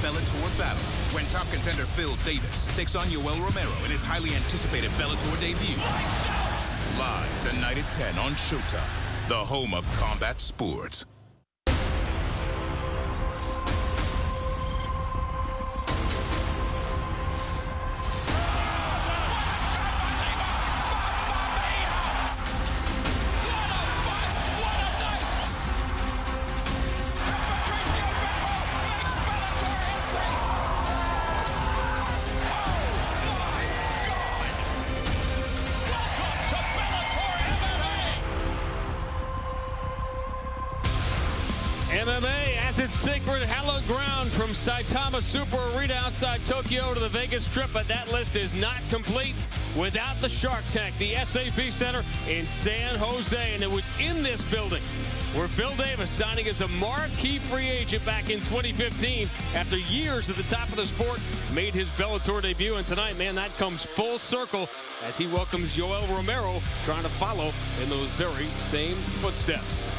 Bellator battle when top contender Phil Davis takes on Yoel Romero in his highly anticipated Bellator debut. Live tonight at 10 on Showtime, the home of combat sports. MMA as its sacred hallowed ground from Saitama Super Arena outside Tokyo to the Vegas Strip, but that list is not complete without the Shark Tank, the SAP Center in San Jose. And it was in this building where Phil Davis, signing as a marquee free agent back in 2015 after years at the top of the sport, made his Bellator debut. And tonight, man, that comes full circle as he welcomes Yoel Romero, trying to follow in those very same footsteps.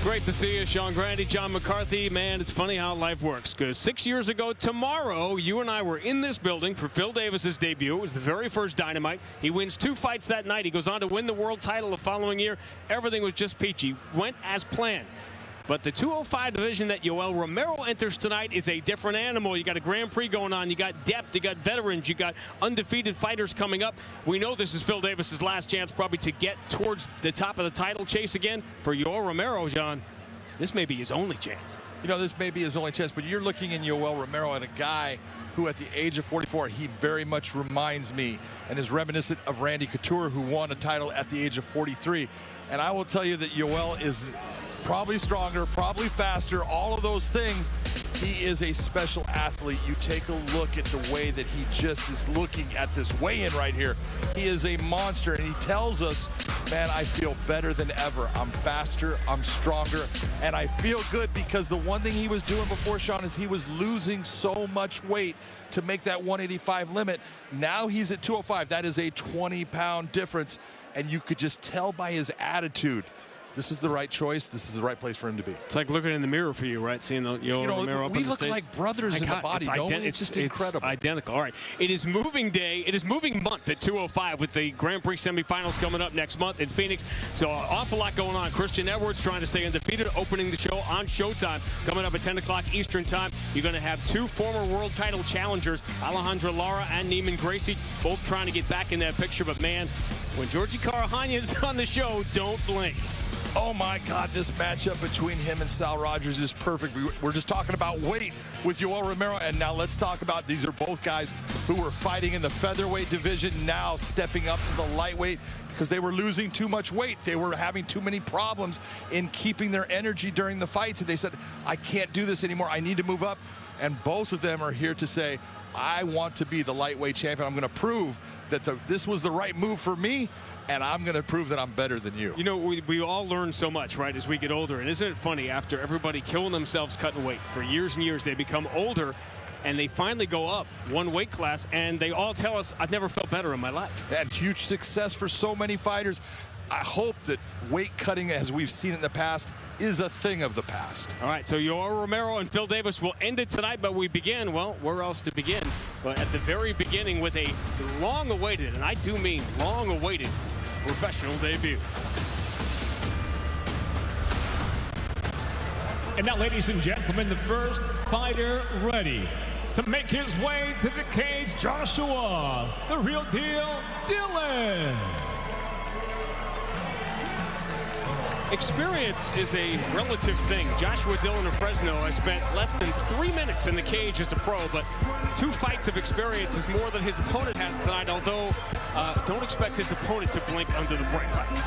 Great to see you, Sean Grande, John McCarthy. Man, it's funny how life works, because 6 years ago tomorrow, you and I were in this building for Phil Davis's debut. It was the very first Dynamite. He wins 2 fights that night. He goes on to win the world title the following year. Everything was just peachy. Went as planned. But the 205 division that Yoel Romero enters tonight is a different animal. You got a Grand Prix going on. You got depth. You got veterans. You got undefeated fighters coming up. We know this is Phil Davis's last chance probably to get towards the top of the title chase again. For Yoel Romero, John, this may be his only chance. You know, this may be his only chance, but you're looking in Yoel Romero at a guy who at the age of 44, he very much reminds me and is reminiscent of Randy Couture, who won a title at the age of 43. And I will tell you that Yoel is probably stronger, probably faster, all of those things. He is a special athlete. You take a look at the way that he just is looking at this weigh-in right here. He is a monster, and he tells us, man, I feel better than ever. I'm faster, I'm stronger, and I feel good, because the one thing he was doing before, Sean, is he was losing so much weight to make that 185 limit. Now he's at 205. That is a 20-pound difference, and you could just tell by his attitude, this is the right choice. This is the right place for him to be. It's like looking in the mirror for you, right? Seeing the Romero up on the stage. We look like brothers in the body, don't we? It's just incredible. Identical. All right. It is moving day. It is moving month at 205 with the Grand Prix semifinals coming up next month in Phoenix. So an awful lot going on. Christian Edwards trying to stay undefeated, opening the show on Showtime. Coming up at 10 o'clock Eastern Time. You're going to have 2 former world title challengers, Alejandra Lara and Neiman Gracie, both trying to get back in that picture. But, man, when Georgie Carahania is on the show, don't blink. Oh my God, this matchup between him and Sal Rogers is perfect. We're just talking about weight with Yoel Romero, and now let's talk about, these are both guys who were fighting in the featherweight division, now stepping up to the lightweight because they were losing too much weight. They were having too many problems in keeping their energy during the fights, and they said, I can't do this anymore. I need to move up. And both of them are here to say, I want to be the lightweight champion. I'm going to prove that this was the right move for me, and I'm going to prove that I'm better than you. You know, we all learn so much, right, as we get older. And isn't it funny, after everybody killing themselves cutting weight for years and years, they become older, and they finally go up one weight class, and they all tell us, I've never felt better in my life. That huge success for so many fighters. I hope that weight cutting, as we've seen in the past, is a thing of the past. All right, so Yoel Romero and Phil Davis will end it tonight, but we begin, well, where else to begin? But at the very beginning with a long-awaited, and I do mean long-awaited, professional debut. And now, ladies and gentlemen, the first fighter ready to make his way to the cage, Joshua, the real deal, Dillon. Experience is a relative thing. Joshua Dillon of Fresno has spent less than 3 minutes in the cage as a pro, but 2 fights of experience is more than his opponent has tonight, although don't expect his opponent to blink under the bright lights.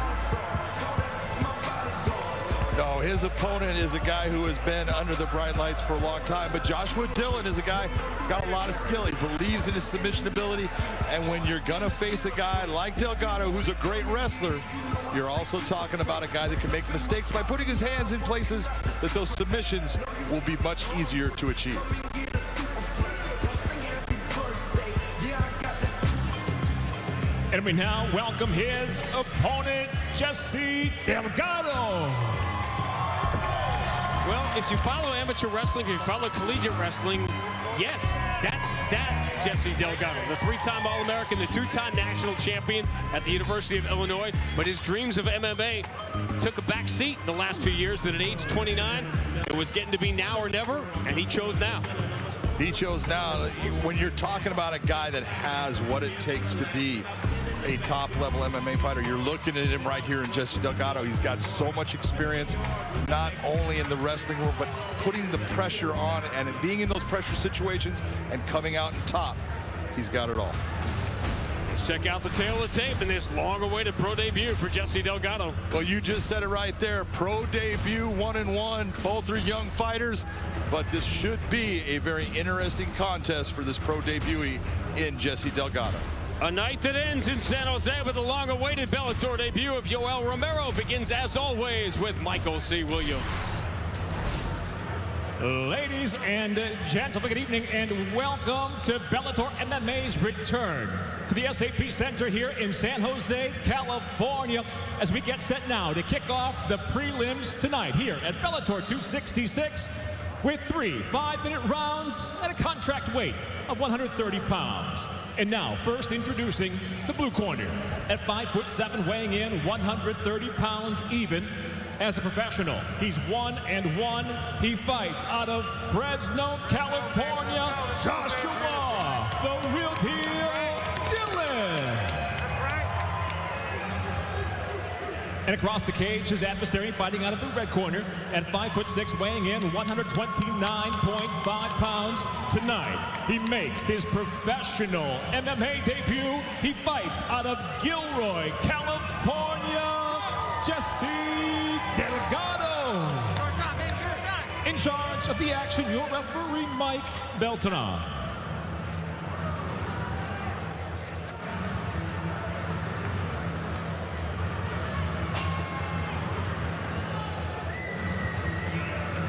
No, his opponent is a guy who has been under the bright lights for a long time, but Joshua Dillon is a guy who's got a lot of skill. He believes in his submission ability, and when you're gonna face a guy like Delgado, who's a great wrestler, you're also talking about a guy that can make mistakes by putting his hands in places that those submissions will be much easier to achieve. And we now welcome his opponent, Jesse Delgado. Well, if you follow amateur wrestling, if you follow collegiate wrestling, yes, that's that Jesse Delgado, the three-time All-American, the two-time national champion at the University of Illinois. But his dreams of MMA took a back seat the last few years. That at age 29, it was getting to be now or never, and he chose now. He chose now. When you're talking about a guy that has what it takes to be a top-level MMA fighter, you're looking at him right here in Jesse Delgado. He's got so much experience, not only in the wrestling world, but putting the pressure on and being in those pressure situations and coming out on top. He's got it all. Let's check out the tail of the tape in this long-awaited pro debut for Jesse Delgado. Well, you just said it right there. Pro debut, 1-1. Both are young fighters, but this should be a very interesting contest for this pro debutee in Jesse Delgado. A night that ends in San Jose with the long-awaited Bellator debut of Yoel Romero begins, as always, with Michael C. Williams. Ladies and gentlemen, good evening and welcome to Bellator MMA's return to the SAP Center here in San Jose, California, as we get set now to kick off the prelims tonight here at Bellator 266 with 3 5-minute rounds and a contract weight of 130 pounds. And now, first introducing the blue corner at 5'7", weighing in 130 pounds even. As a professional, he's 1-1. He fights out of Fresno, California, Joshua, the real deal, Dillon. And across the cage, his adversary fighting out of the red corner at 5'6", weighing in 129.5 pounds. Tonight, he makes his professional MMA debut. He fights out of Gilroy, California, Jesse Delgado. In charge of the action, your referee, Mike Beltran.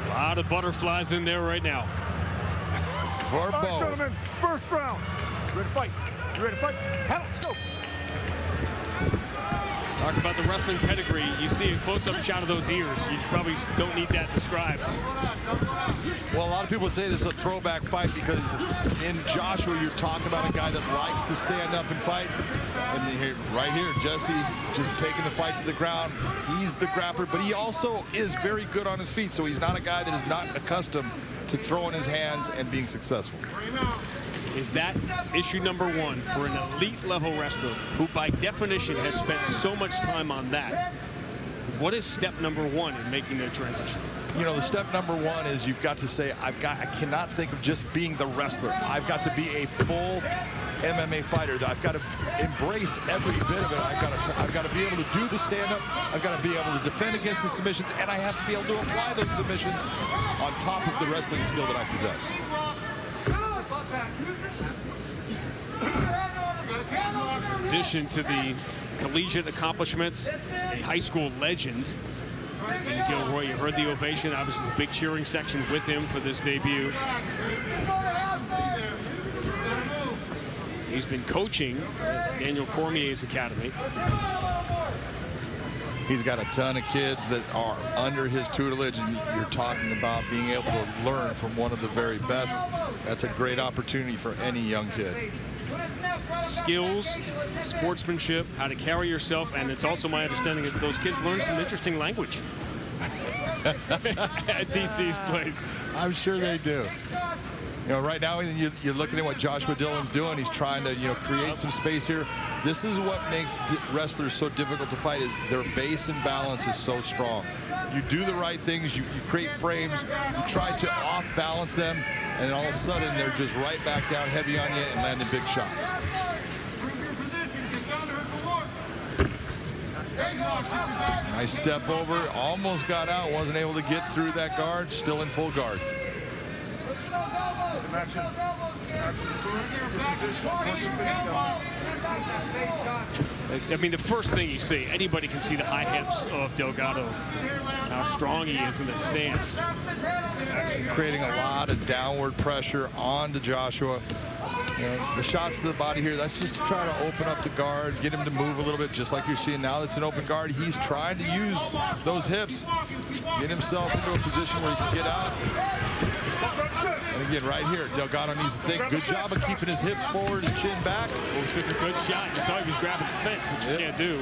A lot of butterflies in there right now. For All right, both. gentlemen, first round. You ready to fight? You ready to fight? Let's go. Talk about the wrestling pedigree. You see a close-up shot of those ears. You probably don't need that described. Well, a lot of people would say this is a throwback fight because in Joshua, you're talking about a guy that likes to stand up and fight. And right here, Jesse just taking the fight to the ground. He's the grappler, but he also is very good on his feet. So he's not a guy that is not accustomed to throwing his hands and being successful. Is that issue number one for an elite level wrestler who by definition has spent so much time on that? What is step number one in making that transition? You know, the step number one is you've got to say, I cannot think of just being the wrestler. I've got to be a full MMA fighter. I've got to embrace every bit of it. I've got to be able to do the stand-up. I've got to be able to defend against the submissions, and I have to be able to apply those submissions on top of the wrestling skill that I possess. In addition to the collegiate accomplishments, a high school legend in Gilroy. You heard the ovation. Obviously, a big cheering section with him for this debut. He's been coaching at Daniel Cormier's academy. He's got a ton of kids that are under his tutelage, and you're talking about being able to learn from one of the very best. That's a great opportunity for any young kid. Skills, sportsmanship, how to carry yourself, and it's also my understanding that those kids learn some interesting language at DC's place. I'm sure they do. You know, right now you're looking at what Joshua Dillon's doing. He's trying to, create some space here. This is what makes wrestlers so difficult to fight, is their base and balance is so strong. You do the right things, you create frames, you try to off-balance them, and all of a sudden they're just right back down heavy on you and landing big shots. Nice step over, almost got out, wasn't able to get through that guard, still in full guard. Some action. Position. I mean, the first thing you see, anybody can see the high hips of Delgado, how strong he is in the stance. Creating a lot of downward pressure onto Joshua. You know, the shots to the body here, that's just to try to open up the guard, get him to move a little bit, just like you're seeing now. That's an open guard. He's trying to use those hips, get himself into a position where he can get out. And again, right here, Delgado needs to think. Good job of keeping his hips forward, his chin back. Well, he took a good shot. You saw he was grabbing the fence, which you can't do.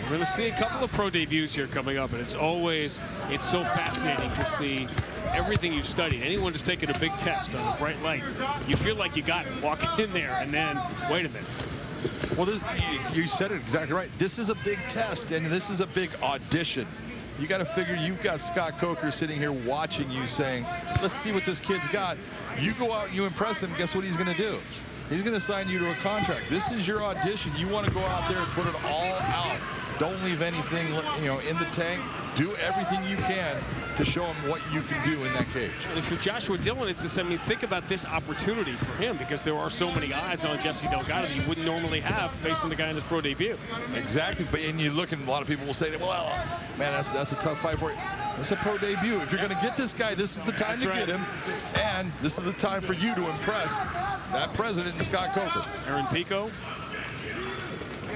We're going to see a couple of pro debuts here coming up, and it's so fascinating to see everything you've studied. Anyone just taking a big test on the bright lights, you feel like you got it walking in there, and then, wait a minute. Well, you said it exactly right. This is a big test, and this is a big audition. You got to figure you've got Scott Coker sitting here watching you saying, let's see what this kid's got. You go out and you impress him, guess what he's going to do? He's going to sign you to a contract. This is your audition. You want to go out there and put it all out. Don't leave anything, you know, in the tank. Do everything you can to show him what you can do in that cage. And for Joshua Dillon, it's just, I mean, think about this opportunity for him, because there are so many eyes on Jesse Delgado that you wouldn't normally have facing the guy in his pro debut. Exactly, but and you look, and a lot of people will say that, well, man, that's a tough fight for you. It's a pro debut. If you're going to get this guy, this is the time to get him, and this is the time for you to impress that president, Scott Coker. Aaron Pico.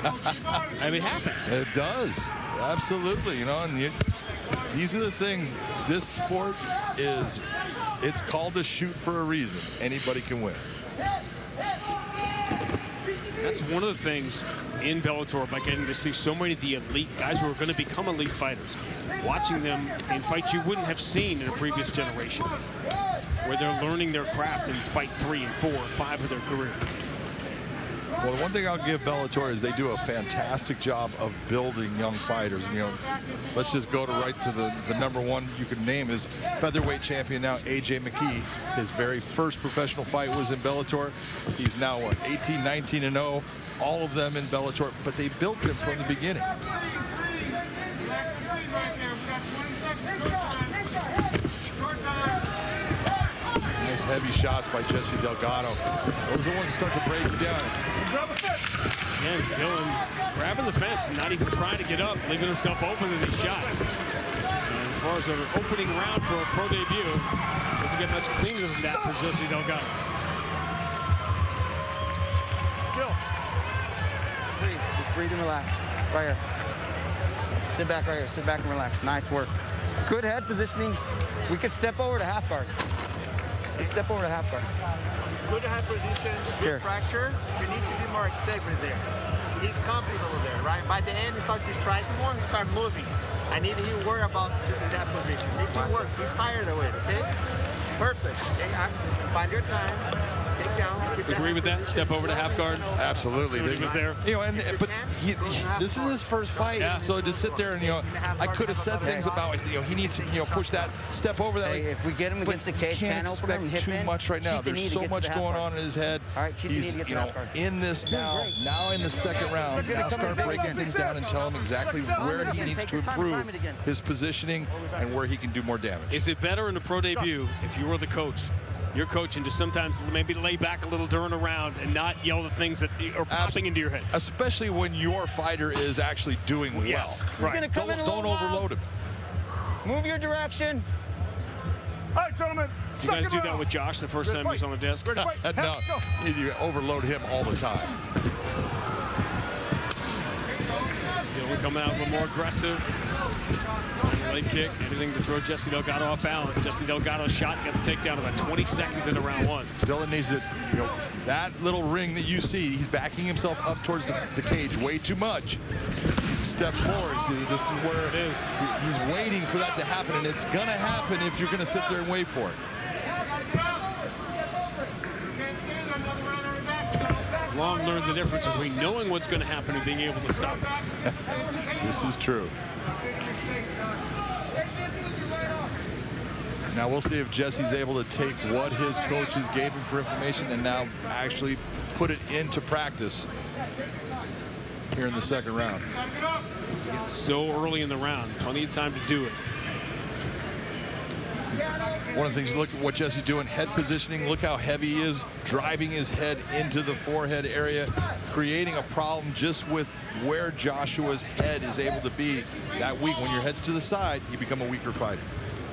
I mean, it happens. It does, absolutely. You know, and these are the things. This sport is, it's called a shoot for a reason. Anybody can win. That's one of the things in Bellator, by getting to see so many of the elite guys who are going to become elite fighters, watching them in fights you wouldn't have seen in a previous generation, where they're learning their craft in fight 3 and 4 and 5 of their career. Well, the one thing I'll give Bellator is they do a fantastic job of building young fighters. You know, let's just go right to the #1 you can name is featherweight champion now, AJ McKee. His very first professional fight was in Bellator. He's now, what, 18, 19-0, all of them in Bellator, but they built him from the beginning. Nice heavy shots by Jesse Delgado. Those are the ones that start to break you down. Again, Dillon grabbing the fence and not even trying to get up, leaving himself open to these shots. And as far as an opening round for a pro debut, doesn't get much cleaner than that for Jesse Delgado. Chill. Breathe. Just breathe and relax. Right here. Sit back right here. Sit back and relax. Nice work. Good head positioning. We could step over to half guard. Let's step over to half guard. Good hand position, good fracture. You need to be more active there. He's comfortable there, right? By the end, he starts to strike more and start moving. I need him to worry about that position. Need to work. He's tired of it, okay? Perfect. Okay, find your time. Take down. Agree with that? Step over to half guard? Absolutely. He was there. You know, but this is his first fight, so to sit there and, you know, I could have said things about, you know, he needs to, you know, push that, step over that. If we get him against the cage, can't expect too much right now. There's so much going on in his head. He's, you know, in this now in the second round. Now start breaking things down and tell him exactly where he needs to improve his positioning and where he can do more damage. Is it better in the pro debut if you were the coach? You're coaching to sometimes maybe lay back a little during a round and not yell the things that are popping into your head. Especially when your fighter is actually doing well. Yes, right. Don't overload him. Move your direction. All right, gentlemen. You guys do that with Josh the first time he was on the desk? No, you overload him all the time. We're coming out a little more aggressive. Leg kick, anything to throw Jesse Delgado off balance. Jesse Delgado's shot got the takedown about 20 seconds into round 1. Dillon needs to, you know, that little ring that you see, he's backing himself up towards the cage way too much. He's a step forward. See, this is where it is. He's waiting for that to happen, and it's going to happen if you're going to sit there and wait for it. Long learned the difference between knowing what's going to happen and being able to stop it. This is true. Now we'll see if Jesse's able to take what his coaches gave him for information and now actually put it into practice here in the second round. It's so early in the round, plenty of time to do it. One of the things, look at what Jesse's doing, head positioning. Look how heavy he is, driving his head into the forehead area, creating a problem just with where Joshua's head is able to be that weak. When your head's to the side, you become a weaker fighter.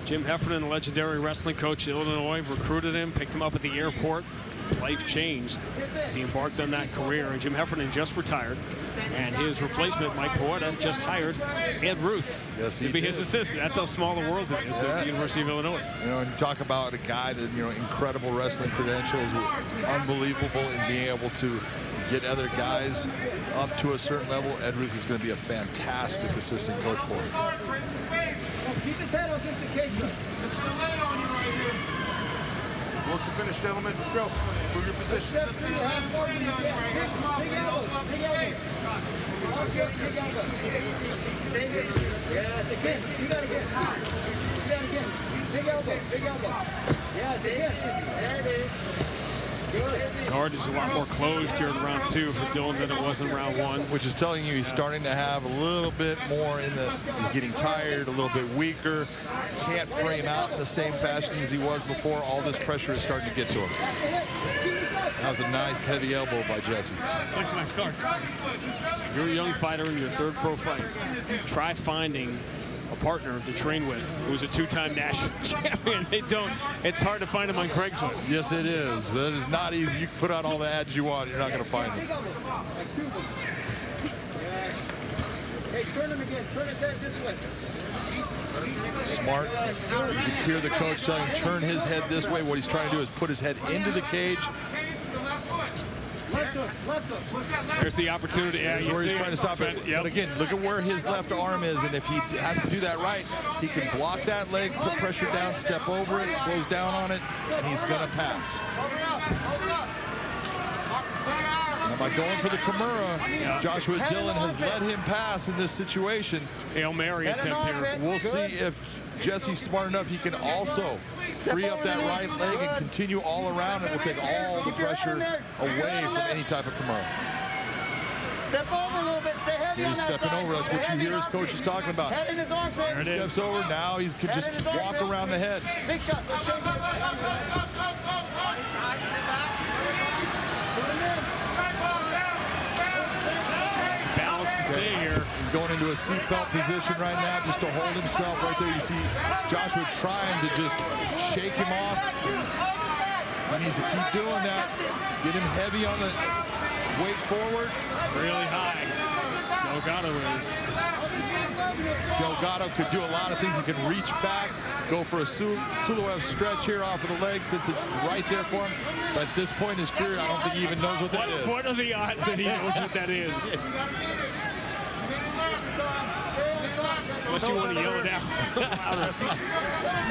Jim Heffernan, the legendary wrestling coach in Illinois, recruited him, picked him up at the airport. His life changed as he embarked on that career. And Jim Heffernan just retired. And his replacement, Mike Poeta, just hired Ed Ruth to be his assistant. That's how small the world is at the University of Illinois. You know, and you talk about a guy that, you know, incredible wrestling credentials, unbelievable in being able to get other guys up to a certain level. Ed Ruth is going to be a fantastic assistant coach for him. Keep his head against the cage. It's going to lay on you right here. Work to finish, gentlemen. Let's go. Move your position. Big elbow. Big elbow. Yes, again. You got to get high. You got to get big elbow. Big elbow. Yes, again. There it is. The guard is a lot more closed here in round 2 for Dillon than it was in round 1. Which is telling you he's starting to have a little bit more in the, he's getting tired, a little bit weaker, can't frame out in the same fashion as he was before. All this pressure is starting to get to him. That was a nice heavy elbow by Jesse. You're a young fighter in your 3rd pro fight. Try finding a partner to train with who's a 2-time national champion. They don't. It's hard to find him on Craigslist. Yes, it is. That is not easy. You can put out all the ads you want. You're not going to find them. Hey, turn him again. Turn his head this way. Smart. You can hear the coach telling him turn his head this way. What he's trying to do is put his head into the cage. Left hook. There's the opportunity. Yeah, That's where he's trying to stop it. Yep. But again, look at where his left arm is, and if he has to do that right, he can block that leg, put pressure down, step over it, close down on it, and he's going to pass. Now by going for the Kimura, Joshua Dillon has let him pass in this situation. Hail Mary attempt here. We'll see if Jesse's smart enough. He can also free up that right leg and continue all around. It will take all the pressure away from any type of Kimura. Step over a little bit. Stay heavy on He's that stepping side. over. That's what you hear his coach is talking about. Head in his armpit. He steps over. Now he can just walk around the head. Big shots. Let's chase it. Stay here. He's going into a seatbelt position right now just to hold himself right there. You see Joshua trying to just shake him off. He needs to keep doing that. Get him heavy on the weight forward. Really high. Delgado is. Delgado could do a lot of things. He can reach back, go for a Suluev stretch here off of the leg since it's right there for him. But at this point in his career, I don't think he even knows what that is. What are the odds that he knows what that is? Unless you want to yell it out.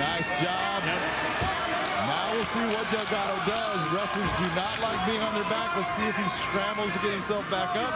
Nice job. Now we'll see what Delgado does. Wrestlers do not like being on their back. Let's see if he scrambles to get himself back up.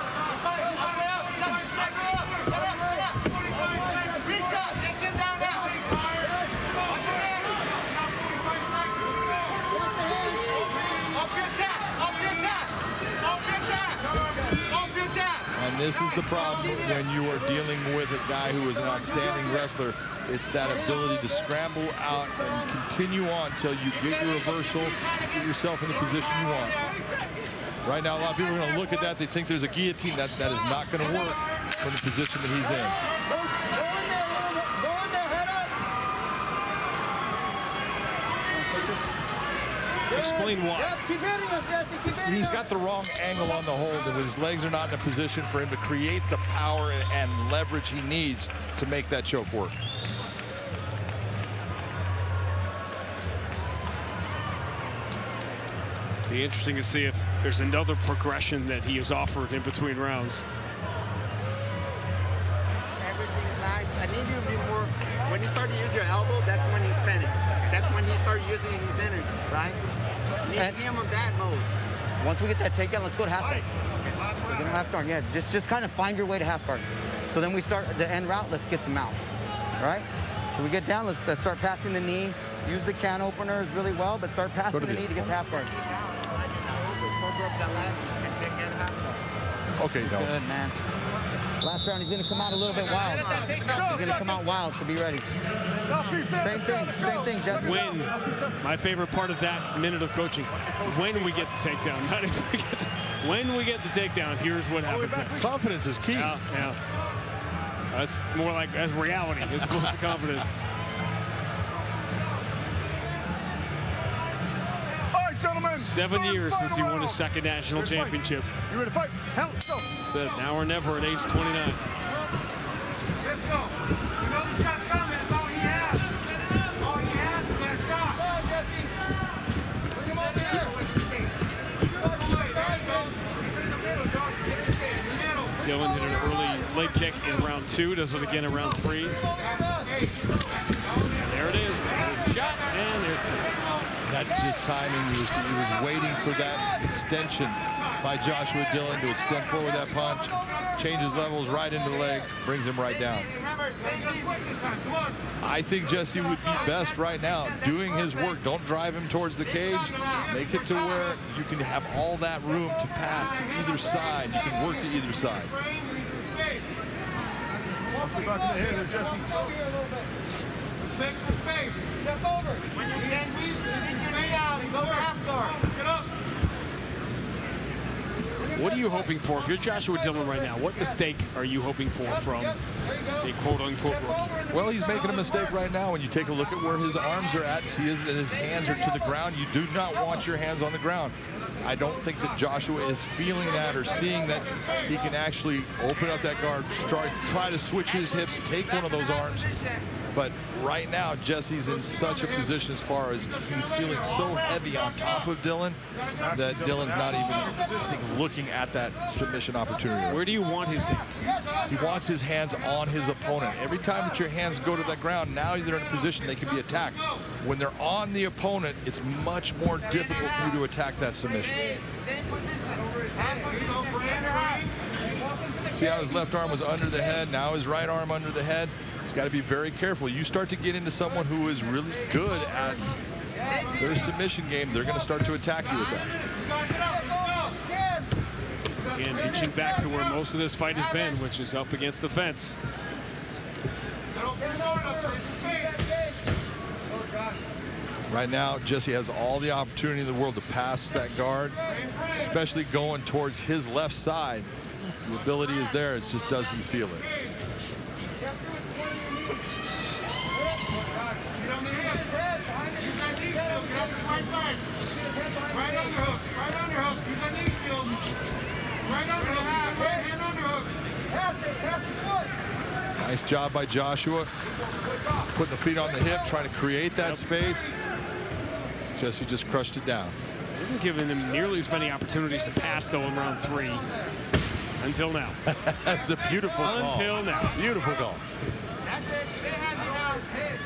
And this is the problem when you are dealing with a guy who is an outstanding wrestler. It's that ability to scramble out and continue on until you get your reversal, get yourself in the position you want. Right now, a lot of people are going to look at that. They think there's a guillotine. That is not going to work from the position that he's in. Explain why. Yep, keep hitting him, Jesse. Keep hitting He's him. got the wrong angle on the hold, and his legs are not in a position for him to create the power and leverage he needs to make that choke work. Be interesting to see if there's another progression that he has offered in between rounds. Everything's nice. I need you to be more. When you start to use your elbow, that's when he's spinning. That's when he starts using his energy, right? You need him on that mode. Once we get that takedown, let's go to half guard. We don't half guard, yeah. Just kind of find your way to half guard. So then we start the end route. Let's get to mount. All right. So we get down. Let's start passing the knee. Use the can openers really well, but start passing the knee to get to half guard. Okay, no. Good, man. Last round, he's going to come out a little bit wild. He's going to come out wild, so be ready. Same thing, Jesse. When, my favorite part of that minute of coaching, when we get the takedown, not if we get the, when we get the takedown, here's what happens next. Confidence is key. Yeah. That's more like, that's reality as opposed to confidence. All right, gentlemen. 7 years since he won his second national championship. You ready to fight? Hell, let's go. Said now or never at age 29. Let's go. You know the shot's coming. It's all he has. All he has is that shot. Come on, Jesse. Bring him over here. Dillon hit an early leg kick in round 2. Does it again in round 3. And there it is. There's the shot, and there's the... That's just timing. He was waiting for that extension by Joshua Dillon to extend forward that punch, changes levels right into the legs, brings him right down. I think Jesse would be best right now doing his work. Don't drive him towards the cage. Make it to where you can have all that room to pass to either side. You can work to either side. Back in the head there, Jesse. Step over. When you can't weave, you need your knee out and go to half guard. Get up. What are you hoping for? If you're Joshua Dillon right now, what mistake are you hoping for from a quote-unquote rookie? Well, he's making a mistake right now. When you take a look at where his arms are at, see that his hands are to the ground. You do not want your hands on the ground. I don't think that Joshua is feeling that or seeing that he can actually open up that guard, try to switch his hips, take one of those arms. But right now, Jesse's in such a position as far as he's feeling so heavy on top of Dillon that Dillon's not even, I think, looking at that submission opportunity. Where do you want his hands? He wants his hands on his opponent. Every time that your hands go to the ground, now they're in a position they can be attacked. When they're on the opponent, it's much more difficult for you to attack that submission. See how his left arm was under the head, now his right arm under the head. He's got to be very careful. You start to get into someone who is really good at their submission game, they're going to start to attack you with that. Again, inching back to where most of this fight has been, which is up against the fence. Right now, Jesse has all the opportunity in the world to pass that guard, especially going towards his left side. The ability is there, it's just does he feel it. Nice job by Joshua. Putting the feet on the hip, trying to create that space. Jesse just crushed it down. Hasn't given him nearly as many opportunities to pass, though, in round 3. Until now. That's a beautiful call. Until now. Beautiful call. That's it. Stay happy now.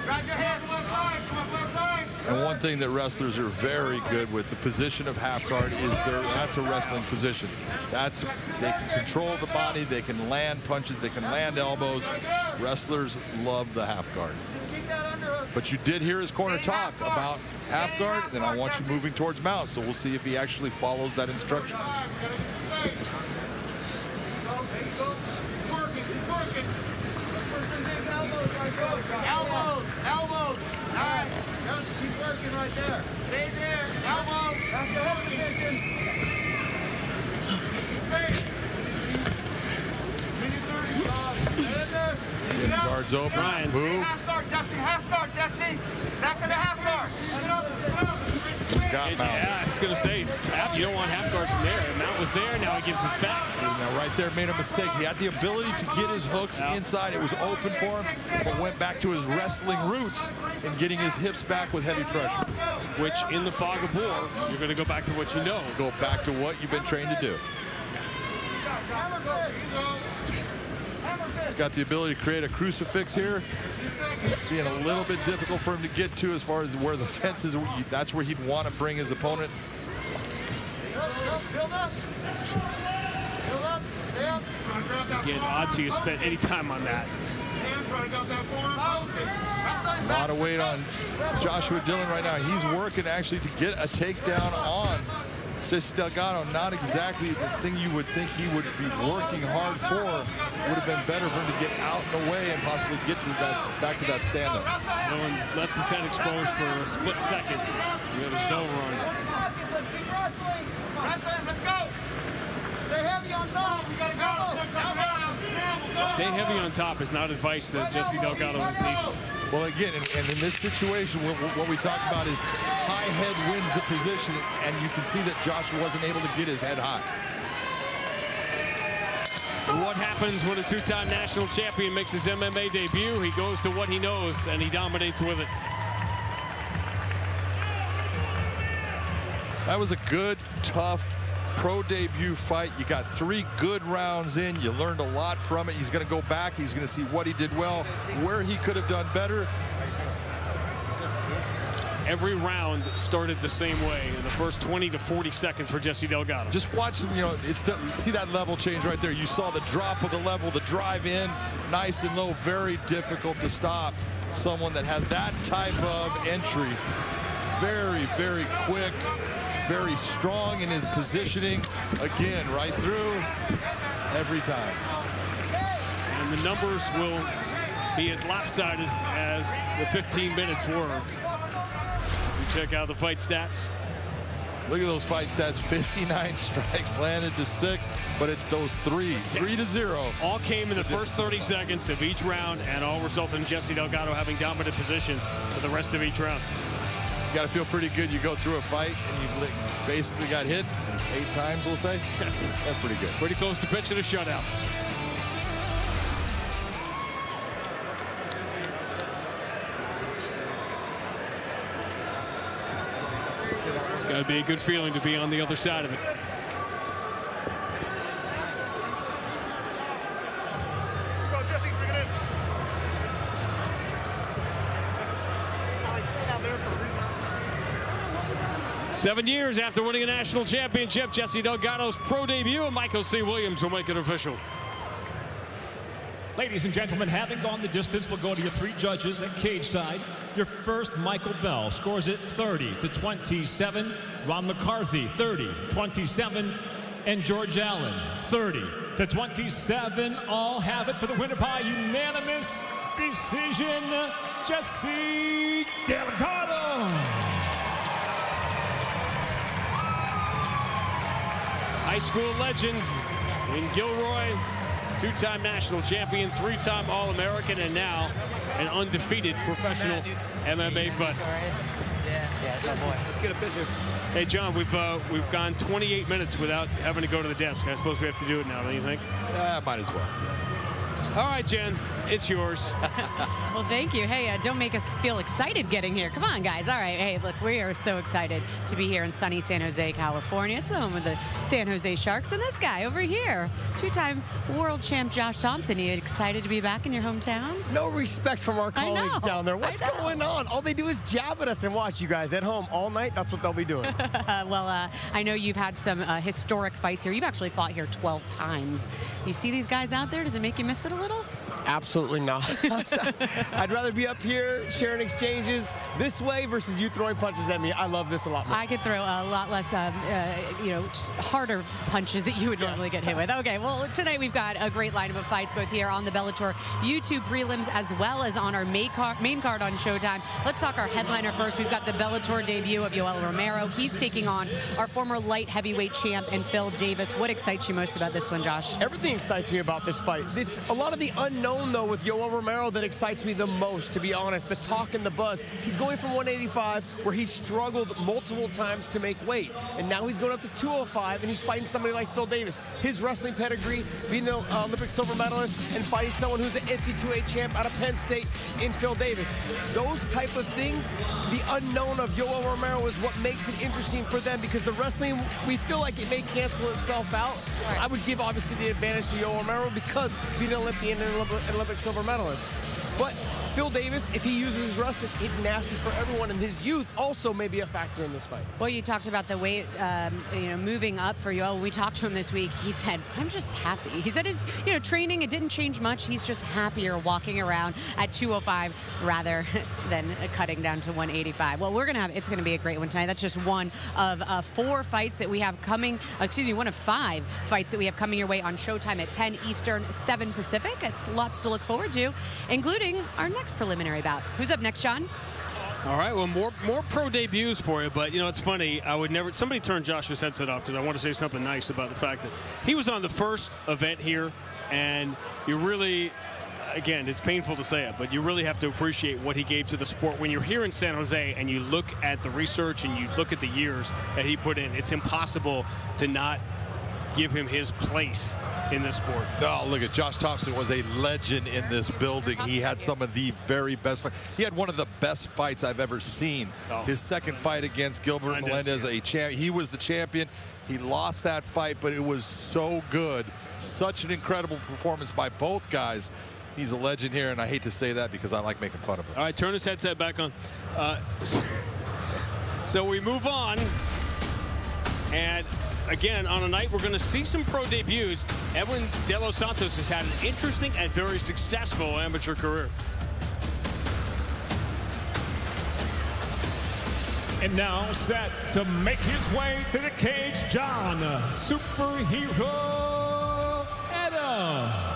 Drive your head left side. Come on, left side. And one thing that wrestlers are very good with, the position of half guard is that's a wrestling position. They can control the body, they can land punches, they can land elbows. Wrestlers love the half guard. But you did hear his corner talk about half guard, then I want you moving towards mount. So we'll see if he actually follows that instruction. Elbows, elbows. Nice. Just keep working right there. Stay there. Elbow. That's the head position. Get the guards open. Ryan. Move. Half guard, Jesse. Half guard, Jesse. Back of the half guard. He's got mount. Yeah, I was going to say, you don't want half guard from there. Mount was there, now he gives it back. Now right there made a mistake. He had the ability to get his hooks inside. It was open for him, but went back to his wrestling roots and getting his hips back with heavy pressure. Which, in the fog of war, you're going to go back to what you know. Go back to what you've been trained to do. He's got the ability to create a crucifix here. It's being a little bit difficult for him to get to as far as where the fence is. That's where he'd want to bring his opponent. Build up. Build up. Stay up. Again, odds he has spent any time on that. A lot of weight on Joshua Dillon right now. He's working actually to get a takedown on this Delgado. Not exactly the thing you would think he would be working hard for. Would have been better for him to get out and away and possibly get to that, back to that stand-up. Dillon left his head exposed for a split second. He had his bell rung. Let's keep wrestling. Wrestling, let's go. Stay heavy on top. We gotta go. Stay heavy on top is not advice that Jesse Delgado has needed. Well, again, and in this situation, what we talk about is high head wins the position, and you can see that Joshua wasn't able to get his head high. What happens when a two-time national champion makes his MMA debut? He goes to what he knows, and he dominates with it. That was a good, tough pro debut fight. You got 3 good rounds in. You learned a lot from it. He's going to go back. He's going to see what he did well, where he could have done better. Every round started the same way in the first 20 to 40 seconds for Jesse Delgado. Just watch, you know, see that level change right there. You saw the drop of the level, the drive in, nice and low. Very difficult to stop someone that has that type of entry. Very, very quick. Very strong in his positioning. Again, right through every time. And the numbers will be as lopsided as the 15 minutes were. If we check out the fight stats. Look at those fight stats. 59 strikes landed to 6, but it's those 3 to 0. All came in the first 30 seconds of each round, and all resulted in Jesse Delgado having dominant position for the rest of each round. You got to feel pretty good. You go through a fight and you basically got hit 8 times, we'll say. Yes. That's pretty good. Pretty close to pitching a shutout. It's got to be a good feeling to be on the other side of it. Go, Jesse, bring it in. 7 years after winning a national championship, Jesse Delgado's pro debut, and Michael C. Williams will make it official. Ladies and gentlemen, having gone the distance, we'll go to your 3 judges at cage side. Your first, Michael Bell, scores it 30-27. Ron McCarthy, 30-27. And George Allen, 30-27. All have it for the winner by unanimous decision, Jesse Delgado. High school legend in Gilroy, 2-time national champion, 3-time All-American, and now an undefeated professional MMA fighter. Yeah, it's my boy. Let's get a picture. Hey, John, we've gone 28 minutes without having to go to the desk. I suppose we have to do it now, don't you think? Might as well. All right, Jen, it's yours. Well, thank you. Hey, don't make us feel excited getting here. Come on, guys. All right. Hey, look, we are so excited to be here in sunny San Jose, California. It's the home of the San Jose Sharks. And this guy over here, 2-time world champ Josh Thompson. You excited to be back in your hometown? No respect from our colleagues down there. What's going on? All they do is jab at us and watch you guys at home all night. That's what they'll be doing. Well, I know you've had some historic fights here. You've actually fought here 12 times. You see these guys out there? Does it make you miss it a little? Absolutely not. I'd rather be up here sharing exchanges this way versus you throwing punches at me. I love this a lot more. I could throw a lot less, you know, harder punches that you would normally get hit with. Okay, well, tonight we've got a great lineup of fights both here on the Bellator YouTube prelims as well as on our main card on Showtime. Let's talk our headliner first. We've got the Bellator debut of Yoel Romero. He's taking on our former light heavyweight champ and Phil Davis. What excites you most about this one, Josh? Everything excites me about this fight. It's a lot of the unknown, though, with Yoel Romero that excites me the most, to be honest. The talk and the buzz. He's going from 185, where he's struggled multiple times to make weight. And now he's going up to 205, and he's fighting somebody like Phil Davis. His wrestling pedigree, being the Olympic silver medalist, and fighting someone who's an NCAA champ out of Penn State in Phil Davis. Those type of things, the unknown of Yoel Romero is what makes it interesting for them, because the wrestling, we feel like it may cancel itself out. I would give, obviously, the advantage to Yoel Romero because being an Olympian and an Olympic silver medalist. But Phil Davis, if he uses his wrestling, it's nasty for everyone, and his youth also may be a factor in this fight. Well, you talked about the weight, moving up for Yoel. We talked to him this week. He said, "I'm just happy." He said his, training, it didn't change much. He's just happier walking around at 205 rather than cutting down to 185. Well, it's going to be a great one tonight. That's just one of 4 fights that we have coming. One of 5 fights that we have coming your way on Showtime at 10 Eastern, 7 Pacific. It's lots to look forward to, including our next preliminary bout. Who's up next, John? All right, well, more pro debuts for you, but it's funny. Somebody turned Josh's headset off because I want to say something nice about the fact that he was on the first event here, and you really, again, it's painful to say it, but you really have to appreciate what he gave to the sport. When you're here in San Jose and you look at the research and you look at the years that he put in, it's impossible to not give him his place in this sport. No, look at Josh Thompson was a legend in this building. He had some of the very best fights. He had one of the best fights I've ever seen. His second fight against Gilbert Melendez, he was the champion. He lost that fight, but it was so good. Such an incredible performance by both guys. He's a legend here, and I hate to say that because I like making fun of him. All right, turn his headset back on. So we move on, and again, on a night we're going to see some pro debuts. Edwin De Los Santos has had an interesting and very successful amateur career. And now set to make his way to the cage, John Superhero Adams.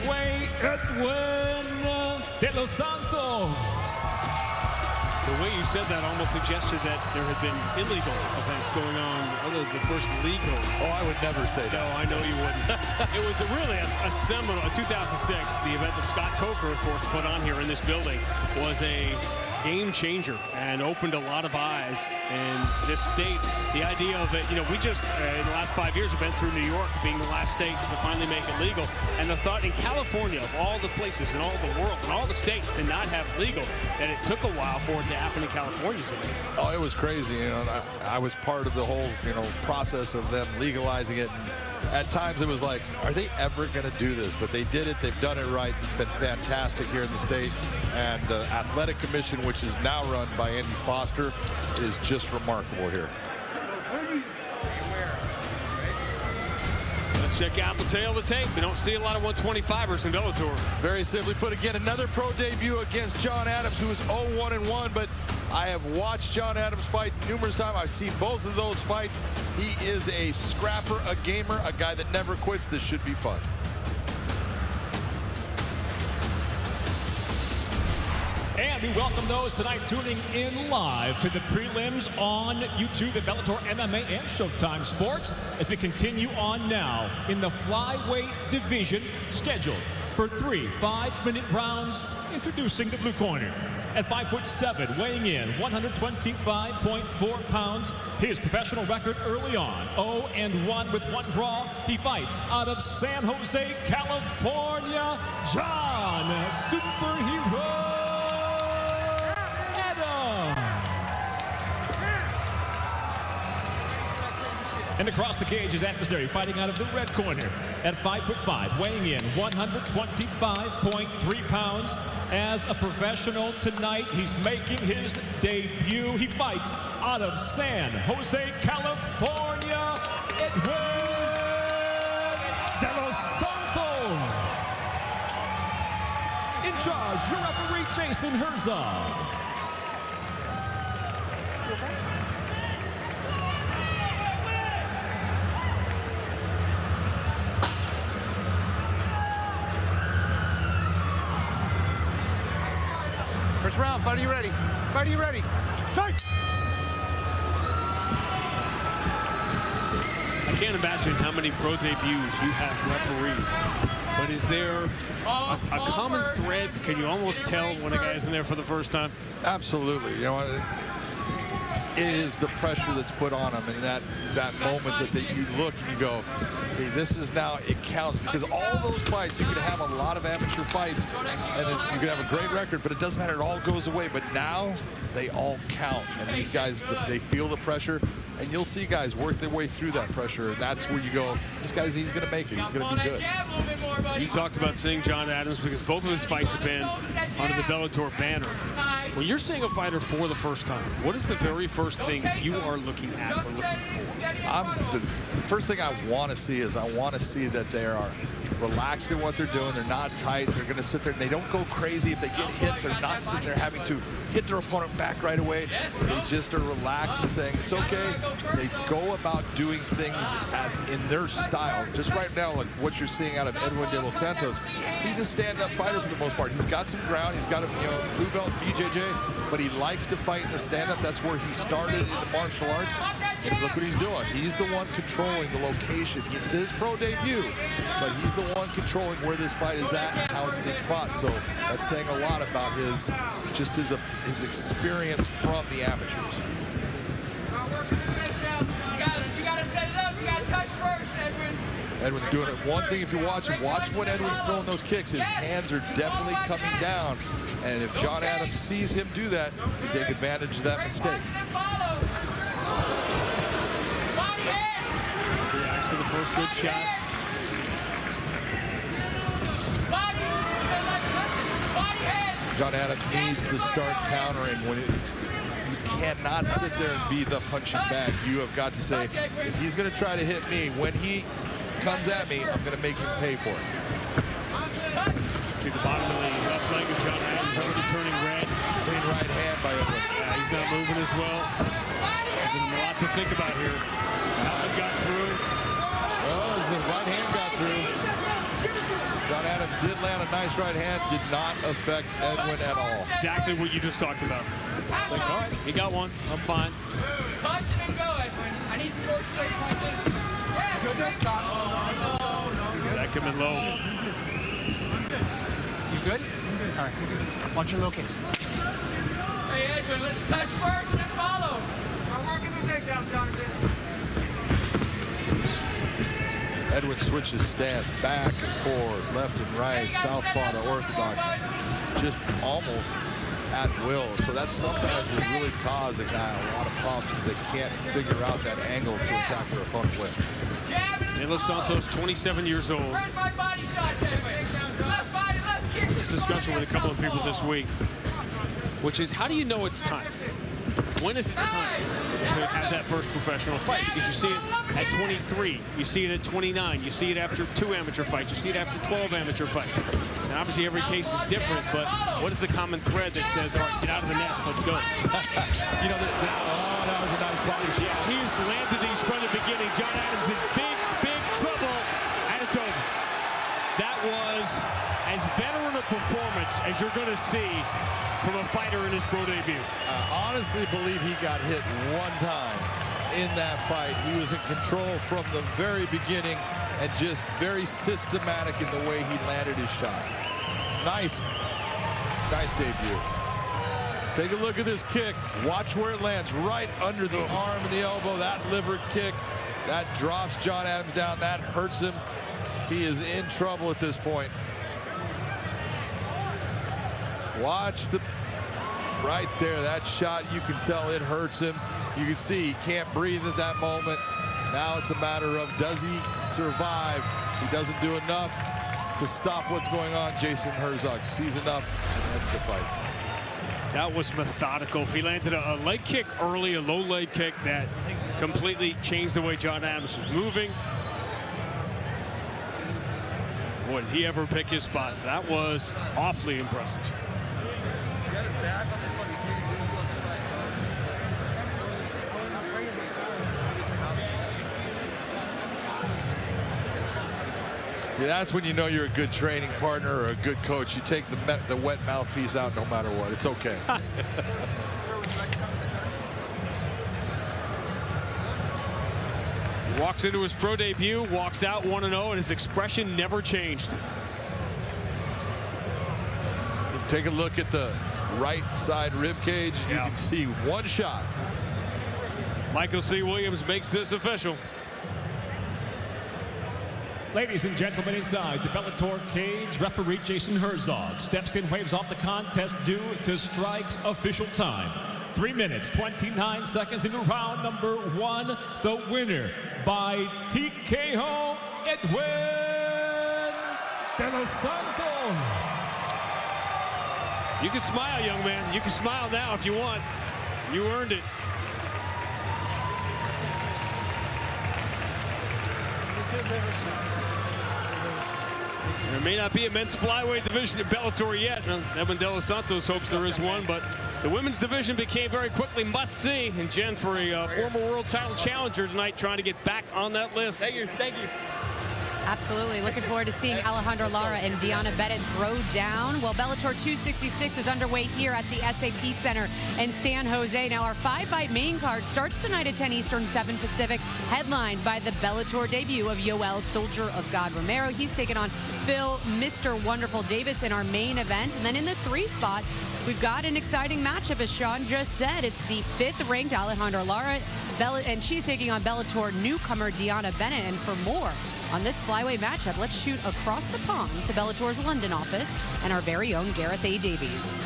Way Edwin De Los Santos. The way you said that almost suggested that there had been illegal events going on. Other than the first legal. Oh, I would never say that. No, I know you wouldn't. It was really a seminal. 2006, the event that Scott Coker, of course, put on here in this building was a game changer and opened a lot of eyes in this state. The idea of it, we just in the last 5 years have been through New York being the last state to finally make it legal, and the thought in California, of all the places in all the world and all the states to not have legal, that it took a while for it to happen in California. Oh, it was crazy. I was part of the whole process of them legalizing it, and at times it was like, are they ever going to do this? But they did it. They've done it right. It's been fantastic here in the state. And the athletic commission, which is now run by Andy Foster, is just remarkable here. Let's check out the tail of the tape. We don't see a lot of 125ers in Bellator. Very simply put, again, another pro debut against John Adams, who is 0-1-1, but I have watched John Adams fight numerous times. I've seen both of those fights. He is a scrapper, a gamer, a guy that never quits. This should be fun. And we welcome those tonight tuning in live to the prelims on YouTube at Bellator MMA and Showtime Sports as we continue on now in the flyweight division, scheduled for 3 5-minute rounds. Introducing the blue corner. At 5'7", weighing in 125.4 pounds. His professional record early on, 0-1 with 1 draw. He fights out of San Jose, California, John Superhero Adams. And across the cage, his adversary fighting out of the red corner at 5'5", weighing in 125.3 pounds. As a professional tonight, he's making his debut. He fights out of San Jose, California, Edwin De Los Santos. In charge, your referee, Jason Herzog. First round, fight, are you ready? Fight, are you ready? Fight! I can't imagine how many pro debuts you have refereed. But is there a common thread? Can you almost tell when a guy's in there for the first time? Absolutely. You know what? It is the pressure that's put on them, and that moment that you look and you go, hey, this is now, it counts, because all those fights, you can have a lot of amateur fights and you can have a great record, but it doesn't matter, it all goes away. But now they all count, and these guys, they feel the pressure, and you'll see guys work their way through that pressure, and that's where you go, this guy's, he's going to make it, he's going to be good. You talked about seeing John Adams because both of his fights have been under the Bellator banner. When you're seeing a fighter for the first time, what is the very first thing you are looking at or looking for? The first thing I want to see is I want to see that they are relaxed in what they're doing. They're not tight. They're going to sit there and they don't go crazy. If they get hit, they're not sitting there having to hit their opponent back right away. They just are relaxed and saying it's okay. They go about doing things in their style. Just right now, like what you're seeing out of Edwin De Los Santos, he's a stand-up fighter for the most part. He's got some ground. He's got a blue belt BJJ, but he likes to fight in the stand-up. That's where he started in the martial arts. And look what he's doing. He's the one controlling the location. It's his pro debut, but he's the one controlling where this fight is at and how it's being fought. So that's saying a lot about his experience from the amateurs. You gotta set it up. You gotta touch first, Edwin. Edwin's doing it. One thing, if you're watching, watch when Edwin's throwing those kicks. His hands are definitely coming down. And if John Adams sees him do that, he can take advantage of that mistake. Reacts to the first good shot. John Adams needs to start countering when you cannot sit there and be the punching bag. You have got to say, if he's going to try to hit me, when he comes at me, I'm going to make him pay for it. See the bottom of the left leg of John Adams already turning red. Clean right hand by Edwin. Yeah, he's not moving as well. A lot to think about here. That one got through. Oh, as the right hand got through. John Adams did land a nice right hand, did not affect Edwin at all. Exactly what you just talked about. Like, all right, he got one. I'm fine. Punching and go, Edwin. I need to go straight punches. Yes, straight. That came in low. You good? All right. Watch your low kicks. Hey, Edwin, let's touch first and then follow. I'm working the takedown, Jonathan. Edwin switches stance back and forth, left and right, southpaw to orthodox, just almost at will. So that's sometimes will really cause a guy a lot of problems because they can't figure out that angle to attack their opponent with. De Los Santos, 27 years old. This discussion with a couple of people this week, which is, how do you know it's time? When is it time to have that first professional fight? Because you see it at 23, you see it at 29, you see it after 2 amateur fights, you see it after 12 amateur fights. And obviously every case is different, but what is the common thread that says, all right, get out of the nest, let's go? You know, that was a nice body shot. Yeah, he's landed these from the beginning. John Adams in big, big trouble, and it's over. That was as veteran a performance as you're going to see from a fighter in his pro debut. I honestly believe he got hit one time in that fight. He was in control from the very beginning and just very systematic in the way he landed his shots. Nice debut. Take a look at this kick. Watch where it lands, right under the arm and the elbow. That liver kick, that drops John Adams down. That hurts him. He is in trouble at this point. Watch the right there, that shot, you can tell it hurts him. You can see he can't breathe at that moment. Now it's a matter of, does he survive? He doesn't do enough to stop what's going on. Jason Herzog sees enough and ends the fight. That was methodical. He landed a leg kick early, a low leg kick that completely changed the way John Adams was moving. Boy, did he ever pick his spots. That was awfully impressive. Yeah, that's when you know you're a good training partner or a good coach. You take the wet mouthpiece out no matter what. It's okay. He walks into his pro debut, walks out 1-0, and his expression never changed. Take a look at the right side rib cage. You can see one shot. Michael C. Williams makes this official. Ladies and gentlemen, inside the Bellator cage, referee Jason Herzog steps in, waves off the contest due to strikes. Official time, 3 minutes, 29 seconds into round number 1. The winner by TKO, Edwin De Los Santos. You can smile, young man. You can smile now if you want. You earned it. There may not be a men's flyweight division in Bellator yet. Edwin De Los Santos hopes there is one, but the women's division became very quickly must-see. And Jen, for a former world title challenger tonight, trying to get back on that list. Thank you. Absolutely. Looking forward to seeing Alejandra Lara and Deanna Bennett throw down. Well, Bellator 266 is underway here at the SAP Center in San Jose. Now, our 5-fight main card starts tonight at 10 Eastern, 7 Pacific, headlined by the Bellator debut of Yoel Soldier of God Romero. He's taken on Phil Mr. Wonderful Davis in our main event. And then in the 3 spot, we've got an exciting matchup, as Sean just said. It's the 5th-ranked Alejandra Lara, and she's taking on Bellator newcomer Deanna Bennett. And for more on this flyweight matchup, let's shoot across the pond to Bellator's London office and our very own Gareth A. Davies.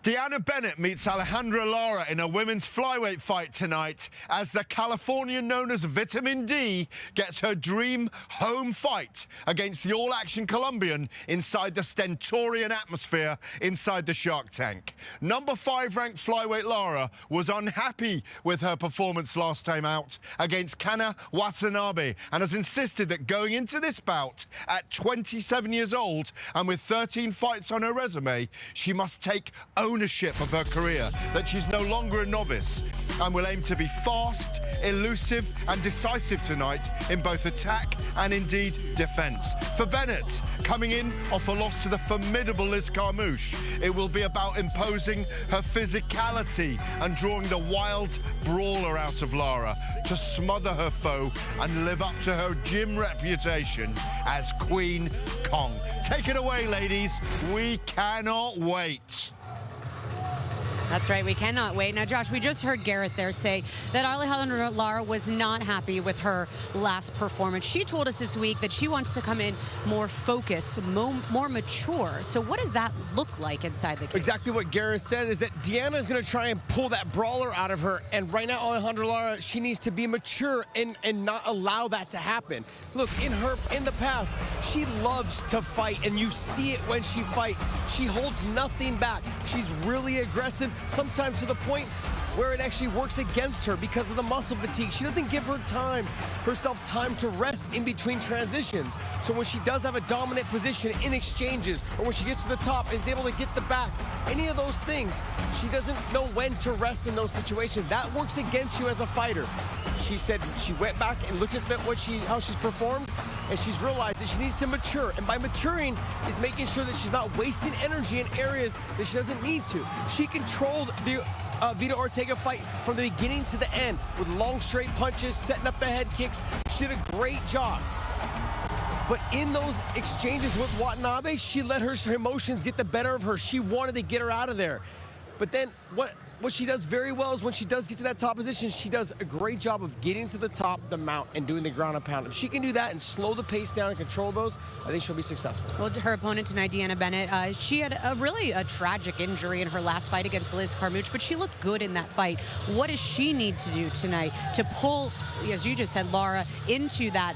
Deanna Bennett meets Alejandra Lara in a women's flyweight fight tonight as the Californian known as Vitamin D gets her dream home fight against the all-action Colombian inside the Stentorian atmosphere inside the Shark Tank. Number 5 ranked flyweight Lara was unhappy with her performance last time out against Kana Watanabe and has insisted that going into this bout at 27 years old and with 13 fights on her resume, she must take ownership of her career, that she's no longer a novice and will aim to be fast, elusive and decisive tonight in both attack and indeed defense. For Bennett, coming in off a loss to the formidable Liz Carmouche, it will be about imposing her physicality and drawing the wild brawler out of Lara to smother her foe and live up to her gym reputation as Queen Kong. Take it away, ladies. We cannot wait. That's right, we cannot wait. Now, Josh, we just heard Gareth there say that Alejandra Lara was not happy with her last performance. She told us this week that she wants to come in more focused, more mature. So what does that look like inside the cage? Exactly what Gareth said is that Deanna is going to try and pull that brawler out of her. And right now, Alejandra Lara, she needs to be mature and not allow that to happen. Look, in the past, she loves to fight, and you see it when she fights. She holds nothing back. She's really aggressive, sometimes to the point where it actually works against her because of the muscle fatigue. She doesn't give herself time to rest in between transitions. So when she does have a dominant position in exchanges, or when she gets to the top and is able to get the back, any of those things, she doesn't know when to rest in those situations. That works against you as a fighter. She said she went back and looked at how she's performed, and she's realized that she needs to mature. And by maturing is making sure that she's not wasting energy in areas that she doesn't need to. She controlled the Vita Ortega fight from the beginning to the end with long straight punches, setting up the head kicks. She did a great job. But in those exchanges with Watanabe, she let her emotions get the better of her. She wanted to get her out of there. But then what she does very well is when she does get to that top position, she does a great job of getting to the top of the mount and doing the ground and pound. If she can do that and slow the pace down and control those, I think she'll be successful. Well, her opponent tonight, Deanna Bennett, she had a tragic injury in her last fight against Liz Carmouche, but she looked good in that fight. What does she need to do tonight to pull, as you just said, Lara, into that,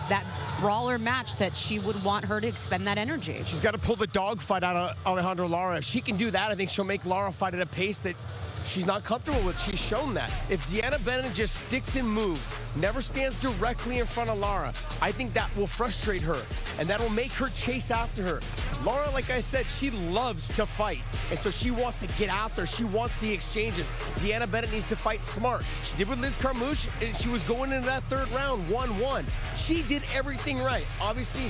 that brawler match that she would want her to expend that energy? She's got to pull the dog fight out of Alejandra Lara. If she can do that, I think she'll make Lara fight at a pace that she's not comfortable with. She's shown that. If Deanna Bennett just sticks and moves, never stands directly in front of Lara, I think that will frustrate her, and that will make her chase after her. Lara, like I said, she loves to fight, and so she wants to get out there. She wants the exchanges. Deanna Bennett needs to fight smart. She did with Liz Carmouche, and she was going into that third round 1-1. She did everything right. Obviously,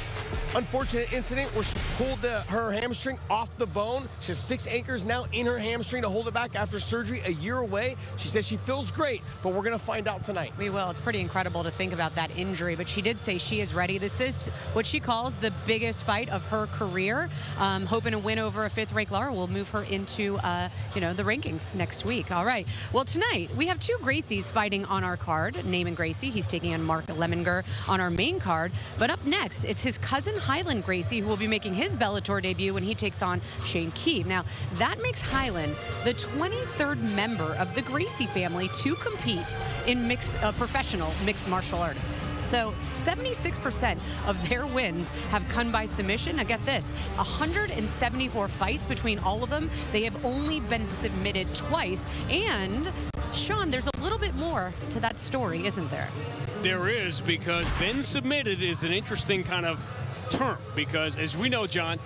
unfortunate incident where she pulled her hamstring off the bone. She has 6 anchors now in her hamstring to hold it back after surgery a year away. She says she feels great, but we're going to find out tonight. We will. It's pretty incredible to think about that injury, but she did say she is ready. This is what she calls the biggest fight of her career. Hoping to win over a 5th-ranked Lara will move her into, the rankings next week. All right. Well, tonight we have 2 Gracies fighting on our card. Naaman Gracie, he's taking on Mark Lemminger on our main card. But up next, it's his cousin Hyland Gracie who will be making his Bellator debut when he takes on Shane Keefe. Now, that makes Hyland the 23rd member of the Gracie family to compete in professional mixed martial arts. So 76% of their wins have come by submission. Now get this, 174 fights between all of them. They have only been submitted twice. And Sean, there's a little bit more to that story, isn't there? There is, because been submitted is an interesting kind of term, because as we know, John,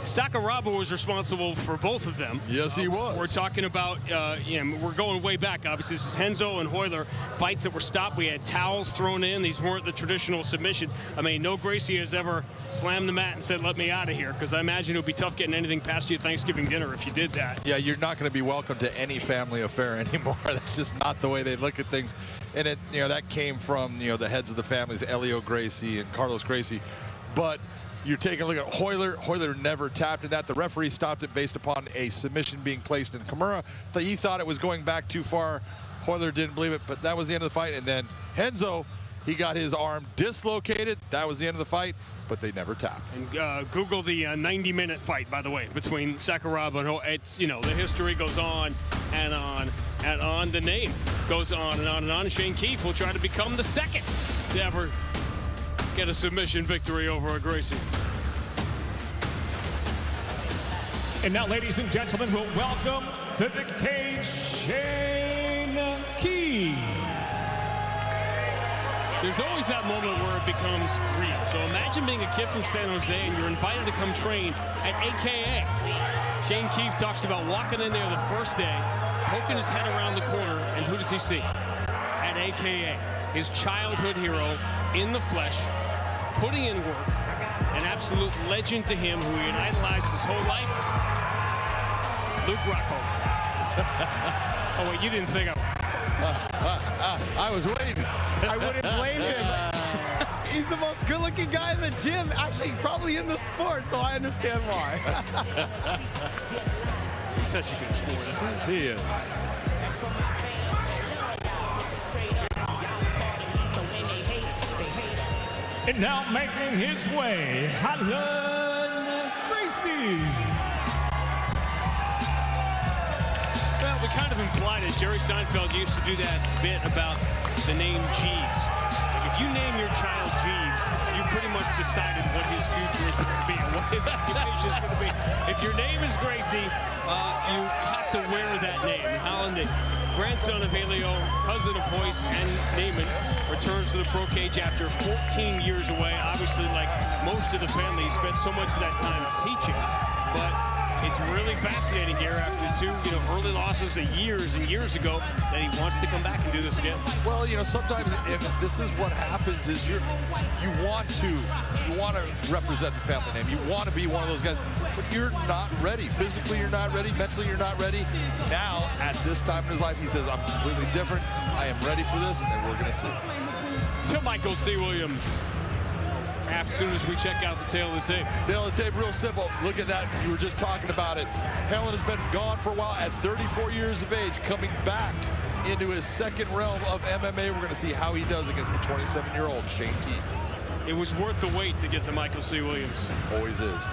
Sakuraba was responsible for both of them. Yes, he was. We're talking about, we're going way back. Obviously, this is Renzo and Royler, fights that were stopped. We had towels thrown in. These weren't the traditional submissions. I mean, no Gracie has ever slammed the mat and said, let me out of here, because I imagine it would be tough getting anything past you at Thanksgiving dinner if you did that. Yeah, you're not going to be welcome to any family affair anymore. That's just not the way they look at things. And it, that came from, the heads of the families, Elio Gracie and Carlos Gracie. But you're taking a look at Royler. Royler never tapped in that. The referee stopped it based upon a submission being placed in Kimura. He thought it was going back too far. Royler didn't believe it, but that was the end of the fight. And then Renzo, he got his arm dislocated. That was the end of the fight, but they never tapped. And Google the 90-minute fight, by the way, between Sakuraba and it's, the history goes on and on and on. The name goes on and on and on. Shane Keefe will try to become the second to ever get a submission victory over a Gracie. And now, ladies and gentlemen, we'll welcome to the cage Shane Keefe. There's always that moment where it becomes real. So imagine being a kid from San Jose and you're invited to come train at AKA. Shane Keefe talks about walking in there the first day, poking his head around the corner, and who does he see? At AKA, his childhood hero in the flesh, putting in work, an absolute legend to him who he had idolized his whole life, Luke Rockhold. Oh, wait, you didn't think I was waiting. I wouldn't blame him. He's the most good-looking guy in the gym, actually probably in the sport, so I understand why. He's such a good sport, isn't he? He is. And now making his way, Hyland Gracie. Well, we kind of implied it. Jerry Seinfeld used to do that bit about the name Jeeves. Like if you name your child Jeeves, you pretty much decided what his future is going to be and what his occupation is going to be. If your name is Gracie, you have to wear that name. Hyland, the grandson of Elio, cousin of Hoyce and Naaman, returns to the pro cage after 14 years away. Obviously, like most of the family, he spent so much of that time teaching. But it's really fascinating here after 2 early losses years and years ago that he wants to come back and do this again. Well, sometimes this is what happens is you want to represent the family name. You want to be one of those guys, but you're not ready. Physically, you're not ready. Mentally, you're not ready. Now, at this time in his life, he says, I'm completely different. I am ready for this, and we're going to see. To Michael C. Williams. As soon as we check out the tail of the tape. Tail of the tape, real simple. Look at that. You were just talking about it. Hyland has been gone for a while at 34 years of age, coming back into his second realm of MMA. We're going to see how he does against the 27-year-old Shane Keefe. It was worth the wait to get to Michael C. Williams. Always is.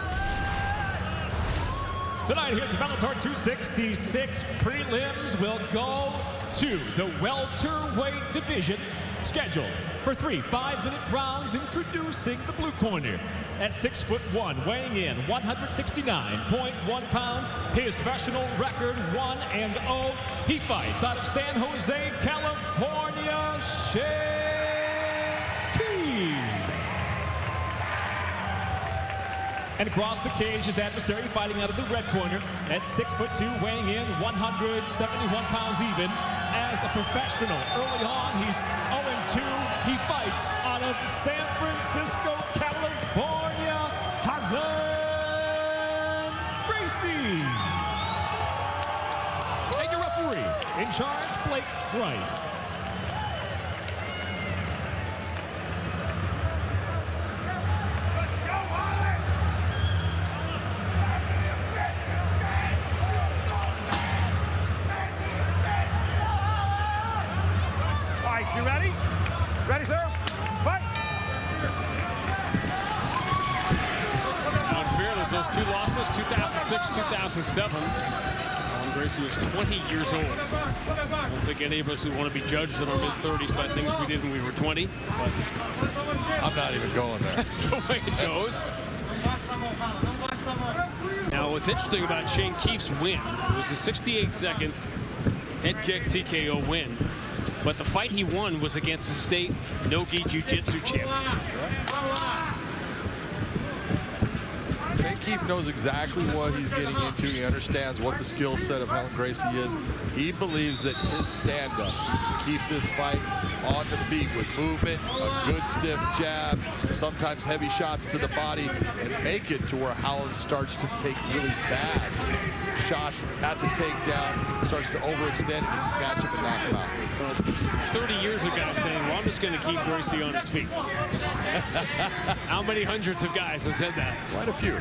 Tonight here at the Bellator 266 prelims, we'll go to the welterweight division. scheduled for 3 5-minute rounds. Introducing the blue corner. At 6'1", weighing in 169.1 pounds. His professional record 1-0. He fights out of San Jose, California, Shane Keith. And across the cage, his adversary fighting out of the red corner at 6'2", weighing in 171 pounds even. As a professional, early on, he's 0-2. He fights out of San Francisco, California, Harlan Gracie. And your referee in charge, Blake Bryce. You ready? Ready, sir? Fight! Now, in fairness, those two losses, 2006, 2007, Alan Gracie was 20 years old. I don't think any of us who want to be judged in our mid-30s by things we did when we were 20. But I'm not even going there. That's the way it goes. Now, what's interesting about Shane Keith's win, it was a 68-second head kick TKO win. But the fight he won was against the state no-gi jiu-jitsu champion. Shane Keith knows exactly what he's getting into. He understands what the skill set of Alan Gracie is. He believes that his stand-up can keep this fight on the feet with movement, a good stiff jab, sometimes heavy shots to the body, and make it to where Howland starts to take really bad shots at the takedown, starts to overextend, and you can catch him and knock him out. Well, 30 years ago saying, well, I'm just going to keep Gracie on his feet. How many hundreds of guys have said that? Quite a few.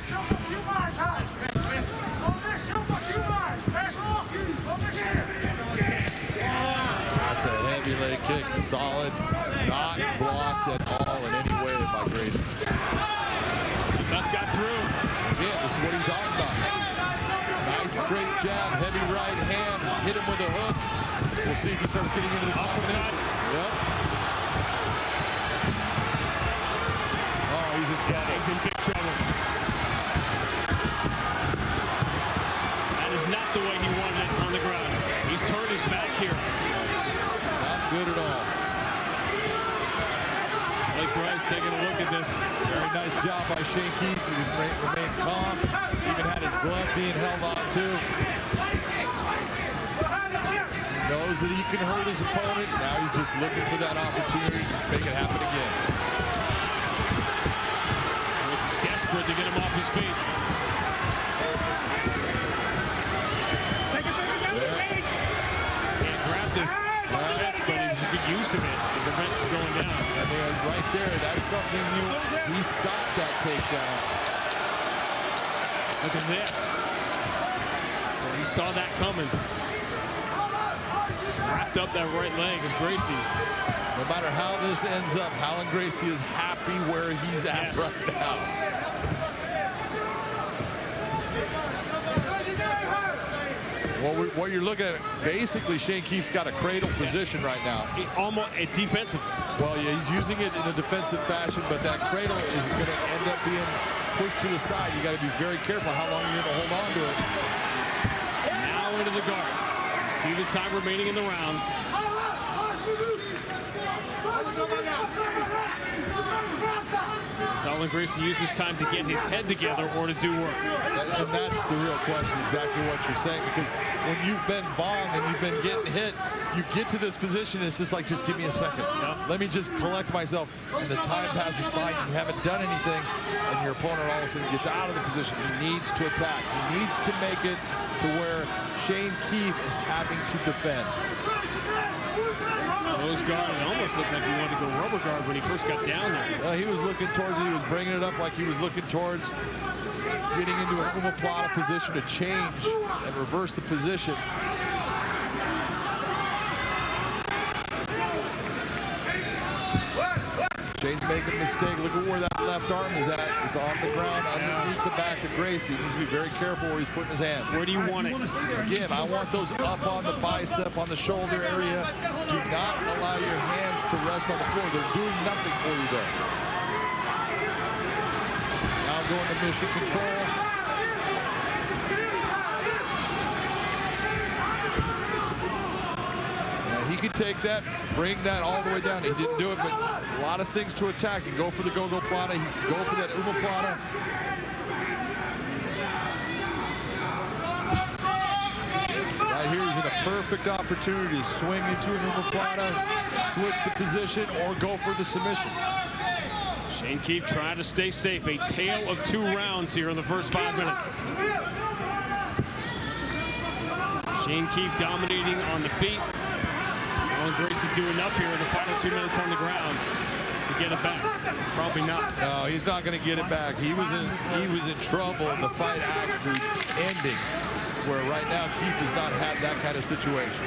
That's a heavy leg kick, solid, not blocked at all in any way by Gracie. That's got through. Yeah, this is what he's talking about. Nice straight jab, heavy right hand, hit him with a hook. We'll see if he starts getting into the combinations. Yep. Oh, he's in trouble. He's in big trouble. That is not the way he wanted it on the ground. He's turned his back here. Not good at all. Blake Bryce taking a look at this. Very nice job by Shane Keith. He remained calm. Even had his glove being held on too. He knows that he can hurt his opponent. Now he's just looking for that opportunity to make it happen again. He was desperate to get him off his feet. Can't grab the fence, but he's a good use of it to prevent him going down. And right there, that's something new. He stopped that takedown. Look at this. Well, he saw that coming. Wrapped up that right leg of Gracie. No matter how this ends up, Howland Gracie is happy where he's at right now. What you're looking at, basically Shane Keith's got a cradle position right now. Almost a defensive. Well, yeah, he's using it in a defensive fashion, but that cradle is going to end up being pushed to the side. You got to be very careful how long you're going to hold on to it. Now into the guard. You see the time remaining in the round. Alan Gracie used his time to get his head together or to do work. And that's the real question, exactly what you're saying, because when you've been bombed and you've been getting hit, you get to this position, it's just like, just give me a second. Yep. Let me just collect myself. And the time passes by, you haven't done anything, and your opponent all of a sudden gets out of the position. He needs to attack. He needs to make it to where Shane Keith is having to defend. Nose guard, it almost looked like he wanted to go rubber guard when he first got down there. Well, he was looking towards it. He was bringing it up like he was looking towards getting into an omoplata position to change and reverse the position. Shane's making a mistake. Look at where that left arm is at. It's on the ground underneath the back of Gracie. He needs to be very careful where he's putting his hands. Where do you want it? Again, I want those up on the bicep, on the shoulder area. Do not allow your hands to rest on the floor. They're doing nothing for you there. Now going to mission control. He could take that, bring that all the way down. He didn't do it, but a lot of things to attack. He can go for the go-go plata. He can go for that omoplata. Right here, he's in a perfect opportunity to swing into an omoplata, switch the position, or go for the submission. Shane Keefe trying to stay safe. A tale of 2 rounds here in the first 5 minutes. Shane Keefe dominating on the feet. Will Gracie do enough here in the final 2 minutes on the ground to get it back? Probably not. No, he's not going to get it back. He was in trouble. The fight actually ending, where right now Keefe has not had that kind of situation.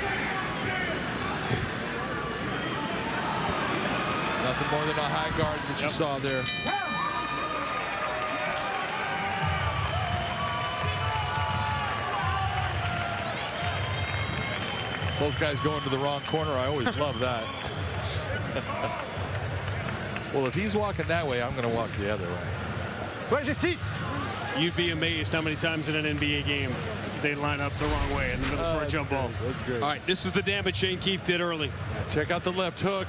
Nothing more than a high guard that you saw there. Both guys going to the wrong corner. I always love that. Well, if he's walking that way, I'm going to walk the other way. Where's your seat? You'd be amazed how many times in an NBA game they line up the wrong way in the middle for a jump ball. That's good. All right, this is the damage Shane Keefe did early. Yeah, check out the left hook.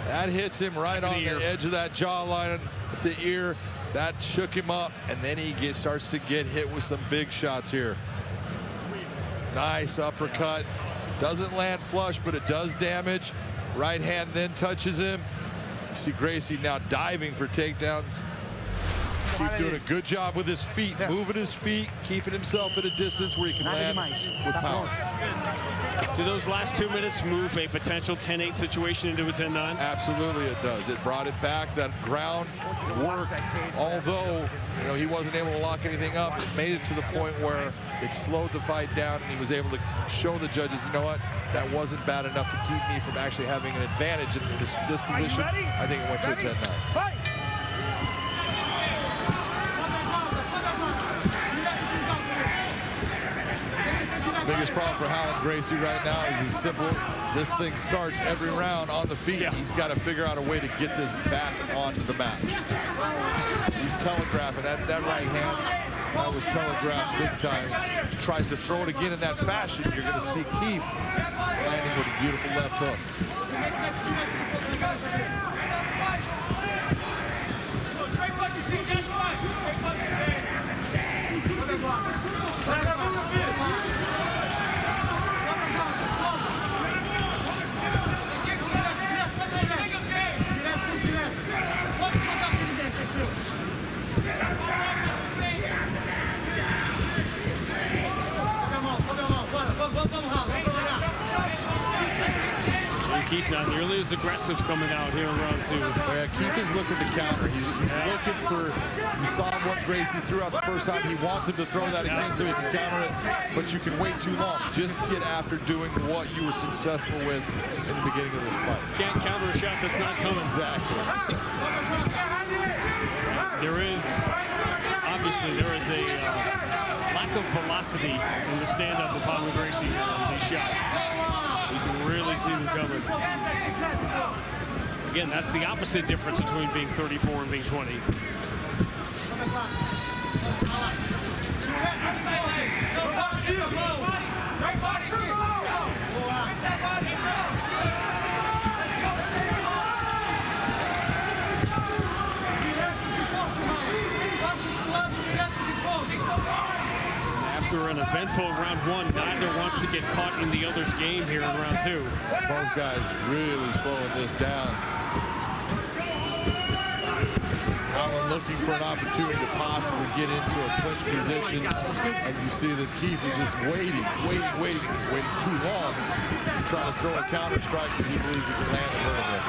That hits him right on the edge of that jawline, the ear. That shook him up, and then he starts to get hit with some big shots here. Nice uppercut. Doesn't land flush, but it does damage. Right hand then touches him. You see Gracie now diving for takedowns. Keefe doing a good job with his feet, moving his feet, keeping himself at a distance where he can land with power. Do those last 2 minutes move a potential 10-8 situation into a 10-9? Absolutely it does. It brought it back. That ground work, although he wasn't able to lock anything up, it made it to the point where it slowed the fight down, and he was able to show the judges, you know what, that wasn't bad enough to keep me from actually having an advantage in this position. I think it went to a 10-9. Biggest problem for Howland Gracie right now is simple. This thing starts every round on the feet. Yeah. He's got to figure out a way to get this back onto the mat. He's telegraphing that right hand. That was telegraphed big time. He tries to throw it again in that fashion. You're going to see Keefe landing with a beautiful left hook. Keefe not nearly as aggressive coming out here in round 2. Yeah, Keefe is looking to counter. He's looking for, you saw what Gracie threw out the first time. He wants him to throw that again so he can counter it, but you can wait too long. Just get after doing what you were successful with in the beginning of this fight. Can't counter a shot that's not coming. Exactly. Obviously, there is a lack of velocity in the stand-up of Howland Gracie on these shots. You can really see them coming. Again, that's the opposite difference between being 34 and being 20. After an eventful round 1, neither wants to get caught in the other's game here in round 2. Both guys really slowing this down. Howland looking for an opportunity to possibly get into a clinch position, and you see that Keefe is just waiting. He's waiting too long to try to throw a counter strike that he believes he can land a little bit.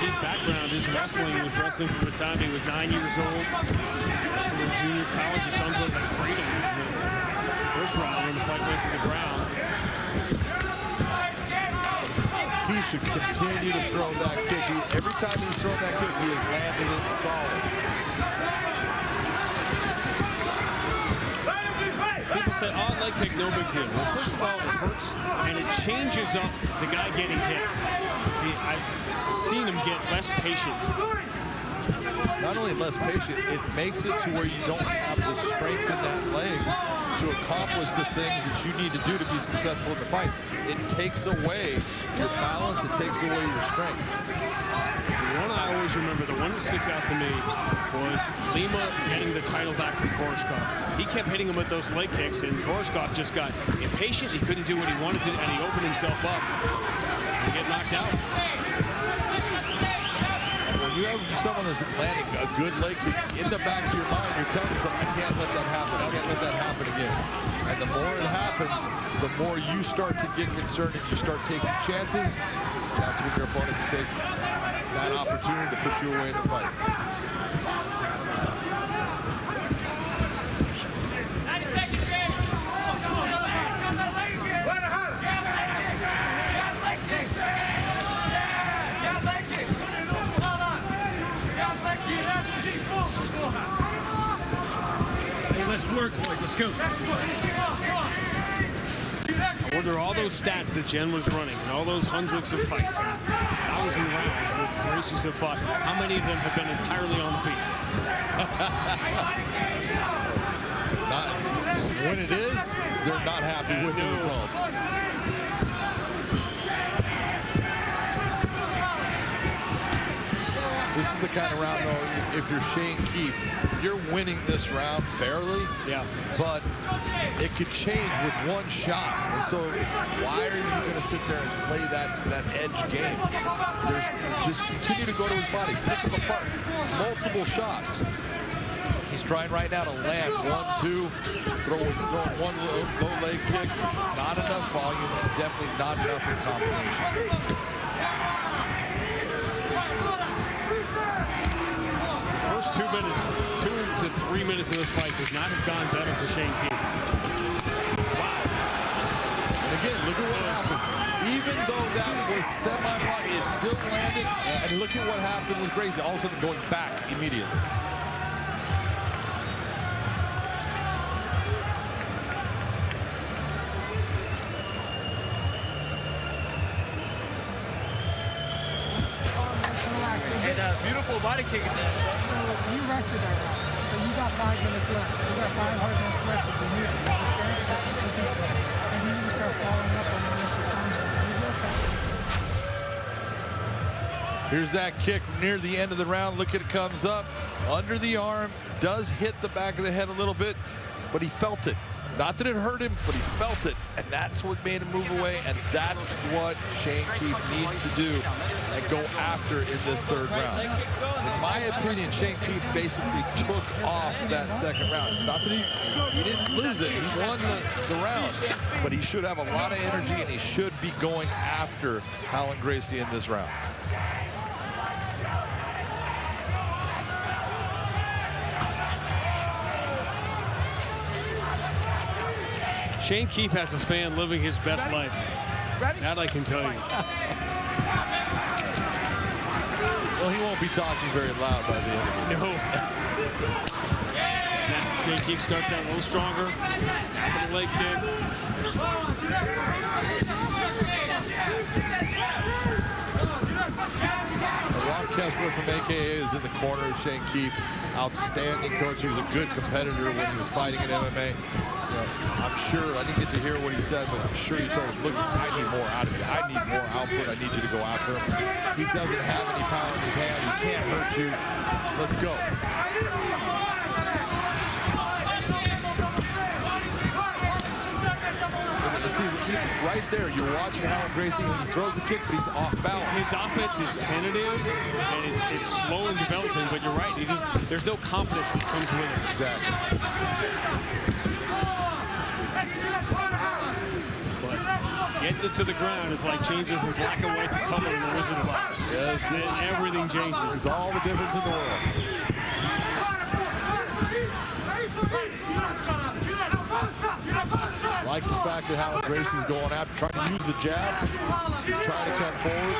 Keefe background is wrestling. He was wrestling from the time he was 9 years old. Wrestling in junior college, his son put him in cradle in the first round when the fight went to the ground. Keith should continue to throw that kick. Every time he's thrown that kick, he has landed it solid. People say, oh, leg kick, no big deal. Well, first of all, it hurts, and it changes up the guy getting hit. I've seen him get less patient. Not only less patient, it makes it to where you don't have the strength in that leg to accomplish the things that you need to do to be successful in the fight. It takes away your balance, it takes away your strength. The one I always remember, the one that sticks out to me, was Lima getting the title back from Koreshkov. He kept hitting him with those leg kicks, and Koreshkov just got impatient. He couldn't do what he wanted to, and he opened himself up. He get knocked out. When you have someone that's landing a good leg kick, in the back of your mind, you're telling yourself, I can't let that happen. I can't let that happen again. And the more it happens, the more you start to get concerned and you start taking chances. That's when your opponent can take that opportunity to put you away in the fight. Let's work, boys. Let's go. I wonder all those stats that Jen was running and all those hundreds of fights, 1,000 rounds that Gracie's have fought, how many of them have been entirely on the feet? When it is, they're not happy with the results. This is the kind of round, though, if you're Shane Keith, you're winning this round barely, but it could change with one shot. And so why are you going to sit there and play that edge game? Just continue to go to his body, pick him apart, multiple shots. He's trying right now to land 1-2, throwing one low leg kick, not enough volume, and definitely not enough in combination. First 2 minutes, 2 to 3 minutes of this fight does not have gone better for Shane Keith. Wow. And again, look at what happens. Even though that was semi-blocky, it still landed. And look at what happened with Gracie, all of a sudden going back immediately. Beautiful body kick in there. So you rested that round. So you got 5 minutes left. You got 5 hard minutes left if you need it. You understand? And then you start following up on the initial combo. You will catch it. Here's that kick near the end of the round. Look at it, comes up under the arm, does hit the back of the head a little bit, but he felt it. Not that it hurt him, but he felt it, and that's what made him move away, and that's what Shane Keith needs to do and go after in this third round. In my opinion, Shane Keith basically took off that second round. It's not that he didn't lose it. He won the round, but he should have a lot of energy, and he should be going after Alan Gracie in this round. Shane Keith has a fan living his best life. That I can tell you. Well, he won't be talking very loud by the end of this. No. Shane Keith starts out a little stronger. Snapping the leg kick. Ron Kessler from AKA is in the corner of Shane Keith. Outstanding coach. He was a good competitor when he was fighting in MMA. I'm sure, I didn't get to hear what he said, but I'm sure he told him, look, I need more out of you. I need more output. I need you to go after him. He doesn't have any power in his hand. He can't hurt you. Let's go. See, right there, you're watching Alan Gracie. He throws the kick, but he's off balance. His offense is tentative, and it's slow in developing, but you're right. There's no confidence that comes with it. Exactly. But getting it to the ground is like changing from black and white to color in the Wizard of Oz. Yes, and everything changes. It's all the difference in the world. like the fact that Howard Gracie's going out, trying to use the jab. He's trying to come forward.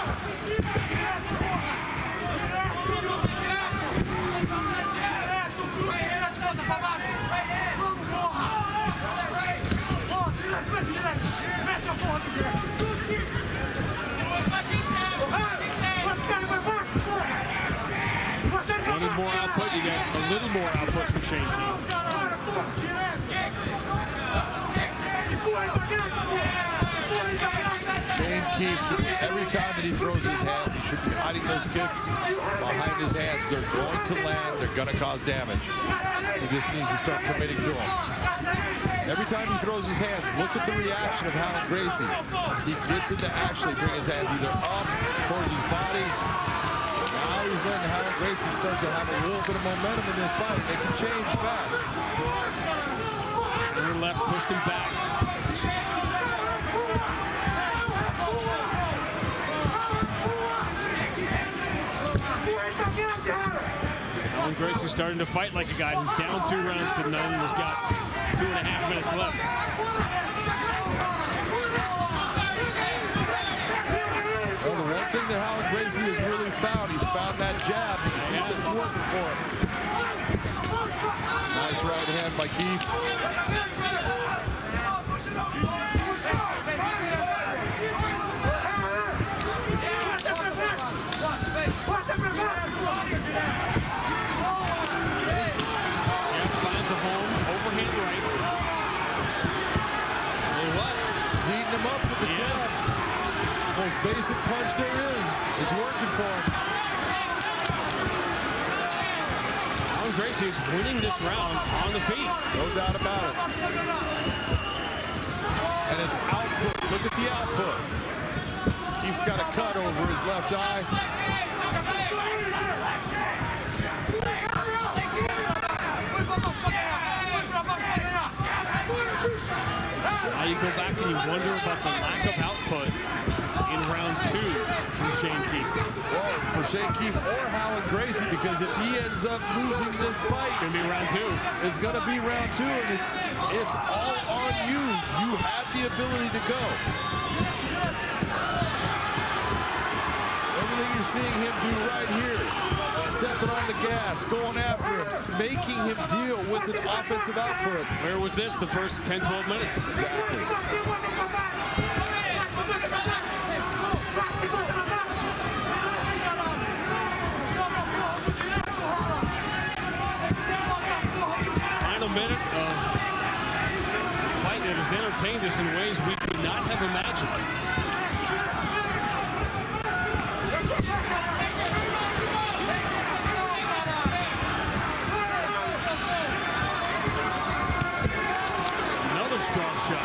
Wanted more output, you got a little more output from Shane Keith. Shane Keith, every time that he throws his hands, he should be hiding those kicks behind his hands. They're going to land. They're going to cause damage. He just needs to start committing to them. Every time he throws his hands, look at the reaction of Howard Gracie. He gets him to actually bring his hands either up towards his body. Now he's letting Howard Gracie start to have a little bit of momentum in this fight. It can change fast. Rear left pushed him back. Howard Gracie's starting to fight like a guy who's down 2 rounds to none and has got 2.5 minutes left. Well, the one thing that Howard Gracie has really found, he's found that jab. You can see that it's working for him. Nice right hand by Keith. Basic punch there is. It's working for him. Howard Gracie is winning this round on the feet. No doubt about it. And it's output. Look at the output. Keith's got a cut over his left eye. Now you go back and you wonder about the lack of output in round 2 from Shane Keith. Well, for Shane Keith or Howard Gracie, because if he ends up losing this fight, it's going to be round 2. It's going to be round 2, and it's all on you. You have the ability to go. Everything you're seeing him do right here, stepping on the gas, going after him, making him deal with an offensive output. Where was this the first 10, 12 minutes? Exactly. Minute of a fight that has entertained us in ways we could not have imagined. Another strong shot.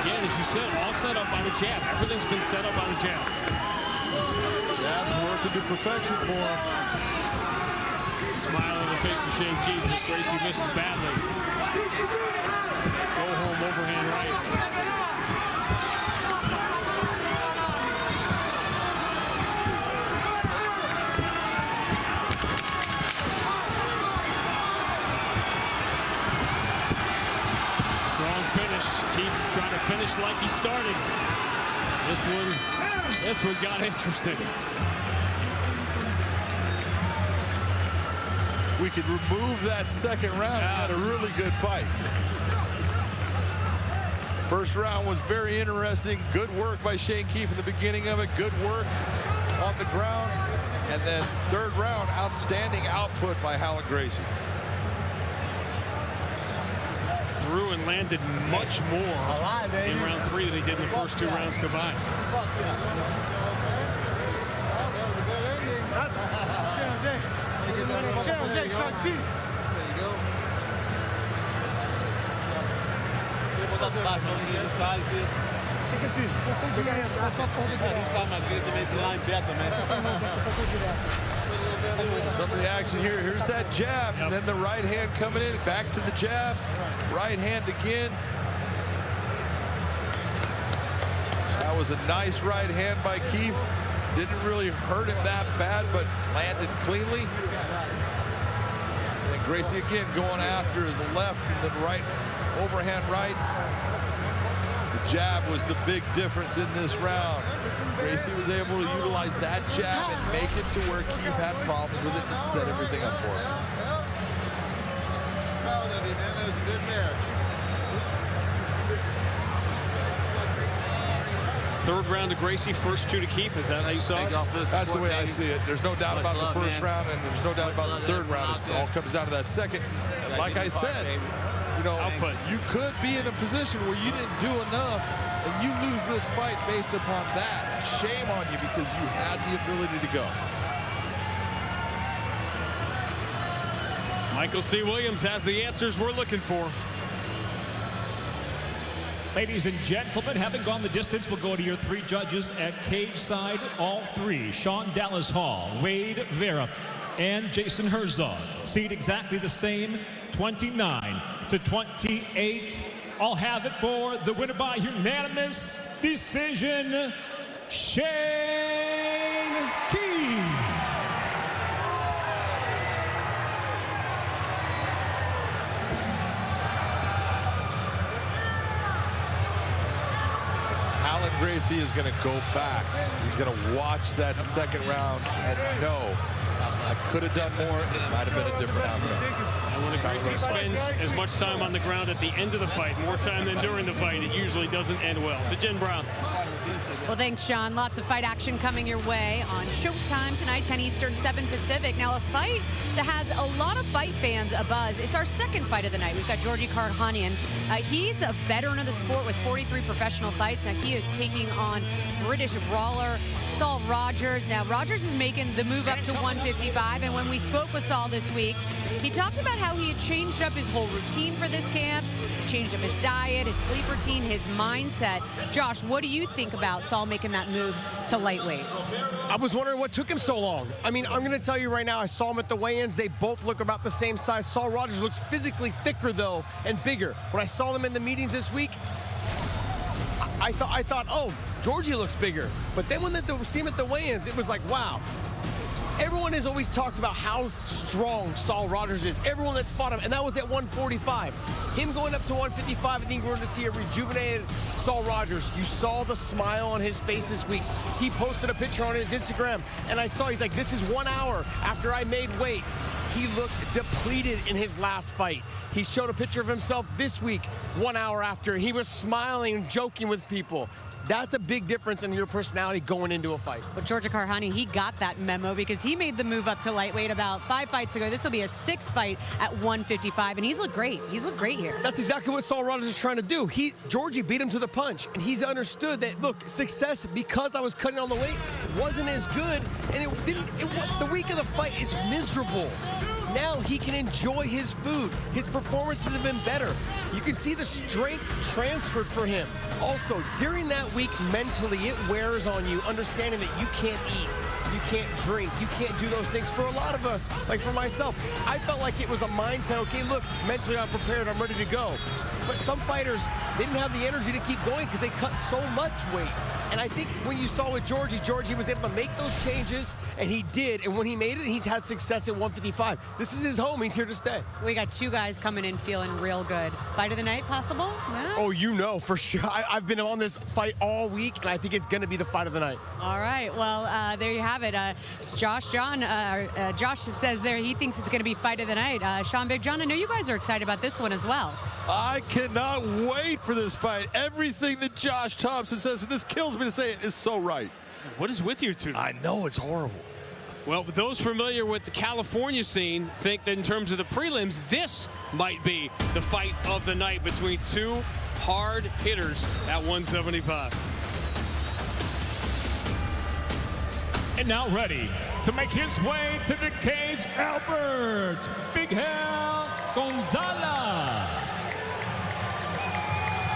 Again, as you said, all set up by the jab. Everything's been set up by the jab. Jab's working to perfection for him. Smile on the face of Shane Keith as Gracie misses badly. Go home overhand right. Strong finish. Keith trying to finish like he started. This one got interesting. We could remove that second round and had a really good fight. First round was very interesting. Good work by Shane Keith in the beginning of it. Good work on the ground. And then third round, outstanding output by Howard Gracie. Threw and landed much more in round 3 than he did in the first 2 rounds combined. Some of the action here. Here's that jab, and then the right hand coming in. Back to the jab. Right hand again. That was a nice right hand by Keith. Didn't really hurt him that bad, but landed cleanly. And Gracie again going after the left and then right overhand right. The jab was the big difference in this round. Gracie was able to utilize that jab and make it to where Keith had problems with it and set everything up for him. Proud of you, man. That was a good match. Third round to Gracie, first two to Keith. Is that how you saw it? That's the way I see it. There's no doubt about the first round, and there's no doubt about the third round. It all comes down to that second. And like I said, you know, you could be in a position where you didn't do enough, and you lose this fight based upon that. Shame on you because you had the ability to go. Michael C. Williams has the answers we're looking for. Ladies and gentlemen, having gone the distance, we'll go to your three judges at cage side, all three. Sean Dallas Hall, Wade Vera, and Jason Herzog. Seed exactly the same, 29 to 28. I'll have it for the winner by unanimous decision, Shane Keith. Alan Gracie is going to go back. He's going to watch that second round and know I could have done more. It might have been a different outcome. And when Gracie spends as much time on the ground at the end of the fight, more time than during the fight, it usually doesn't end well. To Jen Brown. Well, thanks, Sean. Lots of fight action coming your way on Showtime tonight, 10 Eastern, 7 Pacific. Now, a fight that has a lot of fight fans abuzz. It's our second fight of the night. We've got Georgi Karhanian. He's a veteran of the sport with 43 professional fights. Now, he is taking on British brawler Saul Rogers. Now, Rogers is making the move up to 155, and when we spoke with Saul this week, he talked about how he had changed up his whole routine for this camp, changed up his diet, his sleep routine, his mindset. Josh, what do you think about Saul making that move to lightweight? I was wondering what took him so long. I mean, I'm going to tell you right now, I saw him at the weigh-ins. They both look about the same size. Saul Rogers looks physically thicker, though, and bigger. When I saw them in the meetings this week, I thought, oh, Georgie looks bigger. But then when they see him at the weigh-ins, it was like, wow. Everyone has always talked about how strong Saul Rogers is. Everyone that's fought him, and that was at 145. Him going up to 155, I think we're going to see a rejuvenated Saul Rogers. You saw the smile on his face this week. He posted a picture on his Instagram, and I saw, he's like, this is 1 hour after I made weight. He looked depleted in his last fight. He showed a picture of himself this week, 1 hour after. He was smiling and joking with people. That's a big difference in your personality going into a fight. But Georgi Karhanian, he got that memo because he made the move up to lightweight about 5 fights ago. This will be a 6th fight at 155, and he's looked great. He's looked great here. That's exactly what Saul Rogers is trying to do. Georgie beat him to the punch, and he's understood that, look, success, because I was cutting on the weight, wasn't as good, and the week of the fight is miserable. Now he can enjoy his food. His performances have been better. You can see the strength transferred for him. Also, during that week, mentally, it wears on you, understanding that you can't eat, you can't drink, you can't do those things. For a lot of us, like for myself, I felt like it was a mindset, okay, look, mentally I'm prepared, I'm ready to go. But some fighters, they didn't have the energy to keep going because they cut so much weight. And I think when you saw with Georgie was able to make those changes, and he did. And when he made it, he's had success at 155. This is his home. He's here to stay. We got two guys coming in feeling real good. Fight of the night possible? Yeah. Oh, you know, for sure. I've been on this fight all week, and I think it's going to be the fight of the night. All right. Well, there you have it. Josh says there he thinks it's going to be fight of the night. Sean, Big John, I know you guys are excited about this one as well. I cannot wait for this fight. Everything that Josh Thompson says, and this kills me to say it, is so right. What is with you two? I know, it's horrible. Well, those familiar with the California scene think that in terms of the prelims, this might be the fight of the night between two hard hitters at 175. And now ready to make his way to the cage, Albert Big Hell Gonzalez.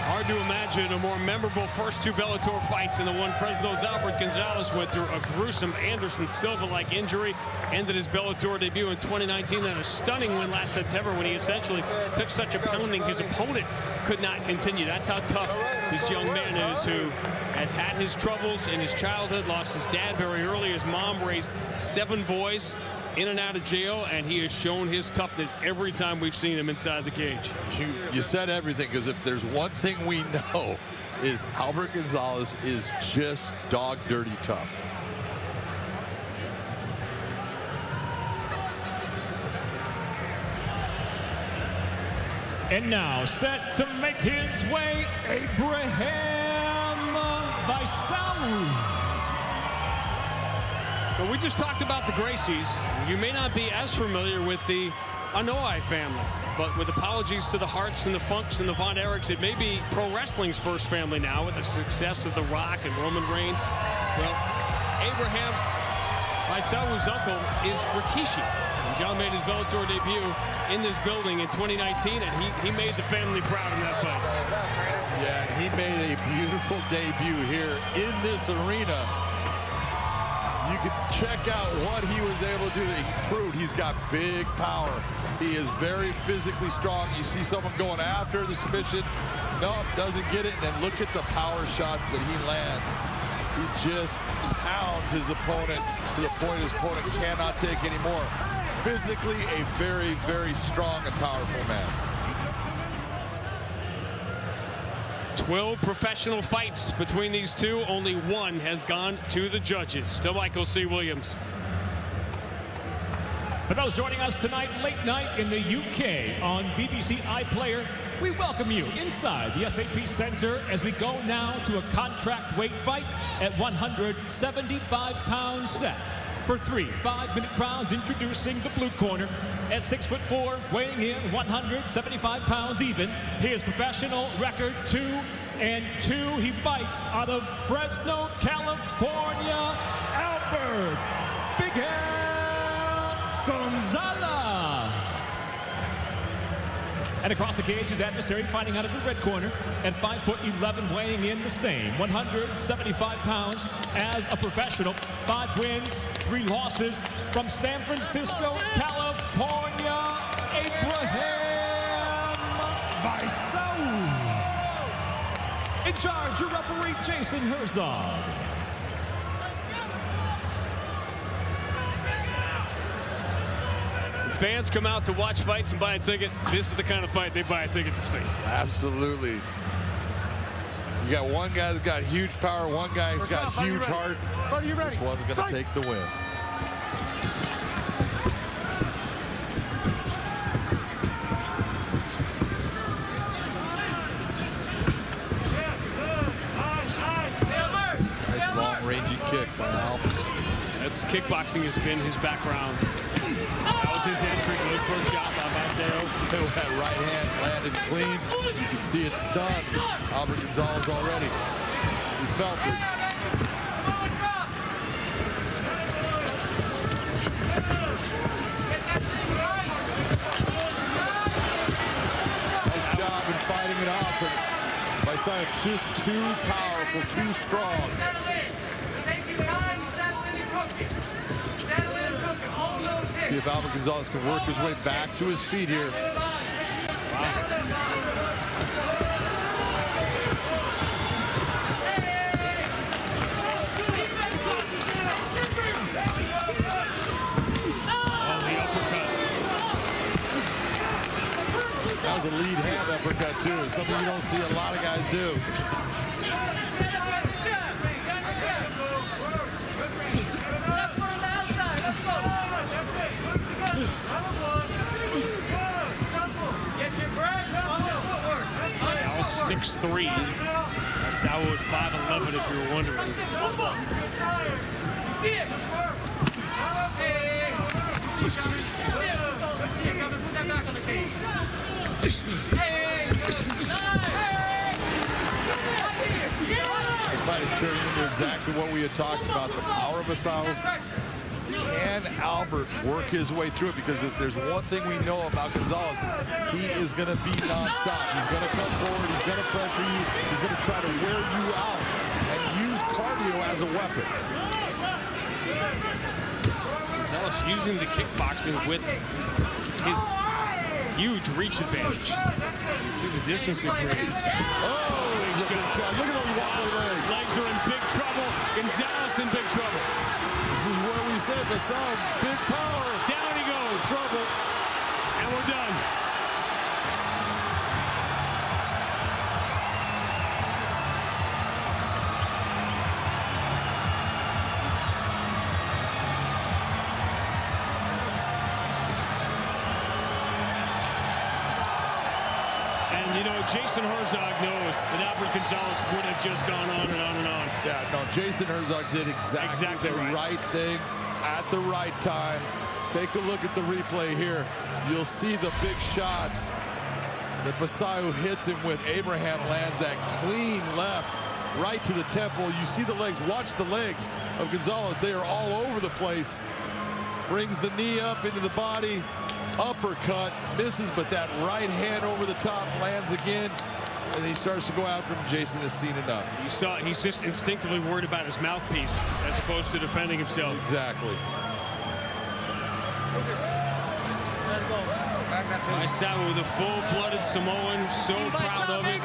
Hard to imagine a more memorable first two Bellator fights than the one Fresno's Albert Gonzalez went through. A gruesome Anderson Silva-like injury. Ended his Bellator debut in 2019. Then a stunning win last September when he essentially took such a pounding his opponent could not continue. That's how tough this young man is, who has had his troubles in his childhood, lost his dad very early. His mom raised 7 boys. in and out of jail, and he has shown his toughness every time we've seen him inside the cage. You said everything, because if there's one thing we know is Albert Gonzalez is just dog dirty tough. And now set to make his way, Abraham Baisawu. But we just talked about the Gracies. You may not be as familiar with the Anoa'i family, but with apologies to the Harts and the Funks and the Von Erichs, it may be pro wrestling's first family now with the success of The Rock and Roman Reigns. Well, Abraham Baisawu's uncle is Rikishi. And John made his Bellator debut in this building in 2019, and he made the family proud in that fight. Yeah, he made a beautiful debut here in this arena. You can check out what he was able to do. He proved he's got big power. He is very physically strong. You see someone going after the submission. Nope, doesn't get it. And then look at the power shots that he lands. He just pounds his opponent to the point his opponent cannot take anymore. Physically, a very, very strong and powerful man. 12 professional fights between these two. Only one has gone to the judges. To Michael C. Williams. For those joining us tonight, late night in the UK on BBC iPlayer, we welcome you inside the SAP Center as we go now to a contract weight fight at 175 pounds set. For 3 5-minute rounds, introducing the blue corner at 6'4", weighing in 175 pounds even. His professional record 2-2. He fights out of Fresno, California, Albert Big Hand Gonzalez. And across the cage, his adversary fighting out of the red corner at 5'11", weighing in the same 175 pounds as a professional. 5 wins, 3 losses from San Francisco, California, Abraham Baisawu. In charge, your referee, Jason Herzog. Fans come out to watch fights and buy a ticket. This is the kind of fight they buy a ticket to see. Absolutely. You got one guy that's got huge power, one guy that's got huge heart. Which one's going to take the win? Nice long rangy kick by Albert. That's kickboxing has been his background. That was his entry. Good first job by Baisao. That right hand landed clean. You can see it stunned Albert Gonzalez already. He felt it. Nice job in fighting it off, but Baisao just too powerful, too strong. See if Albert Gonzalez can work his way back to his feet here. That was a lead hand uppercut too, something you don't see a lot of guys do. Now 6'3". Baisao at 5'11", if you were wondering. This fight is turning into exactly what we had talked about, the power of Baisao. Can Albert work his way through it? Because if there's one thing we know about Gonzalez, he is going to be nonstop. He's going to come forward. He's going to pressure you. He's going to try to wear you out and use cardio as a weapon. Gonzalez using the kickboxing with his huge reach advantage. You see the distance it creates. Oh, he's a good shot. Look at those wobbly legs. Legs are in big trouble. Gonzalez in big trouble. This is where we said Baisao, big power. Jason Herzog knows that Albert Gonzalez would have just gone on and on and on. Yeah, no, Jason Herzog did exactly the right thing at the right time. Take a look at the replay here. You'll see the big shots that Vasau hits him with. Abraham lands that clean left right to the temple. You see the legs. Watch the legs of Gonzalez. They are all over the place. Brings the knee up into the body. Uppercut. Misses, but that right hand over the top lands again. And he starts to go after him. Jason has seen enough. You saw he's just instinctively worried about his mouthpiece as opposed to defending himself. Exactly. Vasau with a full-blooded Samoan, so proud of it.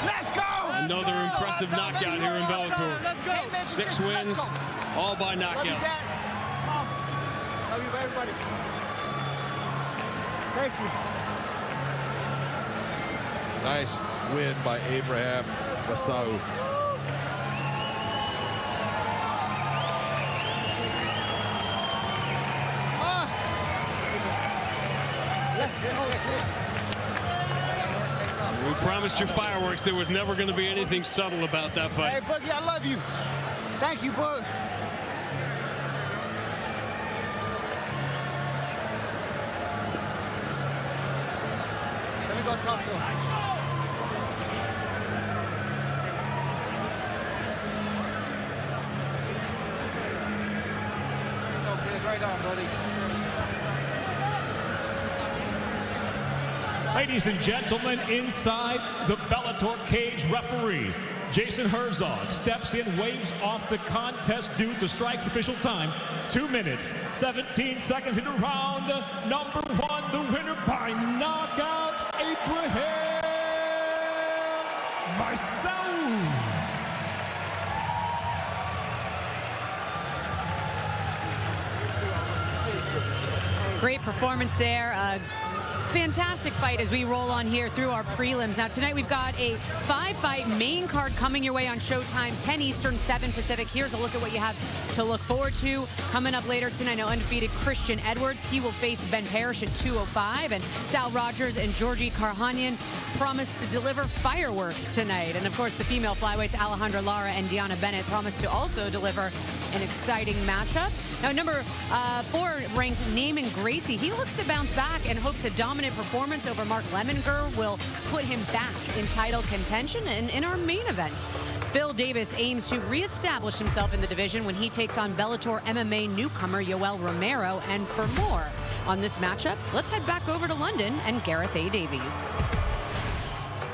Let's go! Another impressive knockout here in Bellator. 6 wins, all by knockout. Love you, everybody. Thank you. Nice win by Abraham Vasau. We promised you fireworks. There was never going to be anything subtle about that fight. Hey, Boogie, I love you. Thank you, Boog. Let me go talk to him. Okay, right on, buddy. Ladies and gentlemen, inside the Bellator cage, referee Jason Herzog steps in, waves off the contest due to strikes. Official time, 2 minutes, 17 seconds into round number 1. The winner by knockout, Abraham Vasau. Great performance there. Fantastic fight as we roll on here through our prelims. Now tonight we've got a 5-fight main card coming your way on Showtime, 10 Eastern, 7 Pacific. Here's a look at what you have to look forward to. Coming up later tonight, now undefeated Christian Edwards. He will face Ben Parrish at 205. And Sal Rogers and Georgie Karhanyan promise to deliver fireworks tonight. And of course, the female flyweights Alejandra Lara and Deanna Bennett promise to also deliver an exciting matchup. Now, number 4 ranked Naaman Gracie, he looks to bounce back and hopes a dominant performance over Mark Lemminger will put him back in title contention and in our main event. Phil Davis aims to reestablish himself in the division when he takes on Bellator MMA newcomer Yoel Romero. And for more on this matchup, let's head back over to London and Gareth A. Davies.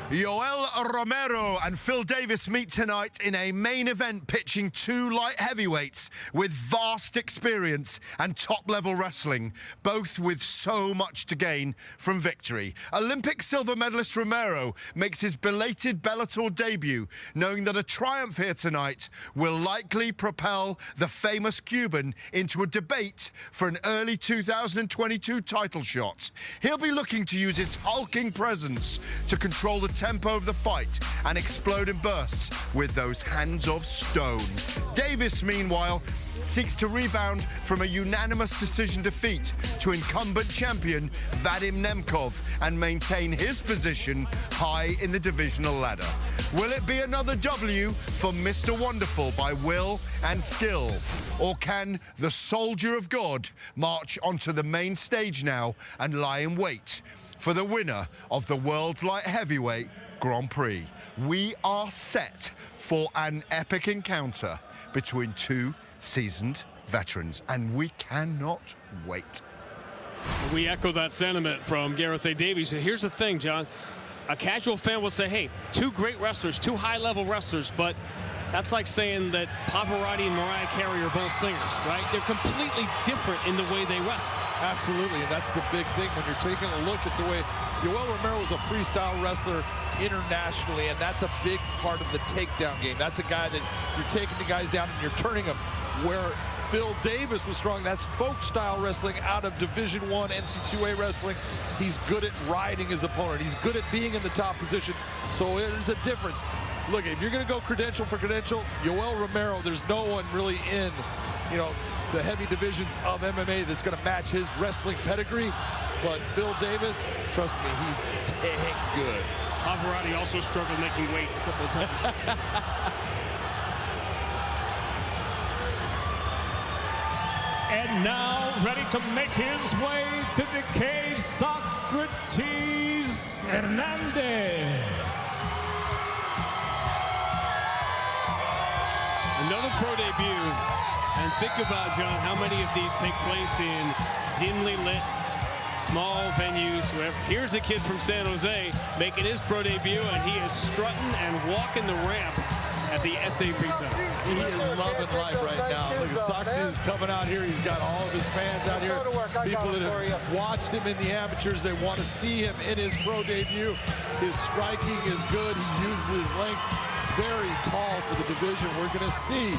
Yoel Romero and Phil Davis meet tonight in a main event pitching 2 light heavyweights with vast experience and top-level wrestling, both with so much to gain from victory. Olympic silver medalist Romero makes his belated Bellator debut, knowing that a triumph here tonight will likely propel the famous Cuban into a debate for an early 2022 title shot. He'll be looking to use his hulking presence to control the tempo of the fight and explode in bursts with those hands of stone. Davis, meanwhile, seeks to rebound from a unanimous decision defeat to incumbent champion Vadim Nemkov and maintain his position high in the divisional ladder. Will it be another W for Mr. Wonderful by will and skill? Or can the soldier of God march onto the main stage now and lie in wait for the winner of the World Light Heavyweight Grand Prix? We are set for an epic encounter between 2 seasoned veterans, and we cannot wait. We echo that sentiment from Gareth A. Davies. Here's the thing, John. A casual fan will say, hey, 2 great wrestlers, 2 high-level wrestlers, but that's like saying that Pavarotti and Mariah Carey are both singers, right? They're completely different in the way they wrestle. Absolutely, and that's the big thing when you're taking a look at the way Yoel Romero is a freestyle wrestler internationally, and that's a big part of the takedown game. That's a guy that you're taking the guys down and you're turning them. Where Phil Davis was strong, that's folk-style wrestling out of Division I NC2A wrestling. He's good at riding his opponent. He's good at being in the top position, so there's a difference. Look, if you're going to go credential for credential, Yoel Romero, there's no one really in, you know, the heavy divisions of MMA that's going to match his wrestling pedigree. But Phil Davis, trust me, he's dang good. Pavarotti also struggled making weight a couple of times. And now, ready to make his way to the cage, Socrates Hernandez. Another pro debut. And think about, John, how many of these take place in dimly lit, small venues. Here's a kid from San Jose making his pro debut, and he is strutting and walking the ramp at the SAP Center. He is loving life right now. Look at Socrates coming out here. He's got all of his fans out here. People that have watched him in the amateurs, they want to see him in his pro debut. His striking is good. He uses his length. Very tall for the division. We're going to see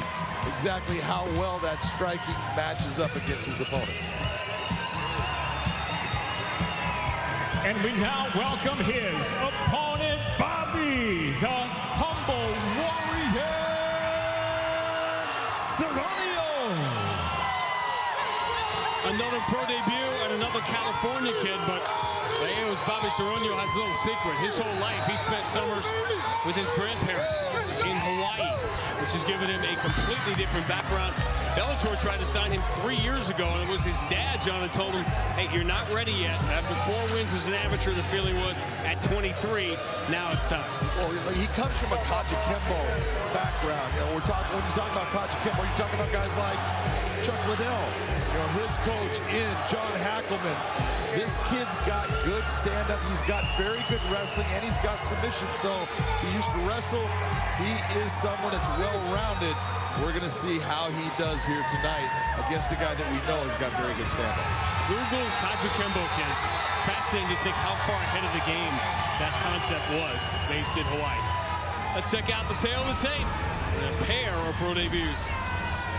exactly how well that striking matches up against his opponents. And we now welcome his opponent, Bobby, the humble warrior, Seronio. Another pro debut and another California kid, but it was Bobby Seronio has a little secret. His whole life, he spent summers with his grandparents in Hawaii, which has given him a completely different background. Bellator tried to sign him 3 years ago, and it was his dad, John, that told him, hey, you're not ready yet. After 4 wins as an amateur, the feeling was at 23, now it's time. Well, he comes from a Kajikembo background. You know, when you talk about Kajikembo, you're talking about guys like Chuck Liddell, you know, his coach John Hackelman. This kid's got good stand-up. He's got very good wrestling, and he's got submission. So he used to wrestle. He is someone that's well-rounded. We're going to see how he does here tonight against a guy that we know has got very good stand-up. Google Kajikembo kids. It's fascinating to think how far ahead of the game that concept was based in Hawaii. Let's check out the tail of the tape. And a pair of pro debuts.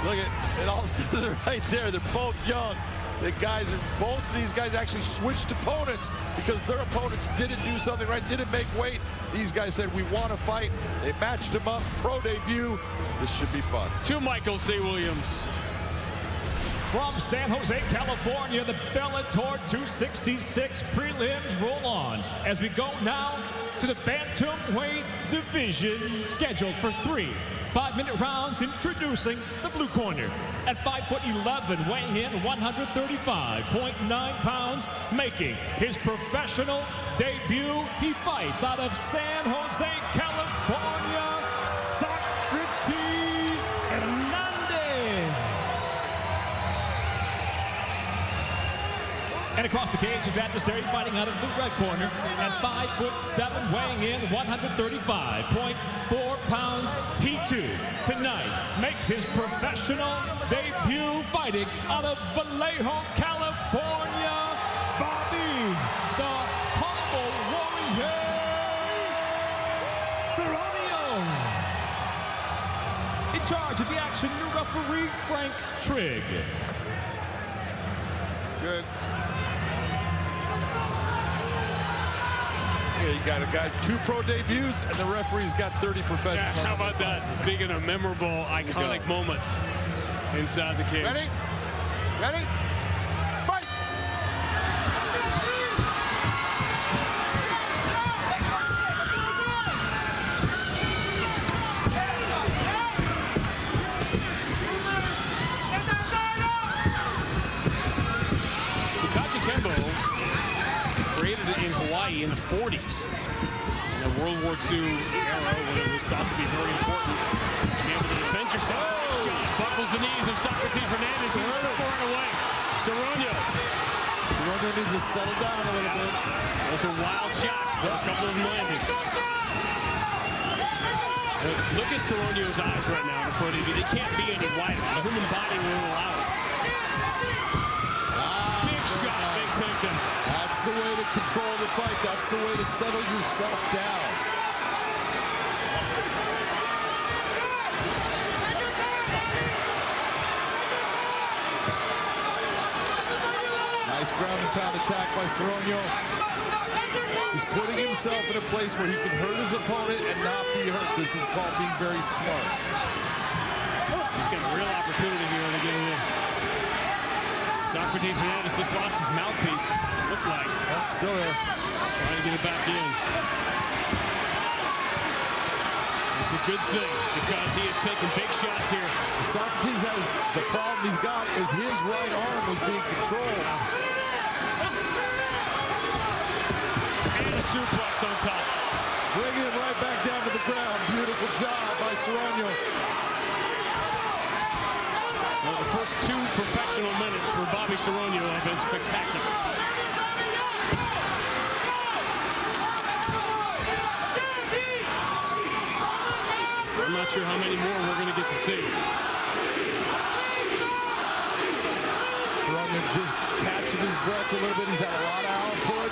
Look at it, all says it right there. They're both young. Both of these guys actually switched opponents because their opponents didn't do something right, didn't make weight. These guys said, we want to fight. They matched them up. Pro debut. This should be fun. To Michael C. Williams. From San Jose, California, the Bellator 266 prelims roll on as we go now to the bantamweight division, scheduled for 3 5-minute rounds. Introducing the blue corner at 5'11", weighing in 135.9 pounds, making his professional debut. He fights out of San Jose, California, Socrates Hernandez. And across the cage, his adversary fighting out of the red corner at 5'7", weighing in 135.4 pounds. He too, tonight, makes his professional debut fighting out of Vallejo, California, Bobby, the humble warrior, Seronio. In charge of the action, new referee, Frank Trigg. Good. Yeah, you got a guy, 2 pro debuts, and the referee's got 30 professional. Yeah, how about that? Speaking of memorable, iconic moments inside the cage. Ready? Ready? Fight! So Kajikembo created in Hawaii in the 40s. In the World War II era, when it was thought to be very important. Be able to defend yourself. Shot buckles the knees of Socrates Hernandez. He's in trouble right away. Seronio needs to settle down a little bit. Those are wild shots, but a couple of them landed. Look at Seronio's eyes right now in the pro debut. They can't be any wider. The human body won't allow it. Big shot, big victim. That's the way to control the fight. That's the way to settle yourself down. Nice ground and pound attack by Seronio. He's putting himself in a place where he can hurt his opponent and not be hurt. This is called being very smart. He's got a real opportunity here to get in. Socrates Hernandez just lost his mouthpiece. Looked like. Still there. He's trying to get it back in. It's a good thing because he is taking big shots here. Socrates has the problem he's got is his right arm was being controlled. And a suplex on top. Bringing him right back down to the ground. Beautiful job by Seronio. Well, the first 2 professional minutes for Bobby Seronio have been spectacular. I'm not sure how many more we're going to get to see. Seronio just catching his breath a little bit. He's had a lot of output.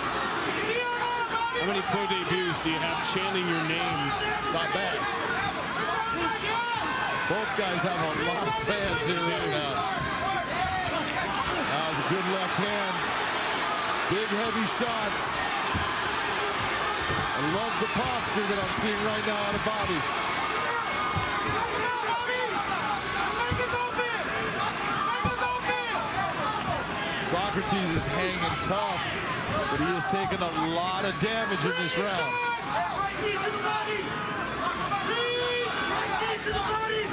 How many pro debuts do you have chanting your name? Not bad. Both guys have a lot of fans here right now. That was a good left hand. Big, heavy shots. I love the posture that I'm seeing right now out of Bobby. Socrates is hanging tough, but he has taken a lot of damage in this round. Right knee to the body. Right knee to the body.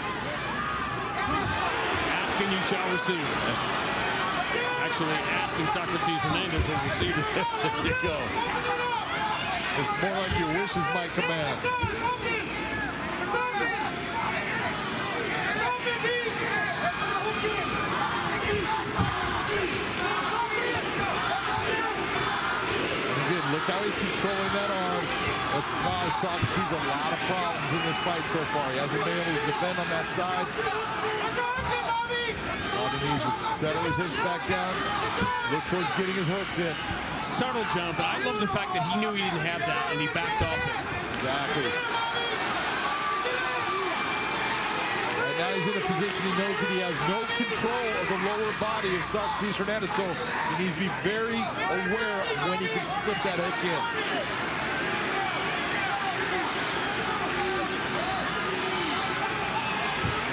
Asking you shall receive. Actually, asking Socrates Hernandez will receive it. There you go. It's more like your wishes might command. Look how he's controlling that arm. That's caused Socrates a lot of problems in this fight so far. He hasn't been able to defend on that side. Bobby needs to settle his hips back down. Look towards getting his hooks in. Subtle jump, but I love the fact that he knew he didn't have that and he backed off it. Exactly. Right now he's in a position he knows that he has no control of the lower body of Socrates Hernandez, so he needs to be very aware of when he can slip that hook in.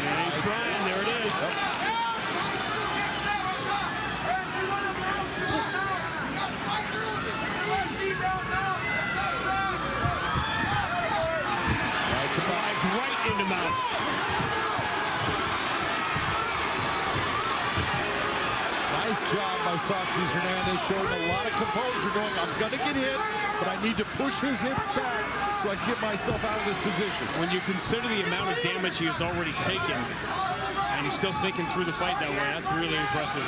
And he's trying, there it is. Yep. Slides right into mouth. Nice job by Socrates Hernandez, showing a lot of composure, knowing I'm going to get hit, but I need to push his hips back so I can get myself out of this position. When you consider the amount of damage he has already taken, and he's still thinking through the fight that way, that's really impressive.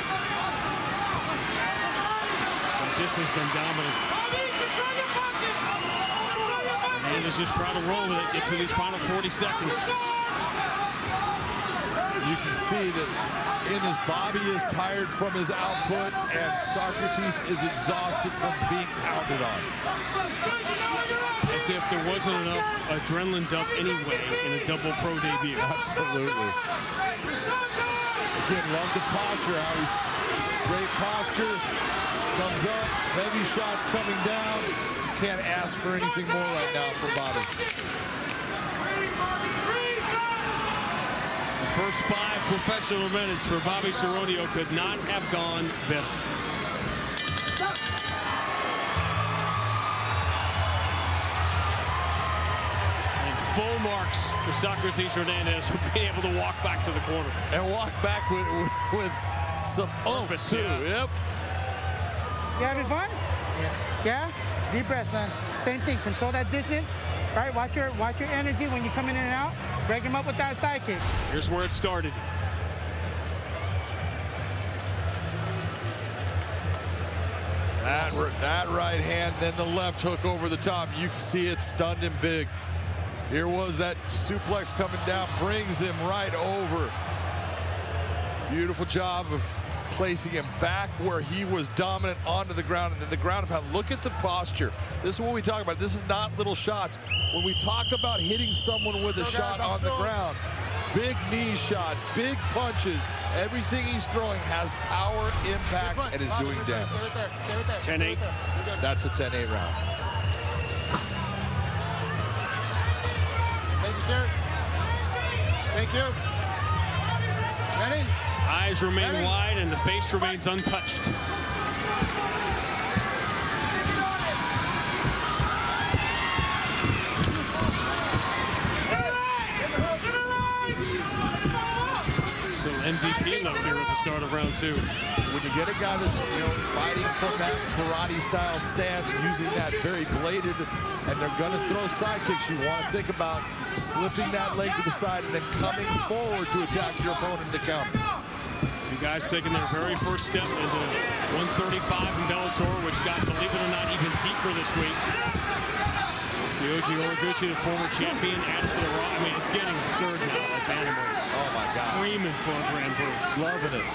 But this has been dominant. Hernandez just trying to roll with it, get through these final 40 seconds. You can see that in his Bobby is tired from his output, and Socrates is exhausted from being pounded on. As if there wasn't enough adrenaline dump anyway in a double pro debut. Absolutely. Again, love the posture, how he's great posture, comes up, heavy shots coming down. You can't ask for anything more right now from Bobby. The first 5 professional minutes for Bobby Seronio could not have gone better. And full marks for Socrates Hernandez for being able to walk back to the corner. And walk back with some oomph, too. Yeah. Yep. You having fun? Yeah? Deep breath, son. Same thing. Control that distance. Right? Watch your energy when you come in and out. Break him up with that side kick. Here's where it started. That right hand, then the left hook over the top. You can see it stunned him big. Here was that suplex coming down, brings him right over. Beautiful job of placing him back where he was dominant onto the ground, and then the ground pound. Look at the posture. This is what we talk about. This is not little shots. When we talk about hitting someone with a shot on the ground, big knee shot, big punches, everything he's throwing has power, impact, and is doing damage. 10-8. That's a 10-8 round. Thank you, sir. Thank you. Ready? Eyes remain wide and the face remains untouched. MVP look here at the start of round 2. When you get a guy that's fighting from that karate-style stance, using that very bladed, and they're going to throw side kicks, you want to think about slipping that leg to the side and then coming forward to attack your opponent in the counter. Two guys taking their very first step into 135 in Bellator, which got, believe it or not, even deeper this week. Yoji Horiguchi, the former champion, added to the raw. I mean, it's getting absurd now at bantamweight. Oh, my God. Screaming for a Grand Prix. Loving it.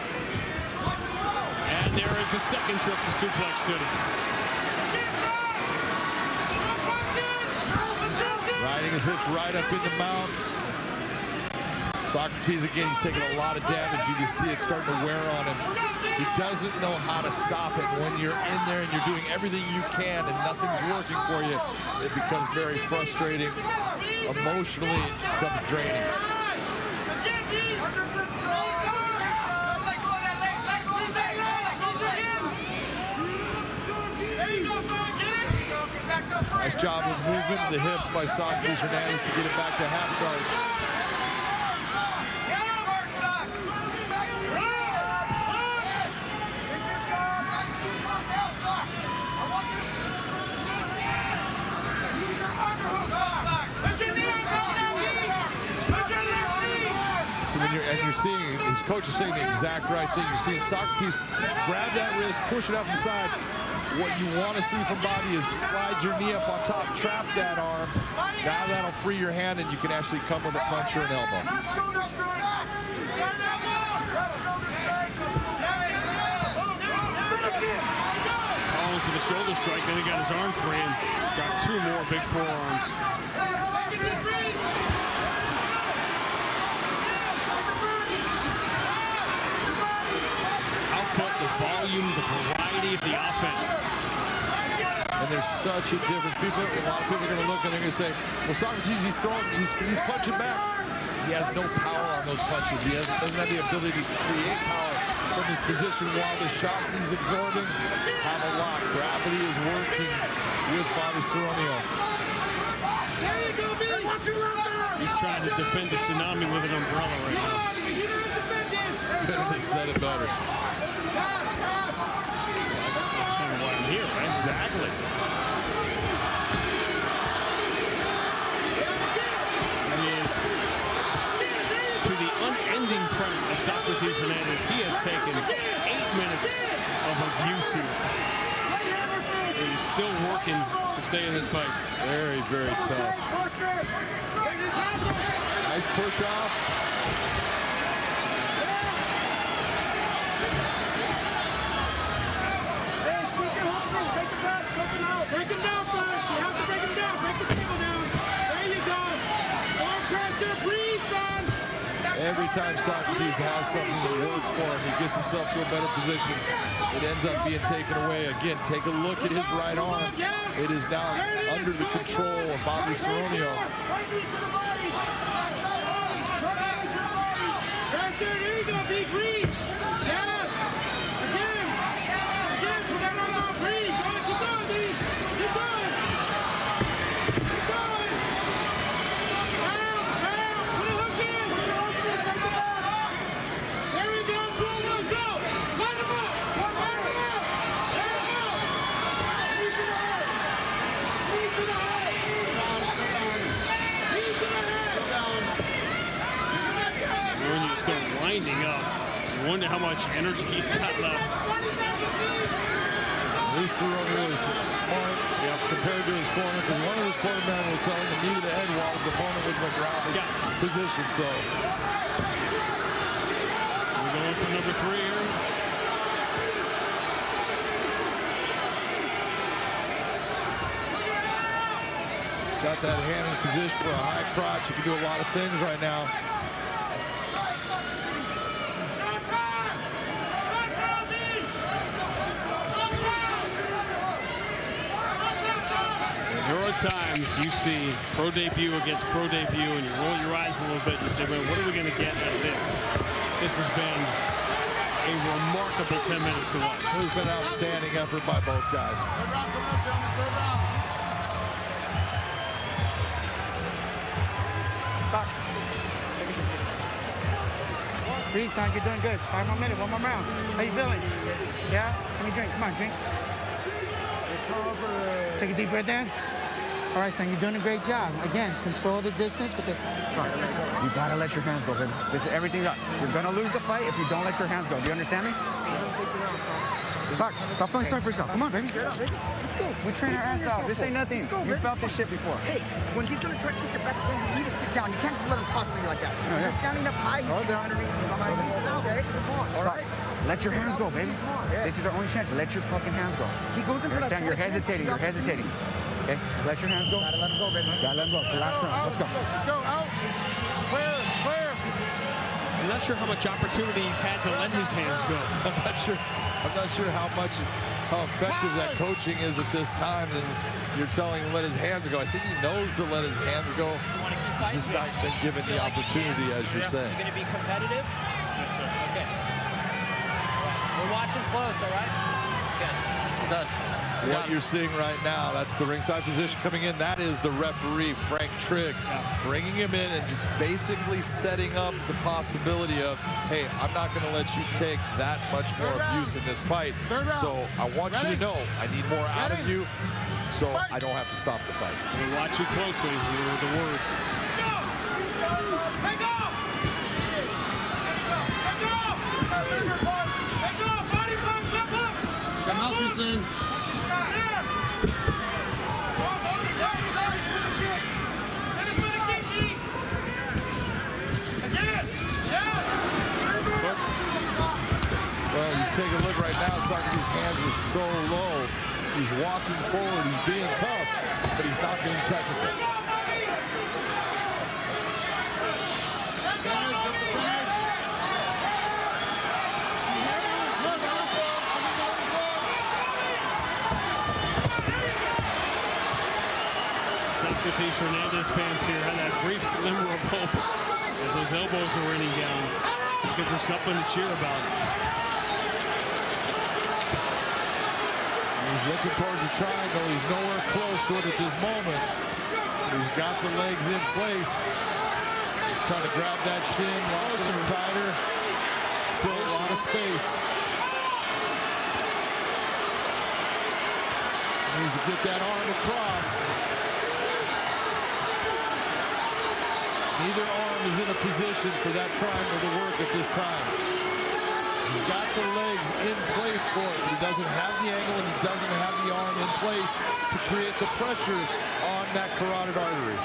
And there is the second trip to Suplex City. Riding his hips right up in the mount. Socrates, again, he's taking a lot of damage. You can see it starting to wear on him. He doesn't know how to stop it. When you're in there and you're doing everything you can and nothing's working for you, it becomes very frustrating. Emotionally, it becomes draining. Nice job of movement to the hips by Socrates Hernandez to get it back to half guard. So when you're seeing, his coach is saying the exact right thing. You're seeing Socrates grab that wrist, push it out to the side. What you want to see from Bobby is slide your knee up on top, trap that arm. Now that'll free your hand and you can actually come with a punch or an elbow. Calling for the shoulder strike, then he got his arm free and dropped 2 more big forearms. Output, the volume, the variety of the offense. And there's such a difference. A lot of people are going to look and they're going to say, well, Socrates, he's punching back. He has no power on those punches. He doesn't have the ability to create power from his position while the shots he's absorbing have a lot. Gravity is working with Bobby Seronio. He's trying to defend the tsunami with an umbrella right now. Couldn't have said it better. That's kind of why I'm here, right? Exactly. He is, to the unending credit of Socrates Hernandez, he has taken 8 minutes of abuse here. And he's still working to stay in this fight. Very, very tough. Nice push off. Break him down first. You have to break him down. Break the table down. There you go. More pressure. Breathe, son. Every time Socrates has something that works for him, he gets himself to a better position. It ends up being taken away. Again, take a look at his right arm. It is now under the control of Bobby Seronio. Pressure. There you go, B. Breathe. Yes. Again. Again. Put that arm on. Breathe. Go. Keep going, B. Keep going. Keep going. Down. Down. Put a hook in. Put your hook in. Take the back. There we go. 2-1. Go. Line him up. Line him up. Line him up. Knee to the head. Knee to the head. Knee to the head. When you start winding up, you wonder how much energy he's got left. At least Romero is smart compared to his corner, because one of his cornermen was telling the knee to the head while his opponent was in a grounded position. So we're going for number 3 here. he's got that hand in position for a high crotch. You can do a lot of things right now. There are times you see pro debut against pro debut and you roll your eyes a little bit and you say, well, what are we going to get out of this? This has been a remarkable 10 minutes to watch. It's been an outstanding effort by both guys. Breathe, son. You're doing good. 5 more minutes. 1 more round. How you feeling? Yeah? Let me drink. Come on, drink. Recover. Take a deep breath in. All right, son. You're doing a great job. Again, control the distance with this. Sorry. You gotta let your hands go, baby. This is everything. You're gonna lose the fight if you don't let your hands go. Do you understand me? Stop feeling sorry for yourself. Come on, baby. Get up, baby. Let's go. We train our ass out. This ain't nothing. You felt this shit before. Hey, when he's gonna try to take your back, then you need to sit down. You can't just let him toss to you like that. You're standing up high. He's down. All right. Let your hands go, baby. This is our only chance. Let your fucking hands go. He goes in for that. You're hesitating. You're hesitating. Okay, just let your hands go. Gotta let him go, baby. Gotta let him go. It's the last round. Let's go. Let's go. Out. Clear. Clear. I'm not sure how much opportunity he's had to let his hands go. I'm not sure how effective that coaching is at this time. And you're telling him to let his hands go. I think he knows to let his hands go. He's just not been given the opportunity, as you're saying. You're going to be competitive? Okay. We're watching close, all right? Okay. What you're seeing right now, that's the ringside position coming in. That is the referee, Frank Trigg, bringing him in and just basically setting up the possibility of, hey, I'm not going to let you take that much more abuse in this fight. So I want you to know I need more out of you, so I don't have to stop the fight. We're watching closely. Here are the words. Take off! Take off! Take off! Body punch, left hook! The mouthpiece in. Well, you take a look right now, Socrates' hands are so low. He's walking forward, he's being tough, but he's not being technical. Socrates Hernandez fans here had that brief glimmer of hope as those elbows are raining down, looking for something to cheer about. He's looking towards the triangle. He's nowhere close to it at this moment. He's got the legs in place. He's trying to grab that shin, closer, tighter. Still a lot of space. Needs to get that arm across. Neither arm is in a position for that triangle to work at this time. He's got the legs in place for it. He doesn't have the angle and he doesn't have the arm in place to create the pressure on that carotid artery.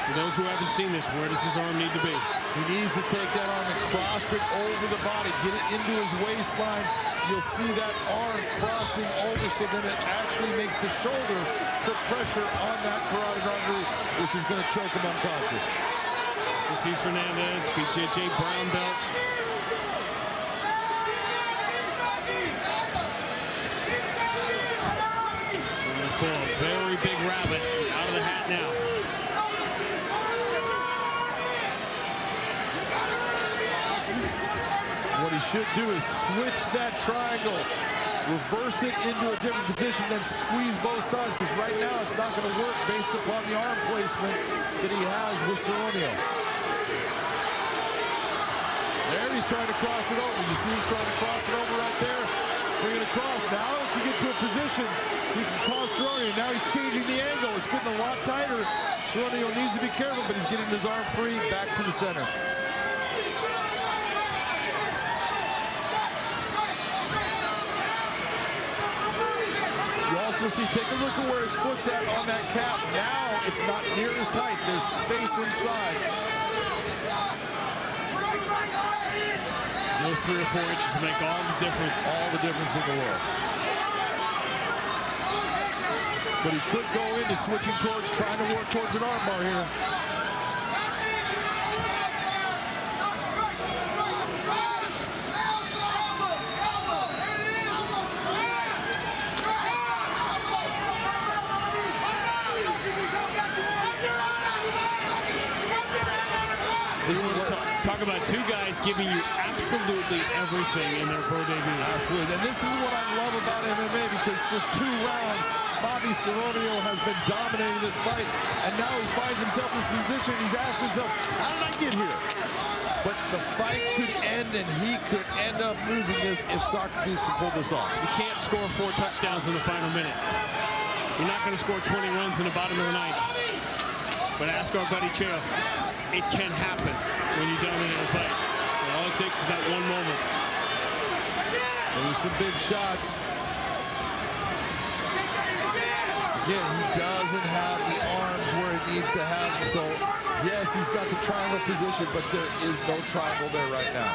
For those who haven't seen this, where does his arm need to be? He needs to take that arm and cross it over the body, get it into his waistline. You'll see that arm crossing over so then it actually makes the shoulder put pressure on that carotid artery, which is going to choke him unconscious. Plezs Hernandez, BJJ brown belt. Pull a very big rabbit out of the hat now. What he should do is switch that triangle, reverse it into a different position, then squeeze both sides, because right now it's not going to work based upon the arm placement that he has with Seronio. There he's trying to cross it over. You see he's trying to cross it over right there. Bring it across. Now he can get to a position. He can cross Seronio. Now he's changing the angle. It's getting a lot tighter. Seronio needs to be careful, but he's getting his arm free back to the center. You also see, take a look at where his foot's at on that calf. Now it's not near as tight. There's space inside. Those 3 or 4 inches make all the difference. All the difference in the world. But he could go into switching towards, trying to work towards an armbar here. This is what talk about 2 guys giving you absolutely everything in their pro debut. Absolutely, and this is what I love about MMA, because for 2 rounds, Bobby Seronio has been dominating this fight, and now he finds himself in this position. He's asking himself, how did I get here? but the fight could end and he could end up losing this if Socrates can pull this off. You can't score 4 touchdowns in the final minute. You're not going to score 20 runs in the bottom of the ninth. But ask our buddy Chael, it can happen when you dominate a fight. And all it takes is that one moment. There's some big shots. Again, he doesn't have the arms where he needs to have them. So, yes, he's got the triangle position, but there is no triangle there right now.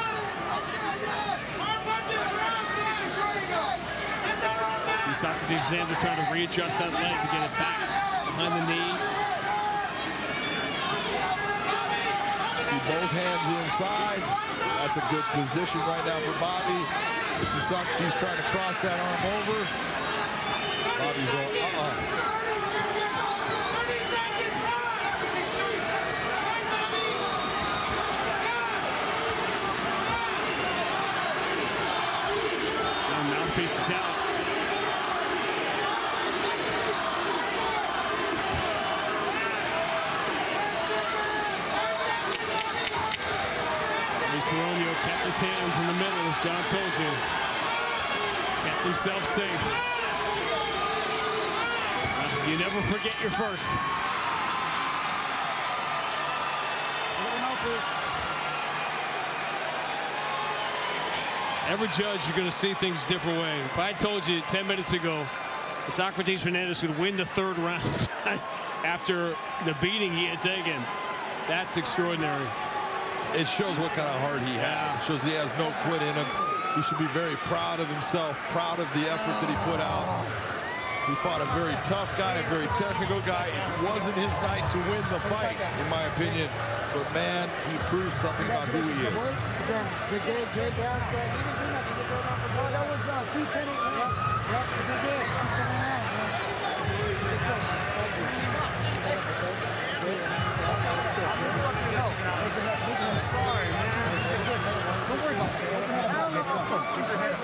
See Socrates Hernandez trying to readjust that leg to get it back behind the knee. See both hands inside. That's a good position right now for Bobby. You see Socrates trying to cross that arm over. Bobby's going, Mouthpiece is out. Seronio kept his hands in the middle, as John told you. Kept himself safe. You never forget your first. Every judge, you're going to see things a different way. If I told you 10 minutes ago that Socrates Hernandez could win the 3rd round after the beating he had taken, that's extraordinary. It shows what kind of heart he has. It shows he has no quit in him. He should be very proud of himself, proud of the effort that he put out. He fought a very tough guy, a very technical guy. It wasn't his night to win the fight, in my opinion. But, man, he proved something about who he is. That was 210.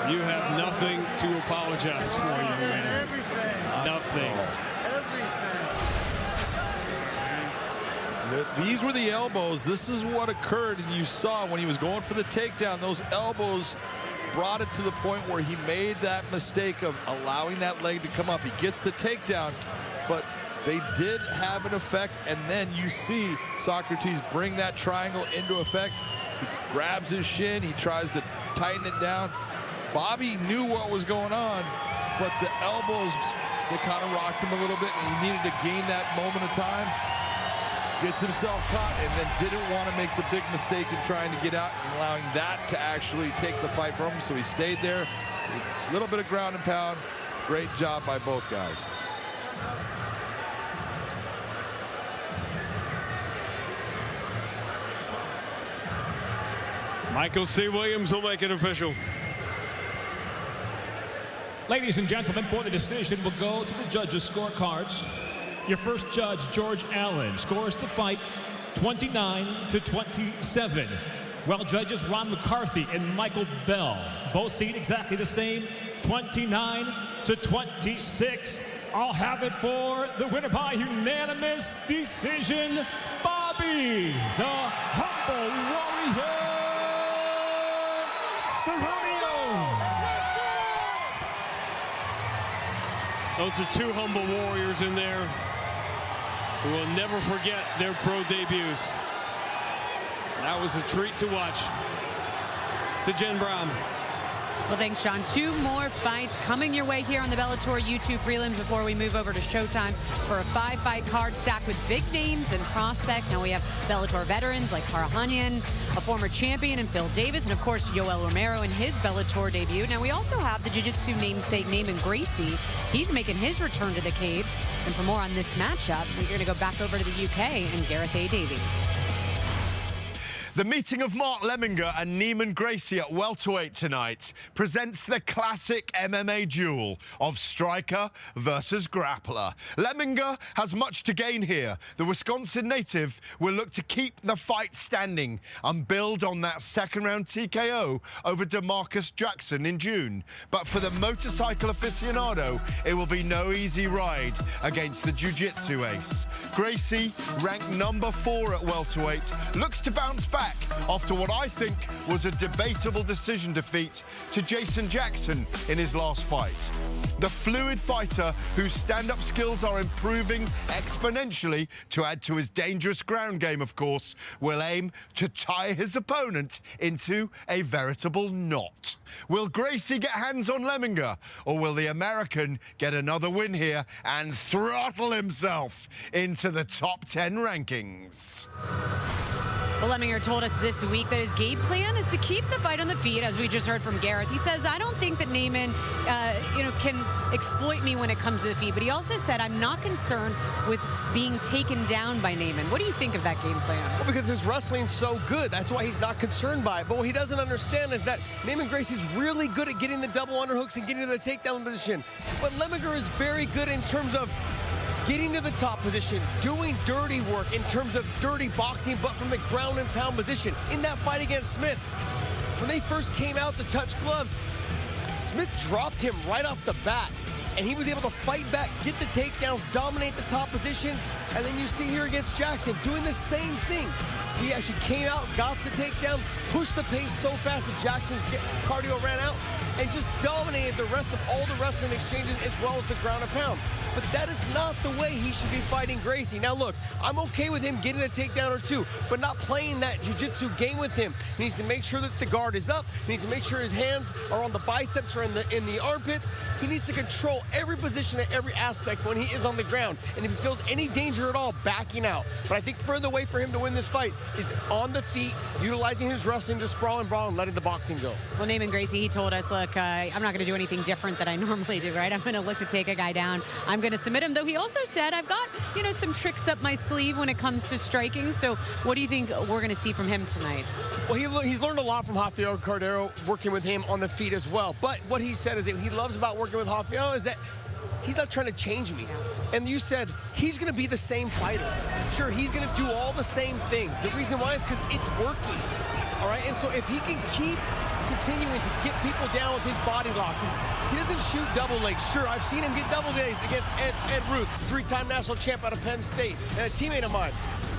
You have nothing to apologize for, young man. Nothing. These were the elbows. This is what occurred, and you saw when he was going for the takedown, those elbows brought it to the point where he made that mistake of allowing that leg to come up. He gets the takedown, but they did have an effect, and then you see Socrates bring that triangle into effect. He grabs his shin, he tries to tighten it down. Bobby knew what was going on, but the elbows, they kind of rocked him a little bit, and he needed to gain that moment of time. Gets himself caught, and then didn't want to make the big mistake in trying to get out and allowing that to actually take the fight from him, so he stayed there. A little bit of ground and pound. Great job by both guys. Michael C. Williams will make it official. Ladies and gentlemen, for the decision, we'll go to the judges' scorecards. Your first judge, George Allen, scores the fight 29-27. While judges Ron McCarthy and Michael Bell both see it exactly the same, 29-26. I'll have it for the winner by unanimous decision, Bobby, the humble warrior, Seronio. Those are 2 humble warriors in there who will never forget their pro debuts. That was a treat to watch. To Jen Brown. Well, thanks, Sean. 2 more fights coming your way here on the Bellator YouTube prelims before we move over to Showtime for a 5-fight card stacked with big names and prospects. Now we have Bellator veterans like Hernandez, a former champion, and Phil Davis, and of course Yoel Romero in his Bellator debut. Now we also have the jiu-jitsu namesake Naaman Gracie. He's making his return to the cage. And for more on this matchup, we're going to go back over to the UK and Gareth A. Davies. The meeting of Mark Lemminger and Naaman Gracie at welterweight tonight presents the classic MMA duel of striker versus grappler. Lemminger has much to gain here. The Wisconsin native will look to keep the fight standing and build on that second-round TKO over DeMarcus Jackson in June. But for the motorcycle aficionado, it will be no easy ride against the jiu-jitsu ace. Gracie, ranked number 4 at welterweight, looks to bounce back back after what I think was a debatable decision defeat to Jason Jackson in his last fight. The fluid fighter whose stand-up skills are improving exponentially to add to his dangerous ground game, of course, will aim to tie his opponent into a veritable knot. Will Gracie get hands on Lemminger, or will the American get another win here and throttle himself into the top 10 rankings? Well, Lemminger told us this week that his game plan is to keep the fight on the feet, as we just heard from Gareth. He says, I don't think that Naaman, can exploit me when it comes to the feet. But he also said, I'm not concerned with being taken down by Naaman. What do you think of that game plan? Well, because his wrestling's so good. That's why he's not concerned by it. But what he doesn't understand is that Naaman Gracie's really good at getting the double underhooks and getting to the takedown position. But Lemminger is very good in terms of getting to the top position, doing dirty work in terms of dirty boxing, but from the ground and pound position. In that fight against Smith, when they first came out to touch gloves, Smith dropped him right off the bat, and he was able to fight back, get the takedowns, dominate the top position, and then you see here against Jackson doing the same thing. He actually came out, got the takedown, pushed the pace so fast that Jackson's cardio ran out, and just dominated the rest of all the wrestling exchanges as well as the ground and pound. But that is not the way he should be fighting Gracie. Now look, I'm okay with him getting a takedown or two, but not playing that jiu-jitsu game with him. He needs to make sure that the guard is up. He needs to make sure his hands are on the biceps or in the armpits. He needs to control every position and every aspect when he is on the ground. And if he feels any danger at all, backing out. But I think the further way for him to win this fight is on the feet, utilizing his wrestling to sprawl and brawl and letting the boxing go. Well, Naaman Gracie, he told us, look, I'm not going to do anything different than I normally do, right? I'm going to look to take a guy down. I'm going to submit him, though he also said, I've got, some tricks up my sleeve when it comes to striking. So what do you think we're going to see from him tonight? Well, he's learned a lot from Rafael Cordero, working with him on the feet as well. But what he said is that he loves about working with Rafael is that he's not trying to change me. And you said he's going to be the same fighter. Sure, he's going to do all the same things. The reason why is because it's working. All right, and so if he can keep continuing to get people down with his body locks, he doesn't shoot double legs. Sure, I've seen him get double legs against Ed Ruth, three-time national champ out of Penn State, and a teammate of mine.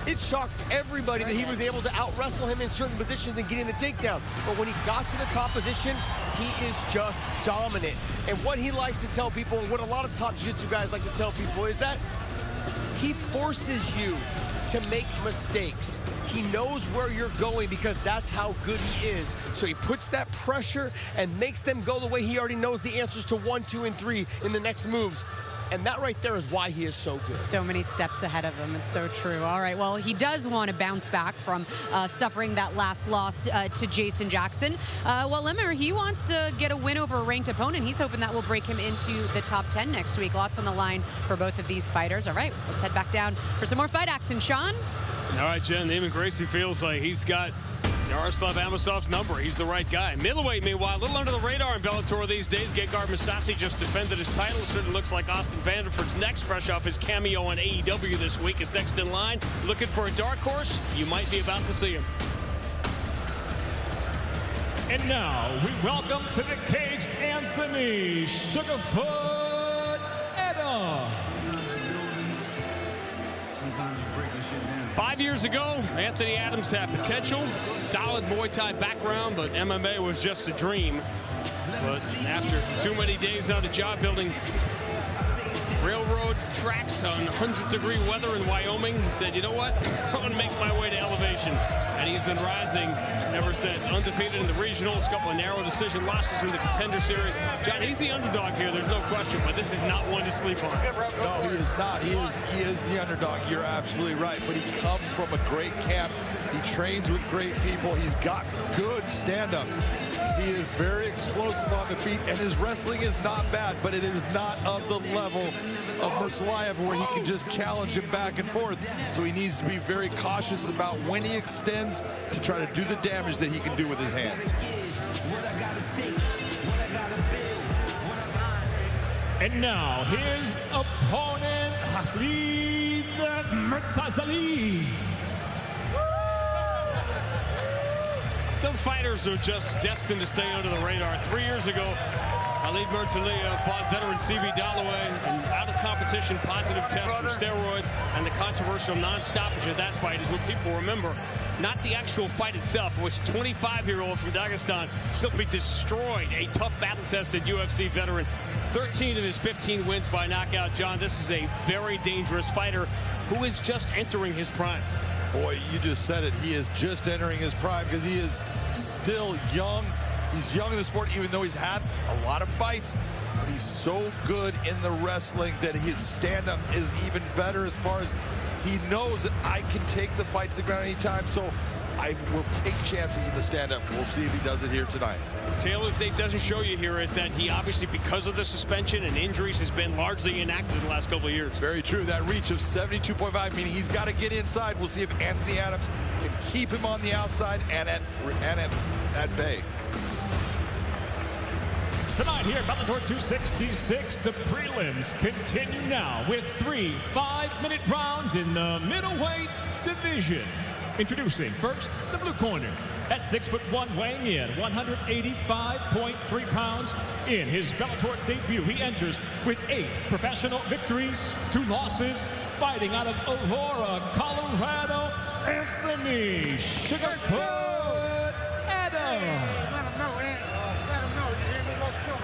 It shocked everybody that he was able to out-wrestle him in certain positions and getting the takedown. But when he got to the top position, he is just dominant. And what he likes to tell people, and what a lot of top jiu-jitsu guys like to tell people, is that he forces you to make mistakes. He knows where you're going because that's how good he is. So he puts that pressure and makes them go the way he already knows the answers to 1, 2, and 3 in the next moves. And that right there is why he is so good. So many steps ahead of him. It's so true. All right, well, he does want to bounce back from suffering that last loss to Jason Jackson. Well, Lemminger, he wants to get a win over a ranked opponent. He's hoping that will break him into the top 10 next week. Lots on the line for both of these fighters. All right, let's head back down for some more fight action. Sean? All right, Jen, Naaman Gracie feels like he's got Yaroslav Amosov's number. He's the right guy. Middleweight, meanwhile, a little under the radar in Bellator these days. Gegard Mousasi just defended his title. Certainly looks like Austin Vanderford's next, fresh off his cameo on AEW this week, is next in line. Looking for a dark horse? You might be about to see him. And now we welcome to the cage Anthony Sugarfoot Adams. 5 years ago, Anthony Adams had potential, solid Muay Thai background, but MMA was just a dream. But after too many days on the job building railroad tracks on 100-degree weather in Wyoming, he said, you know what, I'm going to make my way to elevation. And he's been rising ever since. Undefeated in the regionals, a couple of narrow decision losses in the Contender Series. John, he's the underdog here, there's no question, but this is not one to sleep on. No, he is not. He is the underdog. You're absolutely right. But he comes from a great camp. He trains with great people. He's got good stand-up. He is very explosive on the feet, and his wrestling is not bad, but it is not of the level of Mertzlayev where he can just challenge him back and forth. So he needs to be very cautious about when he extends to try to do the damage that he can do with his hands. And now his opponent, Khalid Murtazali. Some fighters are just destined to stay under the radar. 3 years ago, Khalid Murtazali fought veteran C.B. Dalloway, and out of competition, positive test for steroids, and the controversial non-stoppage of that fight is what people remember. not the actual fight itself, which a 25-year-old from Dagestan simply destroyed a tough battle-tested UFC veteran. 13 of his 15 wins by knockout. John, this is a very dangerous fighter who is just entering his prime. Boy, you just said it. He is just entering his prime because he is still young. He's young in the sport, even though he's had a lot of fights. But he's so good in the wrestling that his stand-up is even better as far as he knows that I can take the fight to the ground anytime. So I will take chances in the stand-up. We'll see if he does it here tonight. The tale that Dave doesn't show you here is that he obviously, because of the suspension and injuries, has been largely inactive the last couple of years. Very true. That reach of 72.5, meaning he's got to get inside. We'll see if Anthony Adams can keep him on the outside and at bay. Tonight here at Bellator 266, the prelims continue now with 3 5-minute rounds in the middleweight division. Introducing first, the blue corner. At 6'1", weighing in 185.3 pounds. In his Bellator debut, he enters with 8 professional victories, 2 losses. Fighting out of Aurora, Colorado, Anthony Sugarfoot Adams.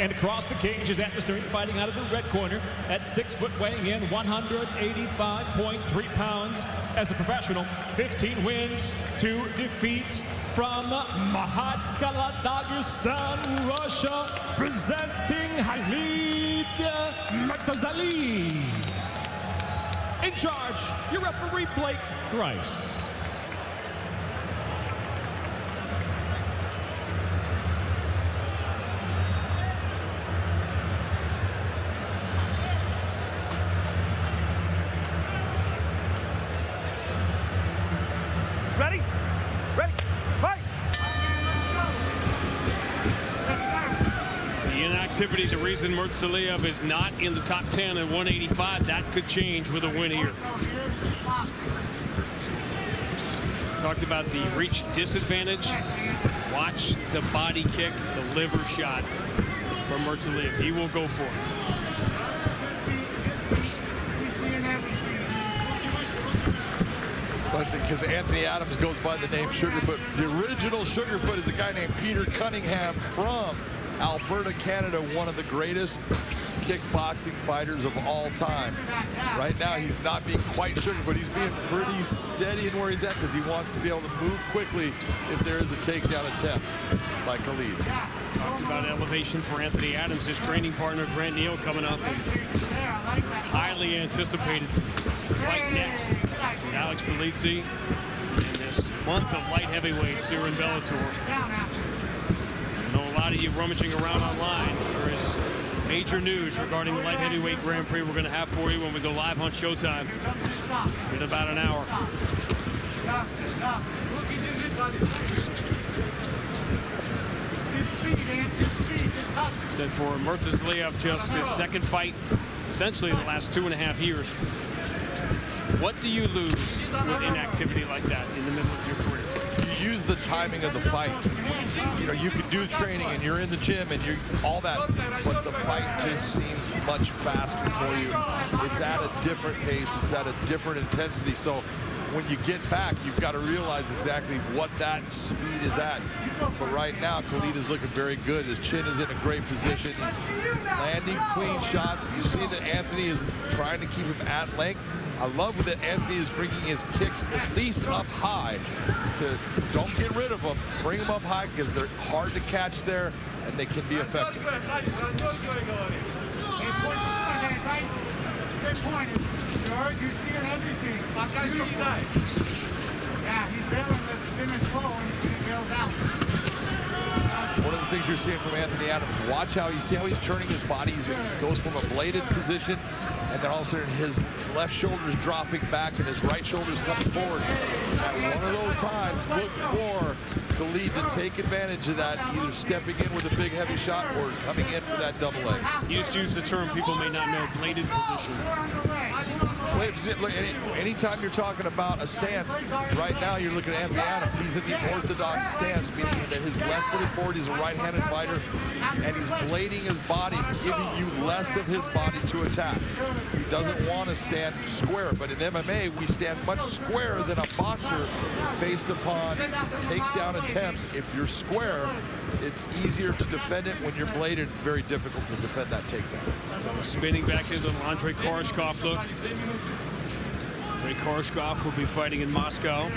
And across the cage, his adversary fighting out of the red corner at 6 foot, weighing in 185.3 pounds. As a professional, 15 wins, 2 defeats. From Mahatskala, Dagestan, Russia, presenting Khalid Murtazali. In charge, your referee, Blake Grice. Ready? Ready? Fight! The inactivity, the reason Murtazaliev is not in the top 10 at 185, that could change with a win here. Talked about the reach disadvantage. Watch the body kick, the liver shot from Murtazaliev. He will go for it. Because Anthony Adams goes by the name Sugarfoot. The original Sugarfoot is a guy named Peter Cunningham from Alberta, Canada, one of the greatest kickboxing fighters of all time. Right now, he's not being quite Sugarfoot. He's being pretty steady in where he's at because he wants to be able to move quickly if there is a takedown attempt by Khalid. Talked about elevation for Anthony Adams, his training partner, Grant Neal, coming up. Highly anticipated fight next with Alex Polizzi in this month of light heavyweights here in Bellator. I know a lot of you rummaging around online. There is major news regarding the light heavyweight Grand Prix we're going to have for you when we go live on Showtime in about an hour. Said for Murtazaliev, just his second fight, essentially in the last 2.5 years. What do you lose with inactivity like that in the middle of your career? You use the timing of the fight. You know, you can do training and you're in the gym and you're all that, but the fight just seems much faster for you. It's at a different pace. It's at a different intensity. So when you get back, you've got to realize exactly what that speed is at. But right now, Khalid is looking very good. His chin is in a great position. He's landing clean shots. You see that Anthony is trying to keep him at length. I love that Anthony is bringing his kicks at least up high to don't get rid of them. Bring them up high because they're hard to catch there and they can be effective. You see everything. Yeah, he's bailing this finish low and he bails out. One of the things you're seeing from Anthony Adams, watch how you see how he's turning his body. He goes from a bladed position, and then all of a sudden his left shoulder's dropping back and his right shoulder's coming forward. At one of those times, look for Khalid to take advantage of that, either stepping in with a big heavy shot or coming in for that double leg. You just use the term people may not know, bladed position. Look, anytime you're talking about a stance, right now you're looking at Anthony Adams. He's in the orthodox stance, meaning that his left foot is forward. He's a right-handed fighter, and he's blading his body, giving you less of his body to attack. He doesn't want to stand square, but in MMA, we stand much squarer than a boxer based upon takedown attempts. If you're square, it's easier to defend it. When you're bladed, it's very difficult to defend that takedown. So spinning back into the Andrei Koreshkov look. Andrei Koreshkov will be fighting in Moscow.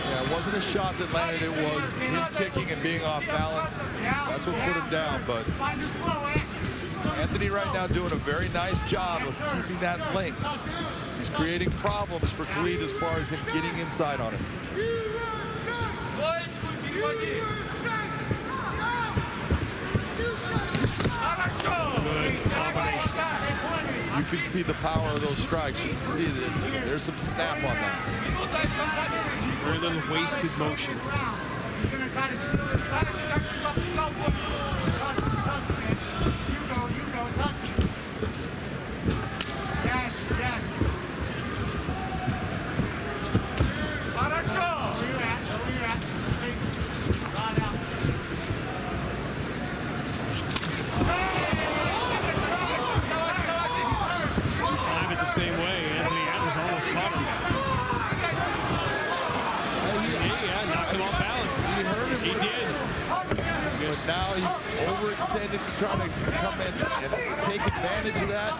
Yeah, it wasn't a shot that landed. It was him kicking and being off balance. That's what put him down. But Anthony right now doing a very nice job of keeping that length. He's creating problems for Khalid as far as him getting inside on him. Good combination. You can see the power of those strikes. You can see that there's some snap on that. Very little wasted motion. Now he overextended, trying to come in and take advantage of that.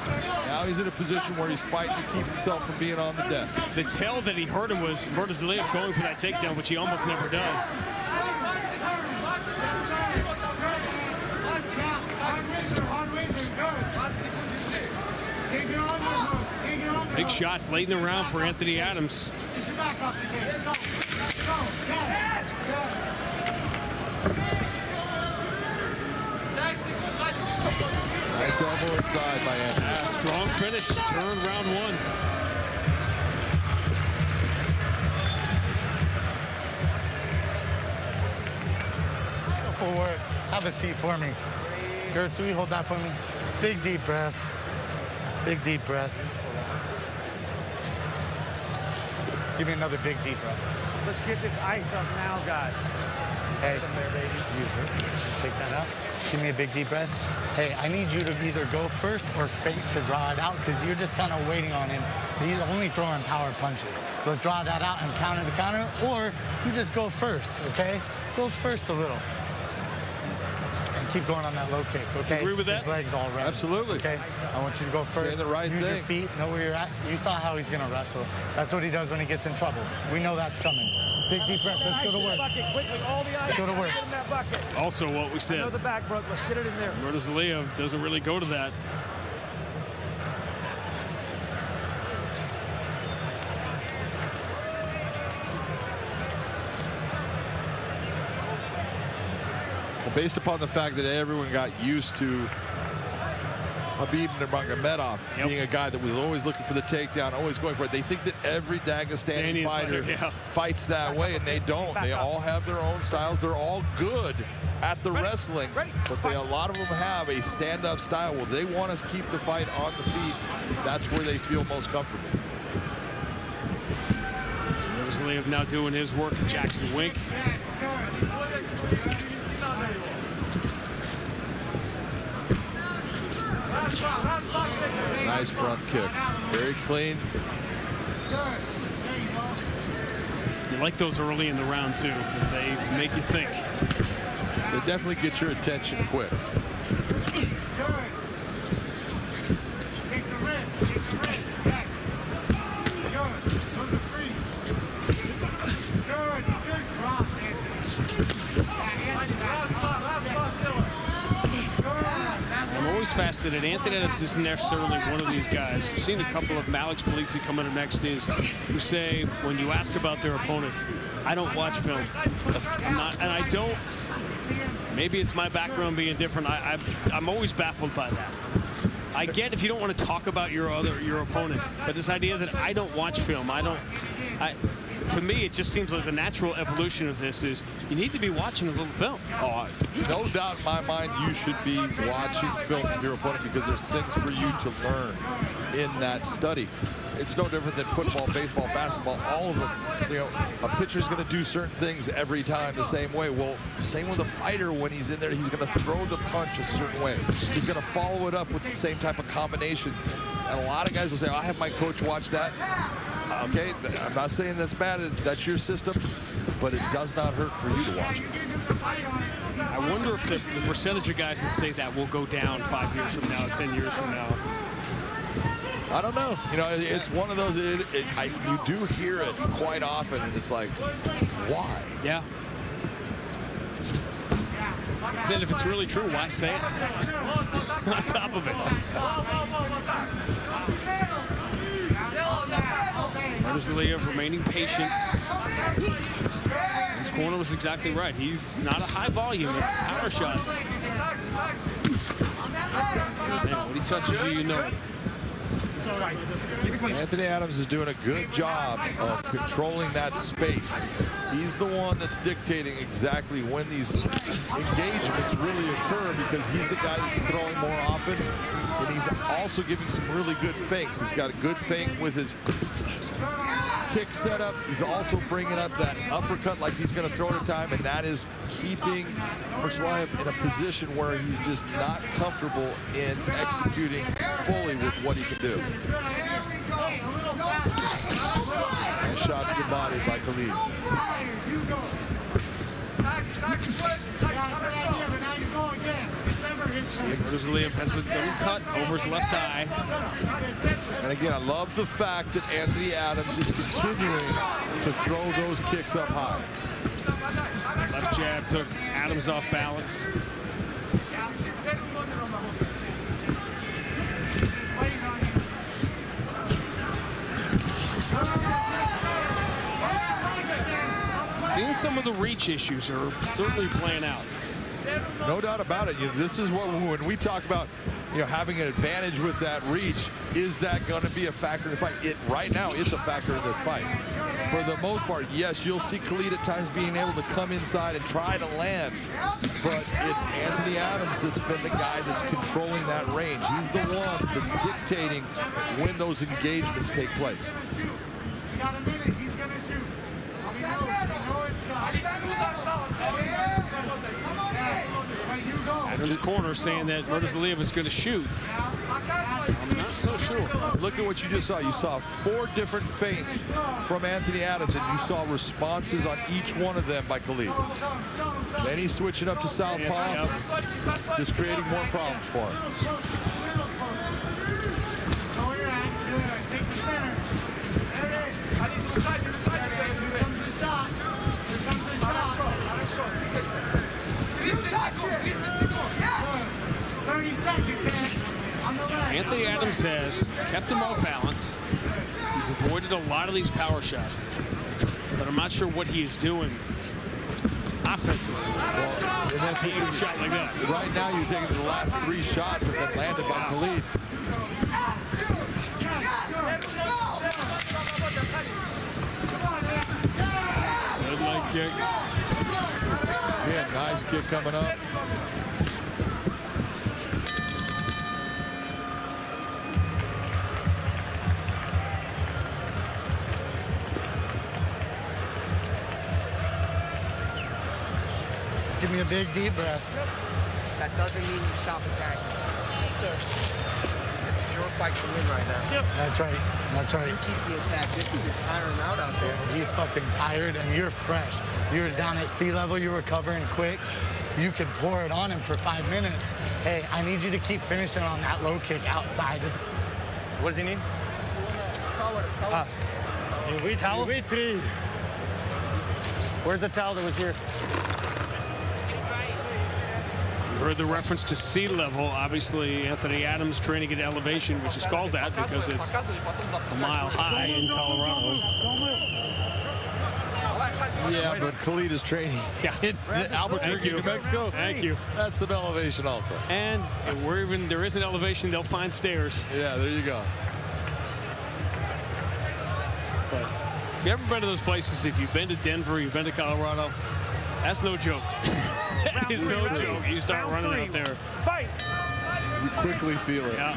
Now he's in a position where he's fighting to keep himself from being on the deck. The tell that he hurt him was Murtazaev going for that takedown, which he almost never does. Big shots late in the round for Anthony Adams. Nice elbow inside by Anthony. Strong finish. Turn round one. Go forward. Have a seat for me. Gertz, will you hold that for me? Big deep breath. Big deep breath. Give me another big deep breath. Let's get this ice up now, guys. Hey, take that out. Give me a big deep breath. Hey, I need you to either go first or fake to draw it out because you're just kind of waiting on him. He's only throwing power punches. So let's draw that out and counter the counter, or you just go first, okay? Go first a little. And keep going on that low kick, okay? Agree with that? His legs all right. Absolutely. Okay, I want you to go first. Saying the right Use thing. your feet, know where you're at. You saw how he's gonna wrestle. That's what he does when he gets in trouble. We know that's coming. Big deep breath, let's go to work. Quickly, all the Let's go to work. Get in that bucket. Also what we said. I know the back broke, let's get it in there. Murtazaev doesn't really go to that. Well, based upon the fact that everyone got used to Khabib Nurmagomedov being a guy that was always looking for the takedown, always going for it. They think that every Dagestani fighter fights that way, and they don't. They all have their own styles. They're all good at the wrestling, but a lot of them have a stand-up style. Well, they want to keep the fight on the feet. That's where they feel most comfortable. Murtazaev now doing his work at Jackson Wink. Nice front kick. Very clean. You like those early in the round, too, because they make you think. They definitely get your attention quick. Fascinated. Anthony Adams isn't necessarily one of these guys. We've seen a couple of Malik Polisi coming up next who say when you ask about their opponent, I don't watch film. And I don't. Maybe it's my background being different. I'm always baffled by that. I get if you don't want to talk about your opponent, but this idea that I don't watch film, to me, it just seems like the natural evolution of this is you need to be watching a little film. Oh, no doubt in my mind, you should be watching film of your opponent because there's things for you to learn. in that study. It's no different than football, baseball, basketball, all of them. You know, a pitcher's going to do certain things every time the same way. Well, same with a fighter. When he's in there, he's going to throw the punch a certain way. He's going to follow it up with the same type of combination. And a lot of guys will say, I have my coach watch that. Okay, I'm not saying that's bad. That's your system, but it does not hurt for you to watch it. I wonder if the percentage of guys that say that will go down 5 years from now, 10 years from now. I don't know. You know, it's one of those, you do hear it quite often, and it's like, why? Yeah. Then if it's really true, why say it? On top of it. Rosalia remaining patient. His corner was exactly right. He's not a high volume. It's power shots. Man, when he touches you, you know it. Anthony Adams is doing a good job of controlling that space. He's the one that's dictating exactly when these engagements really occur, because he's the guy that's throwing more often, and he's also giving some really good feints. He's got a good feint with his kick setup. He's also bringing up that uppercut like he's going to throw at a time, and that is keeping Merslayev in a position where he's just not comfortable in executing fully with what he can do. Nice shot to the body by Khalid. Rosalia has a double cut over his left eye. And again, I love the fact that Anthony Adams is continuing to throw those kicks up high. Left jab took Adams off balance. Seeing some of the reach issues are certainly playing out. No doubt about it. This is what, when we talk about, having an advantage with that reach, is that going to be a factor in the fight? Right now, it's a factor in this fight. For the most part, yes, you'll see Khalid at times being able to come inside and try to land, but it's Anthony Adams that's been the guy that's controlling that range. He's the one that's dictating when those engagements take place. Adams' corner saying that Rosalia is going to shoot. I'm not so sure. Look at what you just saw. You saw 4 different feints from Anthony Adams, and you saw responses on each one of them by Khalid. Then he's switching up to southpaw, just creating more problems for him. Anthony Adams has kept him off balance. He's avoided a lot of these power shots, but I'm not sure what he is doing offensively. Well, and that's what a shot like that. Right now, you're taking the last 3 shots have been landed by Khalid. Good leg kick. Yeah, nice kick coming up. Give me a big deep breath. That doesn't mean you stop attacking. Sir. This is your fight to win right now. Yep. That's right. That's right. You keep the attack. You can just tire him out there. He's fucking tired and you're fresh. You're down at sea level. You're recovering quick. You could pour it on him for 5 minutes. Hey, I need you to keep finishing on that low kick outside. What does he need? We towel? We 3. Where's the towel that was here? Heard the reference to sea level. Obviously, Anthony Adams training at elevation, which is called that because it's a mile high in Colorado. Yeah, but Khalid is training in Albuquerque, New Mexico. Thank you. That's some elevation also. And where even there is an elevation, they'll find stairs. Yeah, there you go. But if you've ever been to those places, if you've been to Denver, you've been to Colorado, that's no joke. That is no joke. You start running out there. Fight! You quickly feel it. Yeah.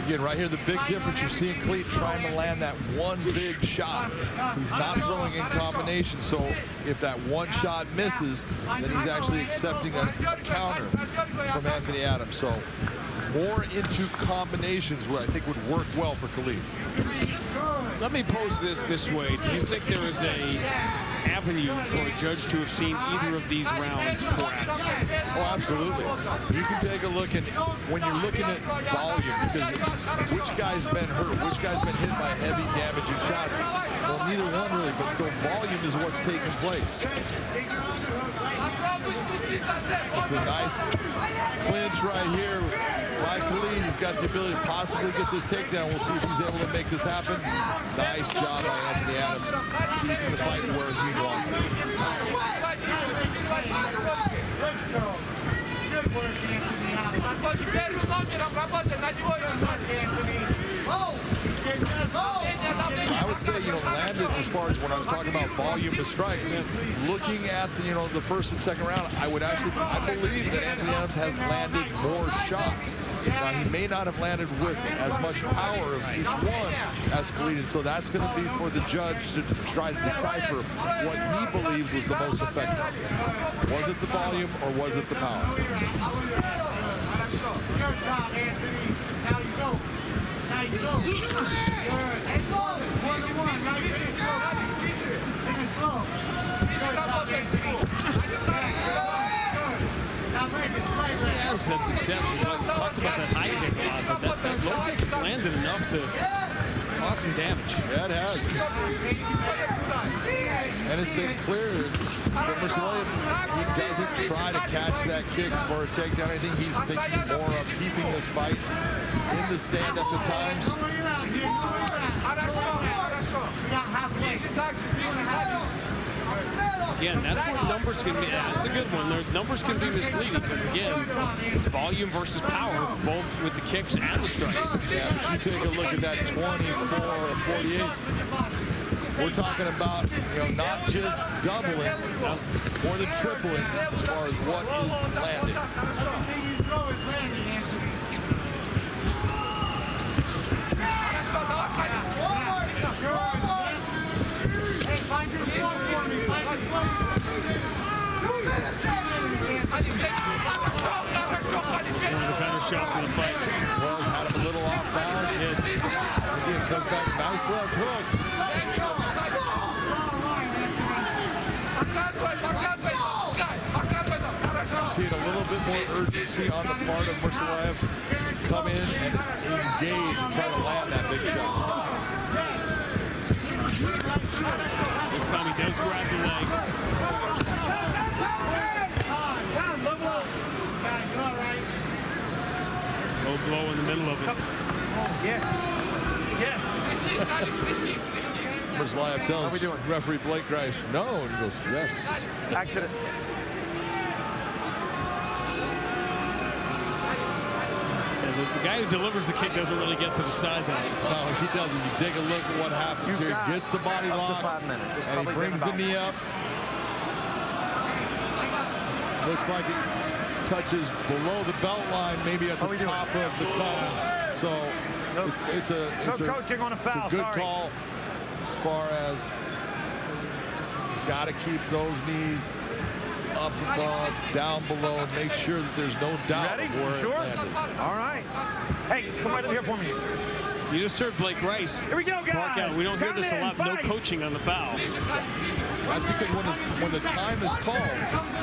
Again, right here, the big difference, you're seeing Cleat trying to land that one big shot. He's not throwing in combination, so if that one shot misses, then he's actually accepting a counter from Anthony Adams. So more into combinations, what I think would work well for Khalid. Let me pose this way. Do you think there is a avenue for a judge to have seen either of these rounds for Adams? Oh, absolutely. You can take a look at, when you're looking at volume, because which guy's been hurt, which guy's been hit by heavy damaging shots. Well, neither one really, but so volume is what's taking place. It's a nice clinch right here by Khalid. He's got the ability to possibly get this takedown. We'll see if he's able to make this happen. Nice job by Anthony Adams, keeping the fight where he wants it. Good work, Anthony I would say, landed as far as when I was talking about volume of strikes, looking at the, the first and second round, I believe that Anthony Adams has landed more shots. Now, he may not have landed with as much power of each one as Khalid, and so that's going to be for the judge to try to decipher what he believes was the most effective. Was it the volume or was it the power? Good job, Anthony. Now you go. Now you go. Good. And go. 1-1. Now you take it slow. Take it slow. Good job, Anthony. Now break it. Adams had success. We talked about that high kick a lot, but that low kick's landed enough to cause some damage. Yeah, it has. And it's been clear that William, he doesn't try to catch that kick for a takedown. I think he's thinking more of keeping this fight in the stand at the times. Again, that's where numbers can be. That's a good one. Numbers can be misleading, but again, it's volume versus power, both with the kicks and the strikes. Yeah, but you take a look at that 24-48. We're talking about, not just doubling, more than tripling as far as what is landed. Hey, find your flow for me. Find your flow. 2 minutes. One of the better shots of the fight. Wells had him a little off balance. Again, comes back, nice left hook. Seeing a little bit more urgency on the part of Mursaliev to come in and engage and try to land that big shot. This time he does grab the leg. Low blow in the middle of it. Yes. Yes. Mursaliev tells referee Blake Grice, no, and he goes, yes. Accident. The guy who delivers the kick doesn't really get to decide that. No, he doesn't. You take a look at what happens here. He gets the body lock, 5 minutes. and he brings the knee up. Looks like it touches below the belt line, maybe at the top of the cup. So it's a coaching on a foul. It's a good call as far as he's got to keep those knees up above, down below, and make sure that there's no doubt Ready? where Sure? it landed. All right. Hey, come right over here for me. You just heard Blake Grice. Here we go, guys. Bark out. We don't hear this a lot. No coaching on the foul. That's because when the time is called,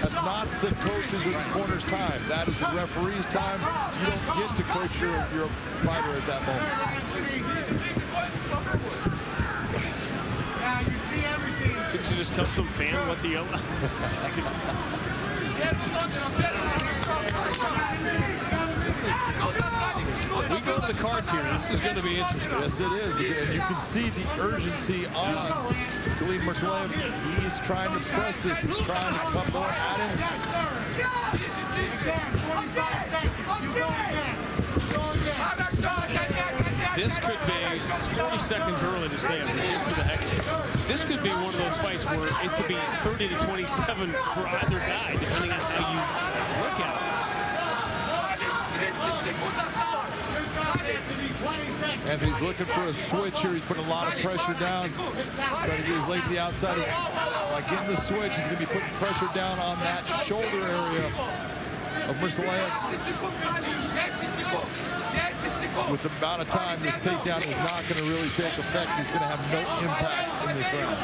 that's not the coach's or the corner's time. That is the referee's time. You don't get to coach your fighter at that moment. Couldn't you just tell some fan what to yell? We go to the cards here. This is going to be interesting. Yes, it is. And you can see the urgency on Khalid Mursaliev. He's trying to press this. He's trying to come more at him. This could be 40 seconds early to say it, but just for the heck of it. This could be one of those fights where it could be 30 to 27 for either guy, depending on how you look at it. Anthony's looking for a switch here. He's putting a lot of pressure down. Trying to get his leg to the outside. By getting the switch, he's going to be putting pressure down on that shoulder area of Mercilea. With the amount of time this takedown is not going to really take effect, he's going to have no impact in this round.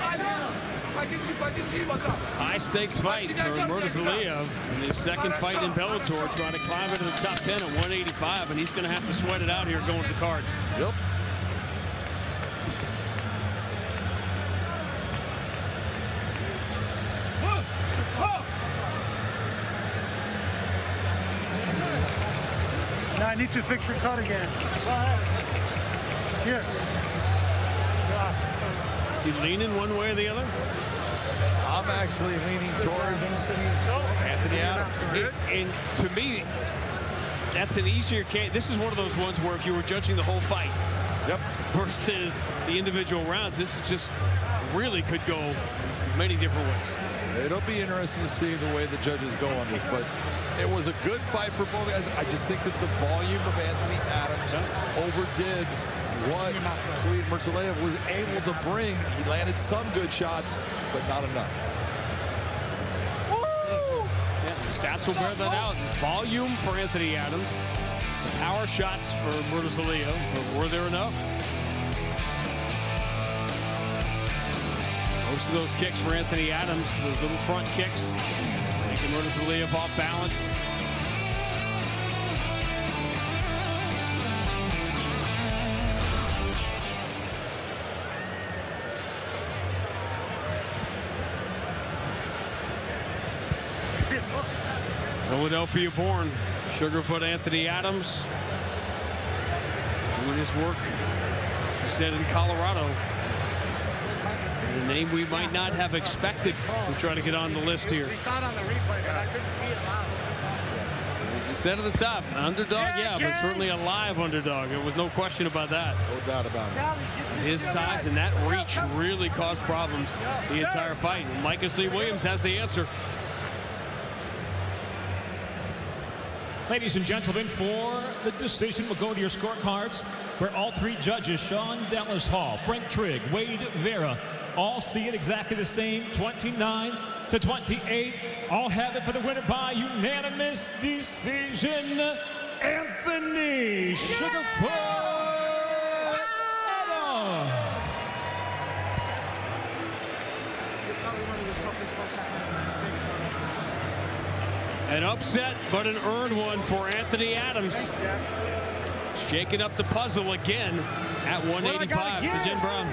High stakes fight for Mercilea in his second fight in Bellator, trying to climb into the top 10 at 185, and he's going to have to sweat it out here going to the cards. Yep. Now I need to fix your cut again. Go ahead. Here. You leaning one way or the other? I'm actually leaning towards Anthony Adams. And to me, that's an easier case. This is one of those ones where if you were judging the whole fight versus the individual rounds, this is just really could go many different ways. It'll be interesting to see the way the judges go on this, but it was a good fight for both guys. I just think that the volume of Anthony Adams overdid what Khalid Mercilea was able to bring. He landed some good shots, but not enough. Yeah, the stats will bear that out. Volume for Anthony Adams. Power shots for Mercilea. But were there enough? Most of those kicks for Anthony Adams, those little front kicks, taking Mercilea off balance. Philadelphia born Sugarfoot Anthony Adams doing his work, he said, in Colorado. A name we might not have expected to try to get on the list here. We saw it on the replay, but I couldn't see it live. You said at the top, underdog, yeah, but certainly a live underdog. There was no question about that. No doubt about it. His size and that reach really caused problems the entire fight. And Micah C. Williams has the answer. Ladies and gentlemen, for the decision, we'll go to your scorecards, where all three judges, Sean Dallas Hall, Frank Trigg, Wade Vera, all see it exactly the same, 29-28. All have it for the winner by unanimous decision, Anthony Sugarfoot Adams. An upset, but an earned one for Anthony Adams. Shaking up the puzzle again at 185 to Jen Brown.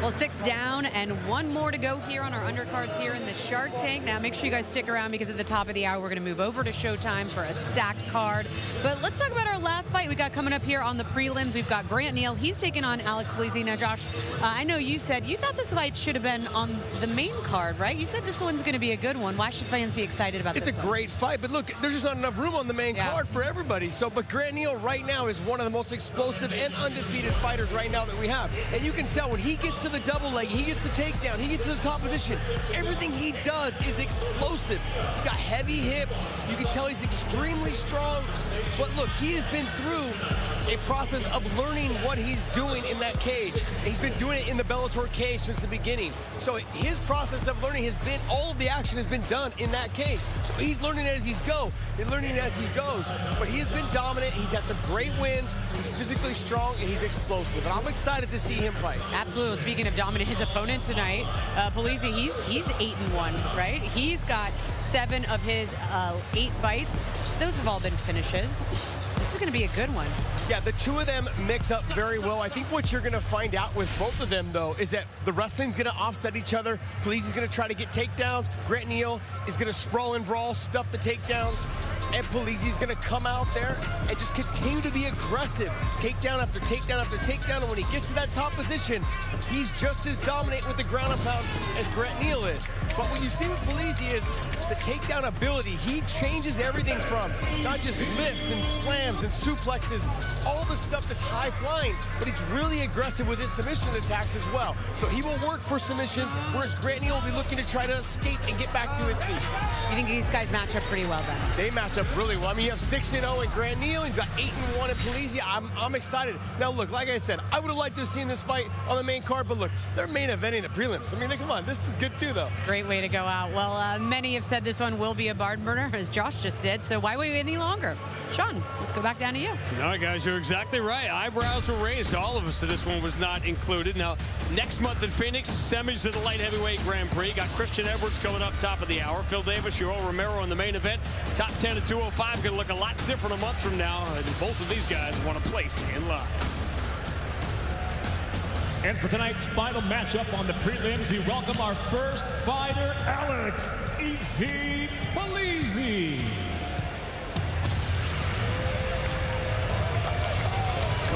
Well, 6 down and 1 more to go here on our undercards here in the Shark Tank. Now, make sure you guys stick around because at the top of the hour, we're going to move over to Showtime for a stacked card. But let's talk about our last fight we got coming up here on the prelims. We've got Grant Neal. He's taking on Alex Plezs. Now, Josh, I know you said you thought this fight should have been on the main card, right? You said this one's going to be a good one. Why should fans be excited about this one? It's a great fight, but look, there's just not enough room on the main card for everybody. So, but Grant Neal right now is one of the most explosive and undefeated fighters right now that we have. And you can tell when he gets to the double leg, he gets the takedown, he gets to the top position, everything he does is explosive. He's got heavy hips. You can tell he's extremely strong. But look, he has been through a process of learning what he's doing in that cage. And he's been doing it in the Bellator cage since the beginning. So his process of learning has been, all of the action has been done in that cage. So he's learning as he goes. He's learning as he goes. But he has been dominant. He's had some great wins. He's physically strong and he's explosive. And I'm excited to see him fight. Absolutely. Speaking of dominant, his opponent tonight, Plezs, he's 8-1, right? He's got 7 of his 8 fights. Those have all been finishes. This is going to be a good one. Yeah, the two of them mix up very well. I think what you're going to find out with both of them, though, is that the wrestling's going to offset each other. Plezs is going to try to get takedowns. Grant Neal is going to sprawl and brawl, stuff the takedowns. And Plezs is going to come out there and just continue to be aggressive. Takedown after takedown after takedown. And when he gets to that top position, he's just as dominant with the ground and pound as Grant Neal is. But what you see with Plezs is the takedown ability, he changes everything from not just lifts and slams and suplexes, all the stuff that's high flying, but he's really aggressive with his submission attacks as well. So he will work for submissions, whereas Grant Neal will be looking to try to escape and get back to his feet. You think these guys match up pretty well then? They match up really well. I mean, you have 6-0 in Grant Neal, you've got 8-1 in Plezs. I'm excited. Now look, like I said, I would have liked to have seen this fight on the main card, but look, they're main eventing the prelims. I mean, come on, this is good too, though. Great way to go out. Well, many have said this one will be a barn burner, as Josh just did, so why wait any longer? Sean, let's go back down to you. All right, guys, you're exactly right. Eyebrows were raised, all of us, so this one was not included. Now, next month in Phoenix, semis of the light heavyweight Grand Prix. Got Christian Edwards coming up top of the hour. Phil Davis, Yoel Romero in the main event. Top 10 at 205 going to look a lot different a month from now. And both of these guys want a place in line. And for tonight's final matchup on the prelims, we welcome our first fighter, Alex "Easy" Plezs.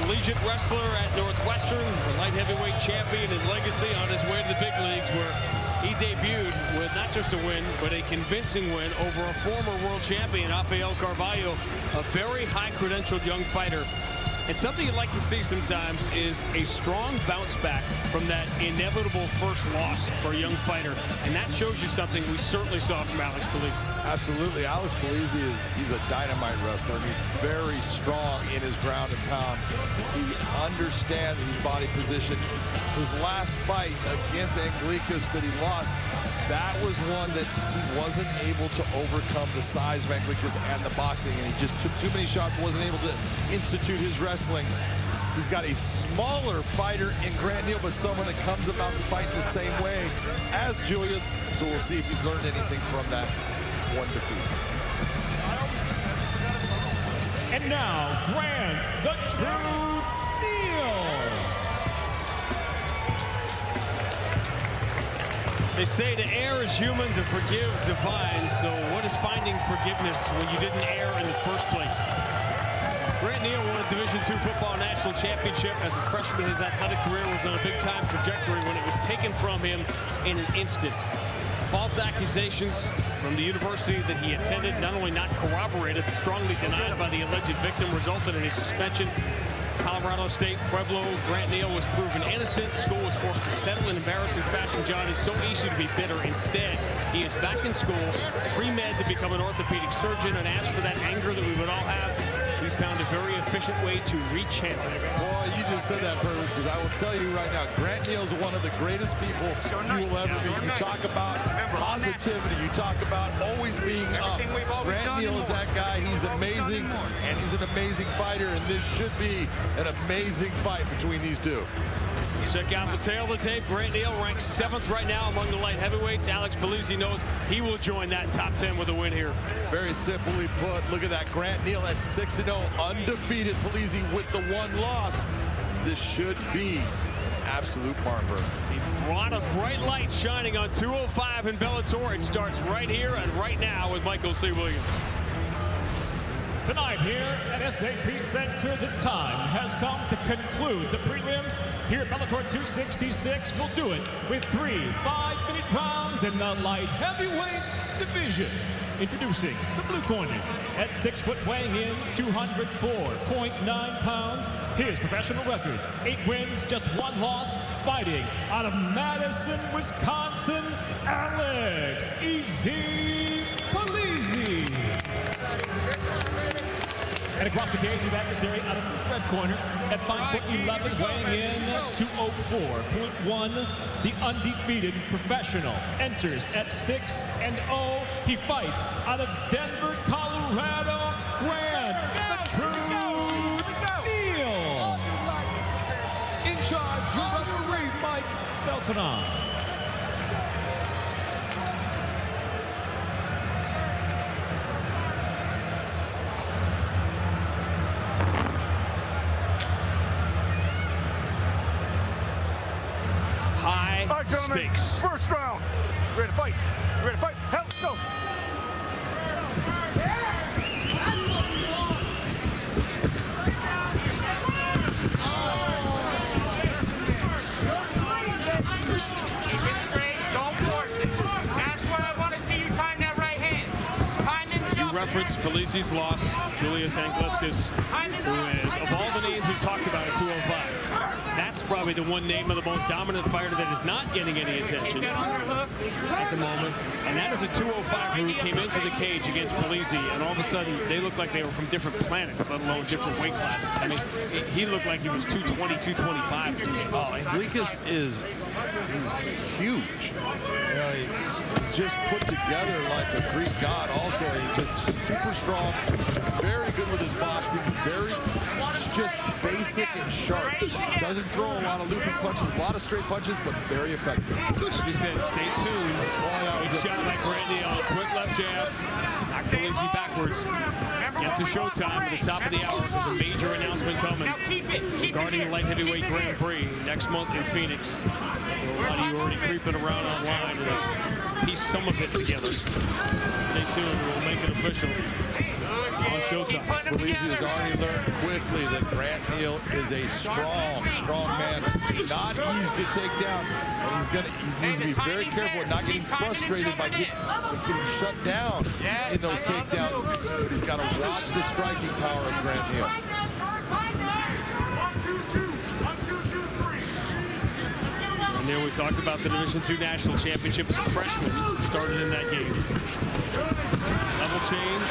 Collegiate wrestler at Northwestern, a light heavyweight champion in legacy on his way to the big leagues, where he debuted with not just a win, but a convincing win over a former world champion, Rafael Carvalho, a very high-credentialed young fighter. And something you'd like to see sometimes is a strong bounce back from that inevitable first loss for a young fighter. And that shows you something we certainly saw from Alex Plezs. Absolutely. Alex Plezs he's a dynamite wrestler. He's very strong in his ground and pound. He understands his body position. His last fight against Anglickas that he lost, that was one that he wasn't able to overcome the size of Anglickas and the boxing, and he just took too many shots, wasn't able to institute his wrestling. He's got a smaller fighter in Grant Neal, but someone that comes about the fight the same way as Julius, so we'll see if he's learned anything from that one defeat. And now, Grant "The Truth" Neal. They say to err is human, to forgive divine. So what is finding forgiveness when you didn't err in the first place? Grant Neal won a Division II football national championship as a freshman. His athletic career was on a big-time trajectory when it was taken from him in an instant. False accusations from the university that he attended, not only not corroborated, but strongly denied by the alleged victim, resulted in a suspension. Colorado State Pueblo, Grant Neal was proven innocent. School was forced to settle in embarrassing fashion. John, is so easy to be bitter. Instead, he is back in school, pre-med to become an orthopedic surgeon, and as for that anger that we would all have, he's found a very efficient way to rechannel it. Boy, you just said that perfect, because I will tell you right now, Grant Neal is one of the greatest people you will ever meet. You talk about positivity, you talk about always being up. Grant Neal is that guy. He's amazing, and he's an amazing fighter, and this should be an amazing fight between these two. Check out the tail of the tape. Grant Neal ranks 7th right now among the light heavyweights. Alex Plezs knows he will join that top 10 with a win here. Very simply put, look at that. Grant Neal at 6-0, undefeated. Plezs with the one loss. This should be absolute barn burner. A lot of bright lights shining on 205 in Bellator. It starts right here and right now with Michael C. Williams. Tonight here at SAP Center, the time has come to conclude the prelims. Here at Bellator 266, we'll do it with 3 5-minute rounds in the light heavyweight division. Introducing the blue corner at 6 foot, weighing in 204.9 pounds. His professional record, 8 wins, just 1 loss, fighting out of Madison, Wisconsin, Alex "Easy" Plezs. And across the cage, his adversary out of the red corner at 5'11", weighing in 204.1. The undefeated professional enters at 6-0. He fights out of Denver, Colorado. Grant "The Truth" Neal. In charge, your referee, Mike Beltonon. Stakes. First round. You ready to fight? You ready to fight? Hell, let's go. Keep it straight. Don't force it. That's where I want to see you time that right hand. Plezs lost Julius Angliscus, who is, of all the names we've talked about at 205, that's probably the one name of the most dominant fighter that is not getting any attention at the moment. And that is a 205 who came into the cage against Plezs, and all of a sudden they looked like they were from different planets, let alone different weight classes. I mean, he looked like he was 220, 225. Oh, Angliscus he's huge. You know, he's just put together like a Greek god also. He's just super strong, very good with his boxing, very just basic and sharp. Doesn't throw a lot of looping punches, a lot of straight punches, but very effective. He said, stay tuned. Good shot by Grant Neal. Quick left jab. Knocked Plezs backwards. Get to showtime at the top of the hour. There's a major announcement coming regarding the light heavyweight Grand Prix next month in Phoenix. A lot of you already creeping around online and piece some of it together. Stay tuned. We'll make it official on showtime. Plezs has already learned quickly that Grant Neal is a strong man. Not easy to take down. And he needs to be very careful of not getting frustrated by getting shut down in those takedowns. But he's got to watch the striking power of Grant Neal. And there we talked about the Division II National Championship as a freshman. Started in that game. Level change.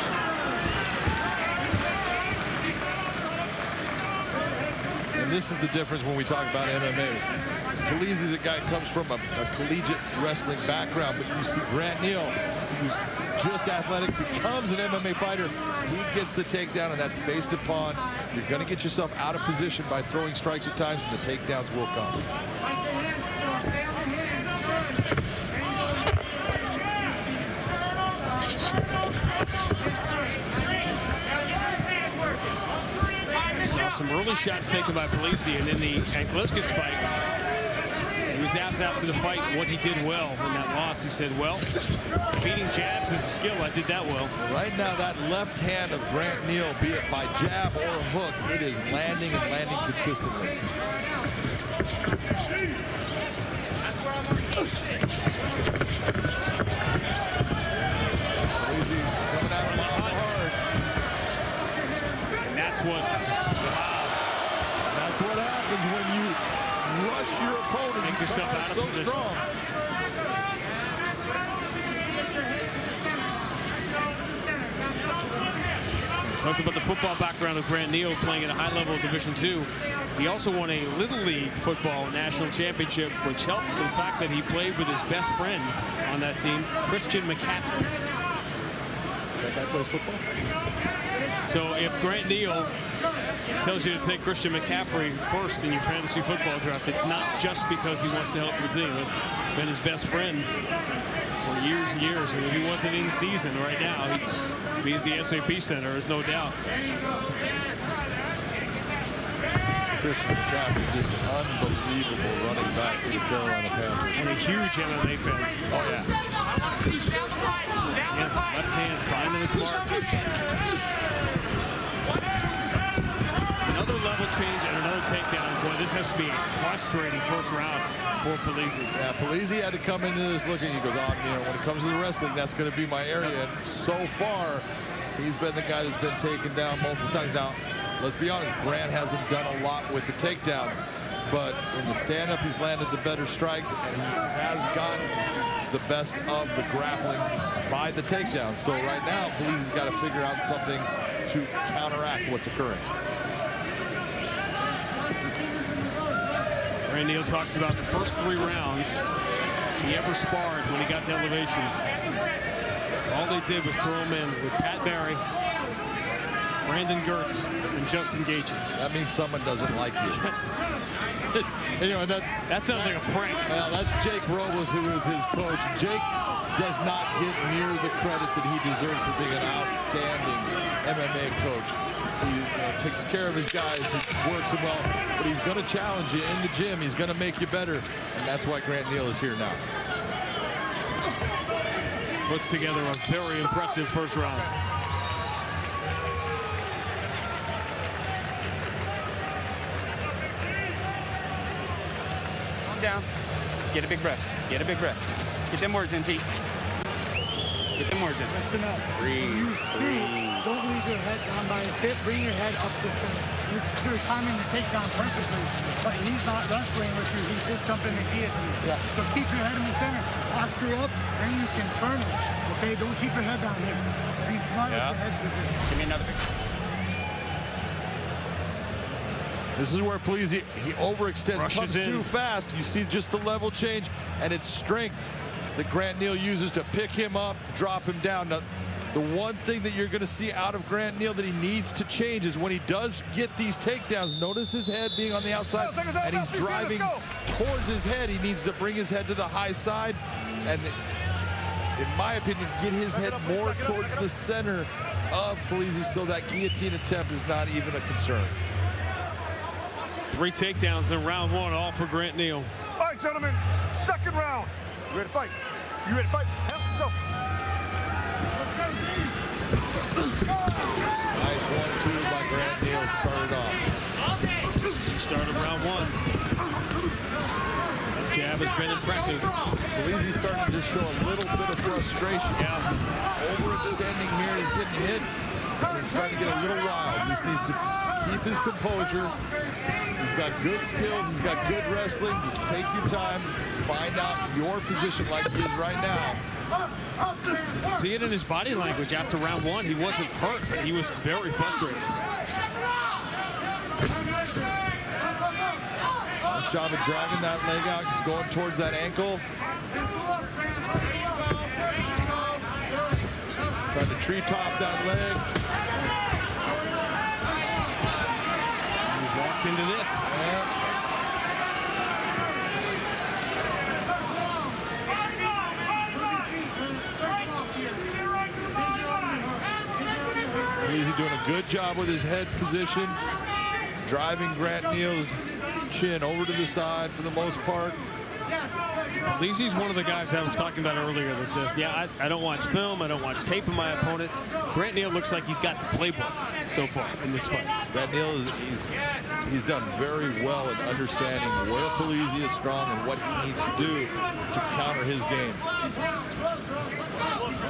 And this is the difference when we talk about MMA. Plezs is a guy who comes from a collegiate wrestling background, but you see Grant Neal, who's just athletic, becomes an MMA fighter. He gets the takedown, and that's based upon you're going to get yourself out of position by throwing strikes at times, and the takedowns will come. Saw some early shots taken by Plezs, and in the Angliscus fight, he was asked after the fight what he did well in that loss. He said, well, beating jabs is a skill. I did that well. Right now, that left hand of Grant Neal, be it by jab or a hook, it is landing and landing consistently. Plezs coming out of mile hard. And that's what... That's what happens when you rush your opponent. Make yourself out of so position. Strong. Talked about the football background of Grant Neal playing at a high level of Division II. He also won a Little League football national championship, which helped the fact that he played with his best friend on that team, Christian McCaffrey. That guy plays football? So if Grant Neal tells you to take Christian McCaffrey first in your fantasy football draft, it's not just because he wants to help the team. It's been his best friend for years and years. And if he wasn't in season right now, he'd be at the SAP Center, there's no doubt. Christian McCaffrey, just unbelievable running back for the Carolina Panthers. And a huge MMA fan. Oh, yeah. Yeah, left hand finding its mark. Another level change and another takedown. Boy, this has to be a frustrating first round for Plezs. Yeah, Plezs had to come into this looking, he goes, oh, you know, when it comes to the wrestling, that's going to be my area. And so far, he's been the guy that's been taken down multiple times. Now, let's be honest, Grant hasn't done a lot with the takedowns, but in the stand-up, he's landed the better strikes, and he has gotten the best of the grappling by the takedowns. So right now, Plezs has got to figure out something to counteract what's occurring. Grant Neal talks about the first 3 rounds he ever sparred when he got to elevation. All they did was throw him in with Pat Barry, Brandon Gertz, and Justin Gaethje. That means someone doesn't like you. You know, that sounds like a prank. Well, that's Jake Robles, who is his coach. Jake does not get near the credit that he deserves for being an outstanding MMA coach. He takes care of his guys, he works them well, but he's going to challenge you in the gym. He's going to make you better, and that's why Grant Neal is here now. Puts together a very impressive first round. Calm down. Get a big breath. Get a big breath. Get them words in, Pete. Get the margin. Listen up. When you shoot, don't leave your head down by his hip. Bring your head up to center. You're timing the takedown perfectly, but he's not wrestling with you. He's just jumping the guillotine. Yeah. So keep your head in the center. Posture up, and you can turn it. Okay? Don't keep your head down here. Be smart with your head position. Give me another picture. This is where Plezs, he overextends, comes too fast. You see just the level change, and it's strength that Grant Neal uses to pick him up, drop him down. Now, the one thing that you're going to see out of Grant Neal that he needs to change is when he does get these takedowns, notice his head being on the outside, and he's driving towards his head. He needs to bring his head to the high side, and in my opinion, get his head more towards the center of Plezs so that guillotine attempt is not even a concern. 3 takedowns in round 1, all for Grant Neal. All right, gentlemen, second round. You ready to fight? You ready to fight? Let's go. Nice 1-2 by Grant Neal, started off. He started round 1. That jab has been impressive. Plezs starting to just show a little bit of frustration. Yeah. He's overextending here, he's getting hit, and he's starting to get a little wild. He just needs to keep his composure. He's got good skills, he's got good wrestling. Just take your time, find out your position like he is right now. See it in his body language after round 1. He wasn't hurt, but he was very frustrated. Nice job of dragging that leg out. He's going towards that ankle. Trying to treetop that leg. Into this. Plezs doing a good job with his head position, driving Grant Neal's chin over to the side for the most part. Plezs one of the guys I was talking about earlier that says, yeah, I don't watch film, I don't watch tape of my opponent. Grant Neal looks like he's got the playbook so far in this fight. Grant Neal he's done very well in understanding where Plezs is strong and what he needs to do to counter his game.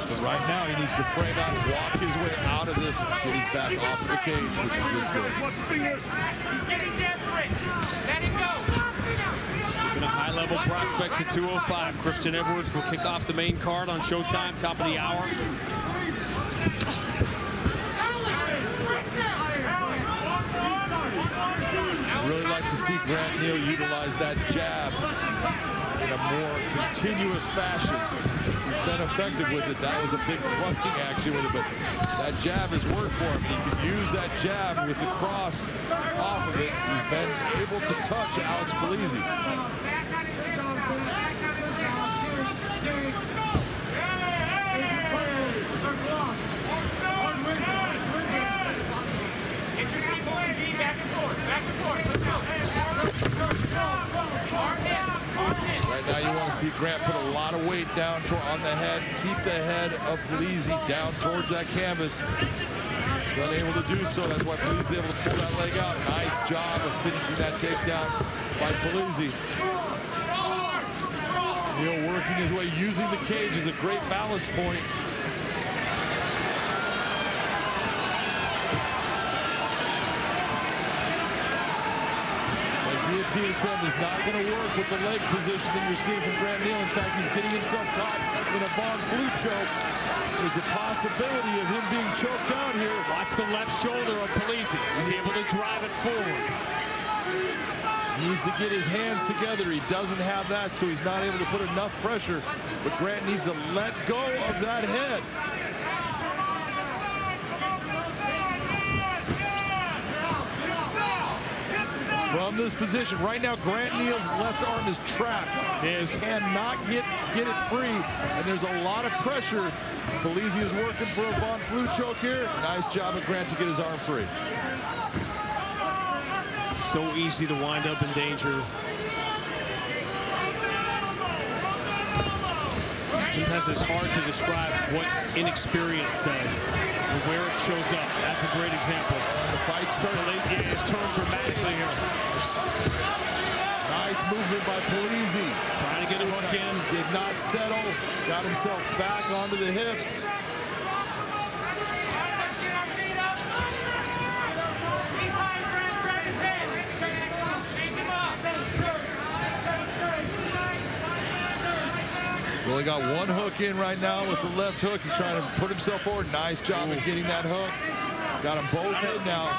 But right now he needs to frame out and walk his way out of this and get his back off of the cage, which he just did. He's getting desperate. Let him go. Looking at high-level prospects at 205. Christian Edwards will kick off the main card on Showtime, top of the hour. I'd really like to see Grant Neal utilize that jab in a more continuous fashion. He's been effective with it. That was a big clubbing action with it, but that jab has worked for him. He can use that jab with the cross off of it. He's been able to touch Alex Plezs. Right now you want to see Grant put a lot of weight down on the head, keep the head of Plezs down towards that canvas. He's unable to do so. That's why Plezs is able to pull that leg out. Nice job of finishing that takedown by Plezs. Neal working his way, using the cage as a great balance point. Guillotine attempt is not going to work with the leg position that you're seeing from Grant Neal. In fact, he's getting himself caught in a Von Flue choke. There's a possibility of him being choked out here. Watch the left shoulder of Plezs. He's able to drive it forward. He needs to get his hands together. He doesn't have that, so he's not able to put enough pressure. But Grant needs to let go of that head. From this position, right now, Grant Neal's left arm is trapped. He cannot get it free, and there's a lot of pressure. Plezs is working for a Von Flue choke here. Nice job of Grant to get his arm free. So easy to wind up in danger. Sometimes it's hard to describe what inexperience does and where it shows up. That's a great example. The fight's turning. It's turned dramatically here. Nice movement by Plezs. Trying to get him in. Did not settle. Got himself back onto the hips. He's only got one hook in right now with the left hook. He's trying to put himself forward. Nice job of getting that hook. He's got them both in now.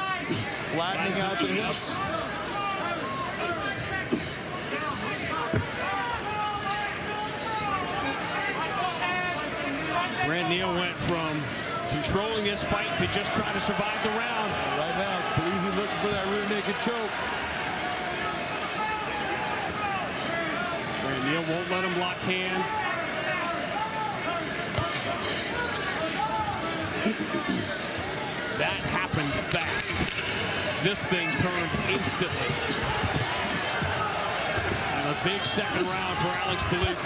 Flattening out the hips. Grant Neal went from controlling this fight to just trying to survive the round. Right now, Plezs looking for that rear naked choke. Grant Neal won't let him lock hands. That happened fast. This thing turned instantly. And a big second round for Alex Plezs.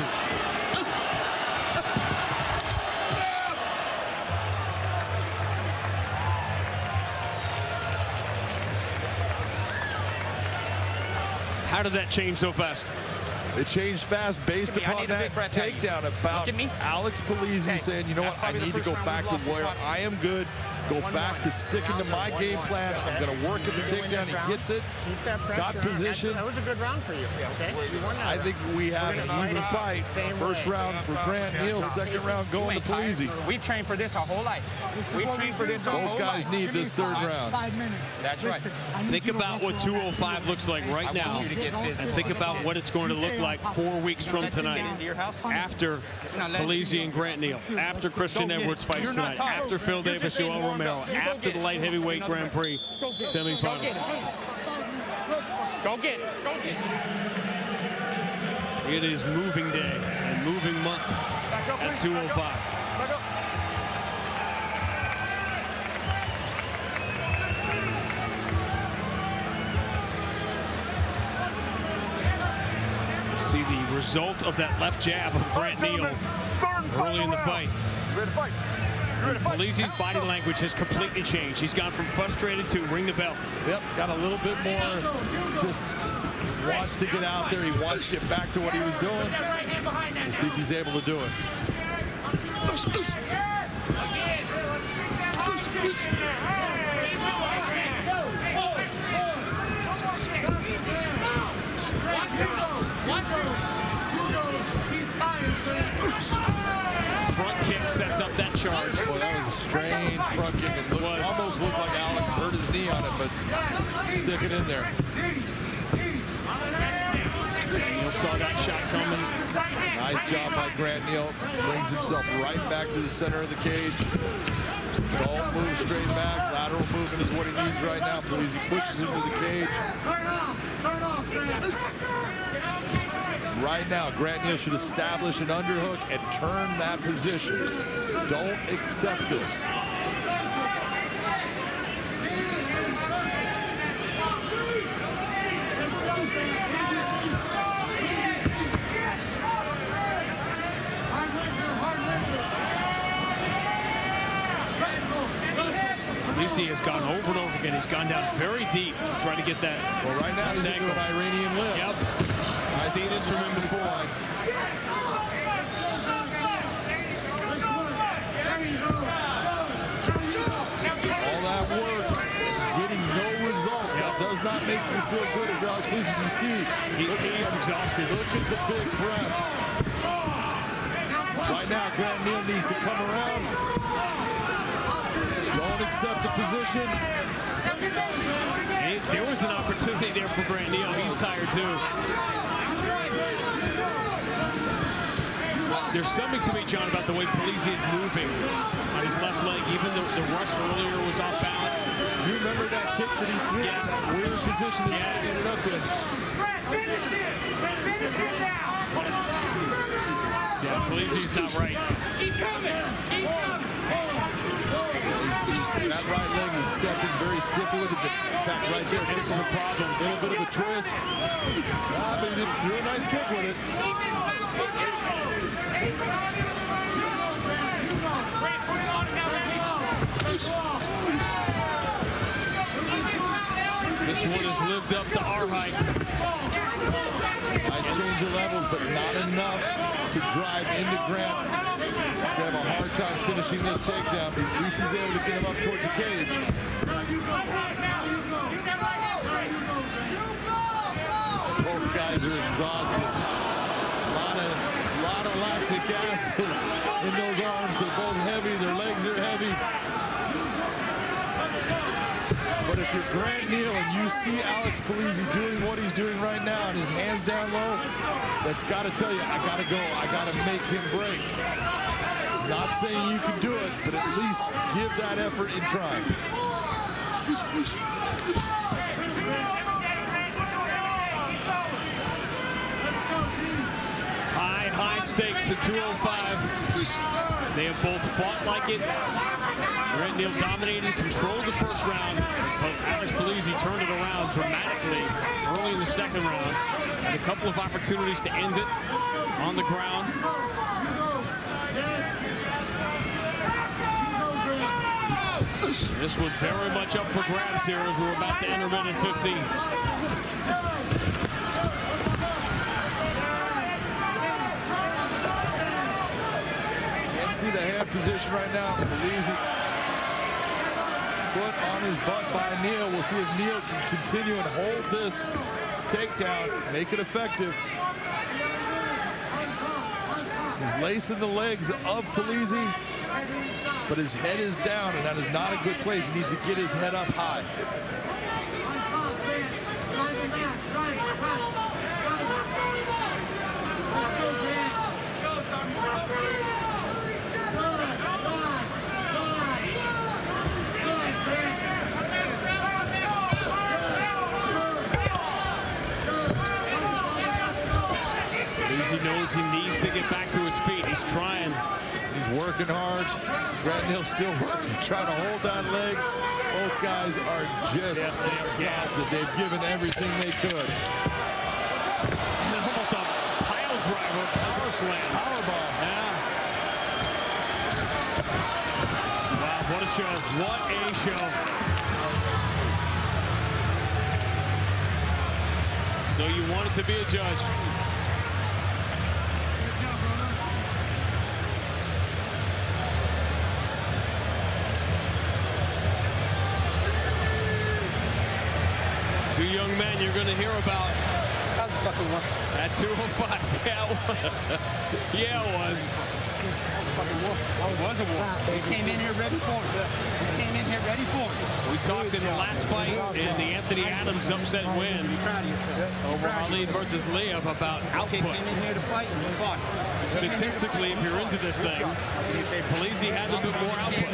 How did that change so fast? It changed fast based upon that takedown about Alex Plezs saying, you know what, I need to go back to where I am good, go back to sticking to my game plan. I'm going to work at the takedown. He gets it, got position. That was a good round for you, okay? I think we have an even fight. First round for Grant Neal, second round going to Plezs. We trained for this our whole life. We trained for this our whole life. Both guys need this third round. 5 minutes. That's right. Think about what 205 looks like right now, and think about what it's going to look like 4 weeks from tonight, after Plezs and Grant Neal, after Christian Edwards fights tonight, after Phil Davis, Joel Romero, after the light heavyweight Grand Prix semifinals. Go get it. Go get it. It is moving day and moving month at 205. See the result of that left jab of Grant Neal early in the fight. Plezs' body language has completely changed. He's gone from frustrated to ring the bell. Yep, got a little bit more, just wants to get out there. He wants to get back to what he was doing. We'll see if he's able to do it. Front kick sets up that charge. Boy, that was a strange front kick. It almost looked like Alex hurt his knee on it, but stick it in there. Neal saw that shot coming. Nice job by Grant Neal. Brings himself right back to the center of the cage. Don't move straight back. Lateral movement is what he needs right now. Plezs pushes him to the cage. Turn off, Grant. Right now, Grant Neal should establish an underhook and turn that position. Don't accept this. Plezs has gone over and over again. He's gone down very deep to try to get that. Well, right now he's doing an Iranian lift. Yep. I've seen this from him before. All that work, getting no results. That does not make you feel good about Plezs. You see, he's exhausted. Look at the big breath. Right now, Grant Neal needs to come around. Don't accept the position. Hey, there was an opportunity there for Grant Neal. He's tired too. There's something to me, John, about the way Plezs is moving on his left leg. Even the rush earlier was off balance. Do you remember that kick that he threw? Yes. Weird position he ended up in. Finish it! Finish it now! Yeah, Plezs not right. Keep coming! Keep coming! That right leg is stepping very stiffly with it. In fact, right there, this is a problem. A little bit of a twist. But he did a real nice kick with it. This one has lived up to our hype. Nice change of levels, but not enough to drive into Grant. He's going to have a hard time finishing this takedown, but at least he's able to get him up towards the cage. Both guys are exhausted. A lot of lactic acid in those arms. They're both heavy. Their legs are heavy. But if you're Grant Neal and you see Alex Plezs doing what he's doing right now and his hands down low, that's got to tell you, I got to go. I got to make him break. Not saying you can do it, but at least give that effort in trying. High stakes at 205. They have both fought like it. Grant Neal dominated, controlled the first round, but Alex Plezs turned it around dramatically early in the second round. Had a couple of opportunities to end it on the ground. This was very much up for grabs here as we're about to enter minute 15. See the hand position right now. Plezs foot on his butt by Neal. We'll see if Neal can continue and hold this takedown, make it effective. He's lacing the legs of Plezs, but his head is down, and that is not a good place. He needs to get his head up high. He knows he needs to get back to his feet. He's trying. He's working hard. Grant Neal still working, trying to hold that leg. Both guys are just exhausted. They've given everything they could. There's almost a pile driver, power slam. Powerbomb. Yeah. Wow, what a show. What a show. So you wanted to be a judge. Two young men you're going to hear about. That was a fucking war. At 205. Yeah, it was. Yeah, it was. That was a war. He came in here ready for it. He came in here ready for it. We talked in the last fight in the Anthony Adams upset win over Ali versus Liev about output. Came in here to fight and fought. Statistically, if you're into this thing, Plezs had a bit more output.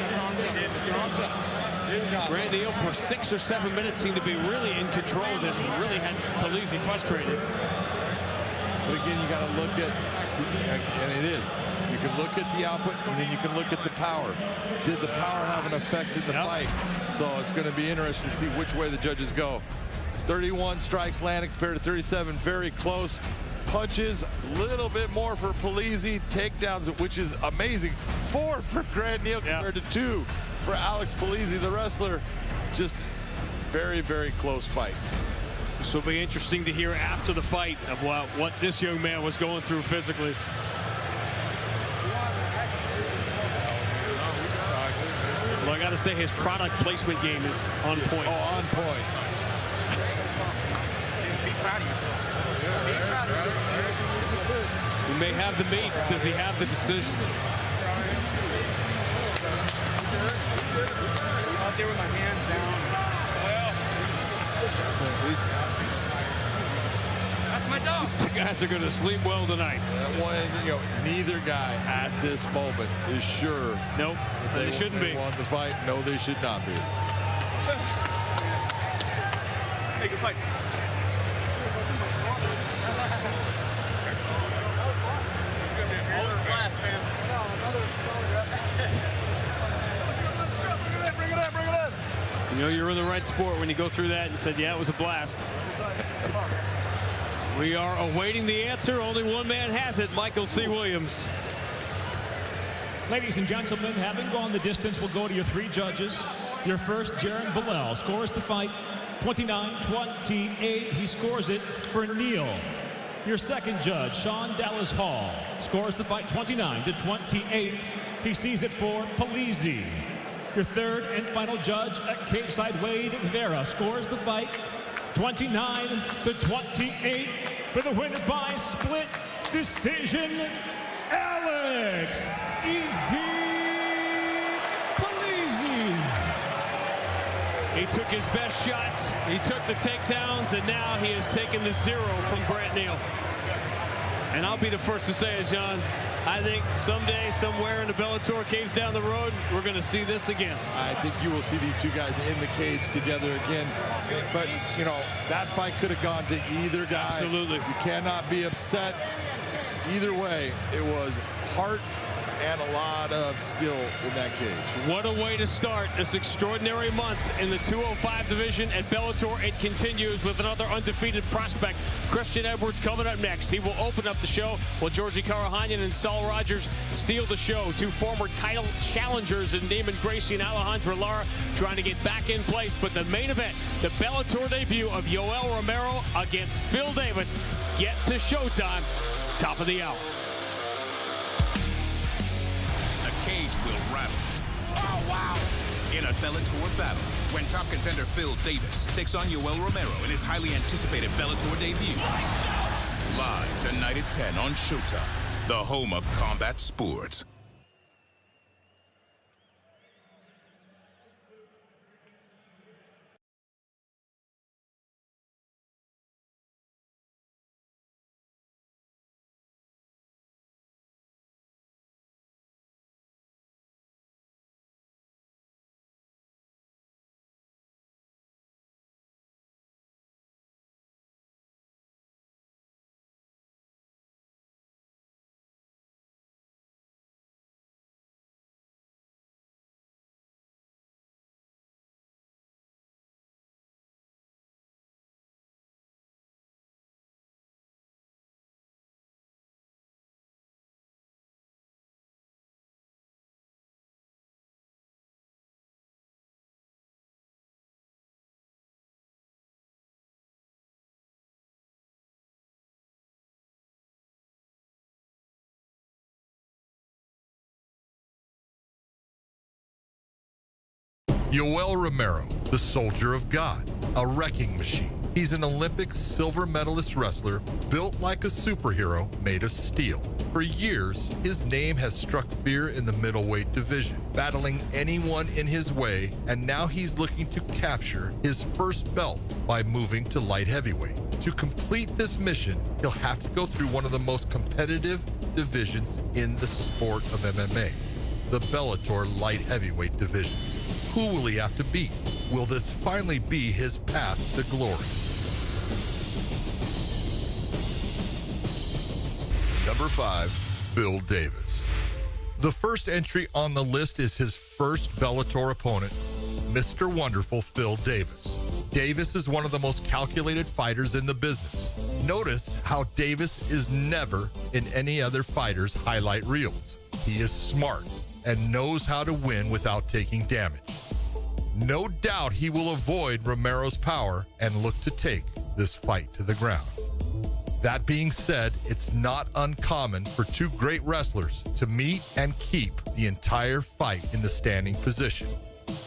Grant Neal for 6 or 7 minutes seemed to be really in control of this and really had Plezs frustrated. But again, you got to look at, and it is, you can look at the output and then you can look at the power. Did the power have an effect in the fight? So it's going to be interesting to see which way the judges go. 31 strikes landed compared to 37, very close. Punches, a little bit more for Plezs. Takedowns, which is amazing. 4 for Grant Neal compared to 2 for Alex Plezs, the wrestler. Just very, very close fight. This will be interesting to hear after the fight of what this young man was going through physically. Well, I got to say his product placement game is on point. Oh, on point. Be proud of yourself. He may have the meats. Does he have the decision? Out there with my hands down. That's my dog. These two guys are going to sleep well tonight. Neither guy at this moment is sure. Nope, they shouldn't be. Won the fight. No, they should not be. Hey, good fight. It's going to be a blast, man. Bring it in. You know you're in the right sport when you go through that and said, yeah, it was a blast. We are awaiting the answer. Only one man has it, Michael C. Williams. Ladies and gentlemen, having gone the distance, we'll go to your 3 judges. Your first, Jaron Villel, scores the fight 29-28. He scores it for Neal. Your second judge, Sean Dallas Hall, scores the fight 29-28. He sees it for Plezs. Your third and final judge at cageside, Wade Vera, scores the fight 29-28 for the winner by split decision, Alex Easy Plezs. He took his best shots, he took the takedowns, and now he has taken the 0 from Grant Neal. And I'll be the first to say it, John. I think someday, somewhere in the Bellator cage down the road, we're going to see this again. I think you will see these two guys in the cage together again. But, you know, that fight could have gone to either guy. Absolutely. You cannot be upset. Either way, it was heart and a lot of skill in that cage. What a way to start this extraordinary month in the 205 division at Bellator. It continues with another undefeated prospect, Christian Edwards, coming up next. He will open up the show while Georgie Karahanyan and Saul Rogers steal the show. Two former title challengers in Neiman Gracie and Alejandro Lara trying to get back in place. But the main event, the Bellator debut of Yoel Romero against Phil Davis, get to showtime, top of the hour. Cage will rattle. Oh, wow. In a Bellator battle, when top contender Phil Davis takes on Yoel Romero in his highly anticipated Bellator debut. Live tonight at 10 on Showtime, the home of combat sports. Yoel Romero, the soldier of God, a wrecking machine. He's an Olympic silver medalist wrestler built like a superhero made of steel. For years, his name has struck fear in the middleweight division, battling anyone in his way, and now he's looking to capture his first belt by moving to light heavyweight. To complete this mission, he'll have to go through one of the most competitive divisions in the sport of MMA, the Bellator light heavyweight division. Who will he have to beat? Will this finally be his path to glory? Number 5, Phil Davis. The first entry on the list is his first Bellator opponent, Mr. Wonderful Phil Davis. Davis is one of the most calculated fighters in the business. Notice how Davis is never in any other fighter's highlight reels. He is smart and knows how to win without taking damage. No doubt he will avoid Romero's power and look to take this fight to the ground. That being said, it's not uncommon for two great wrestlers to meet and keep the entire fight in the standing position.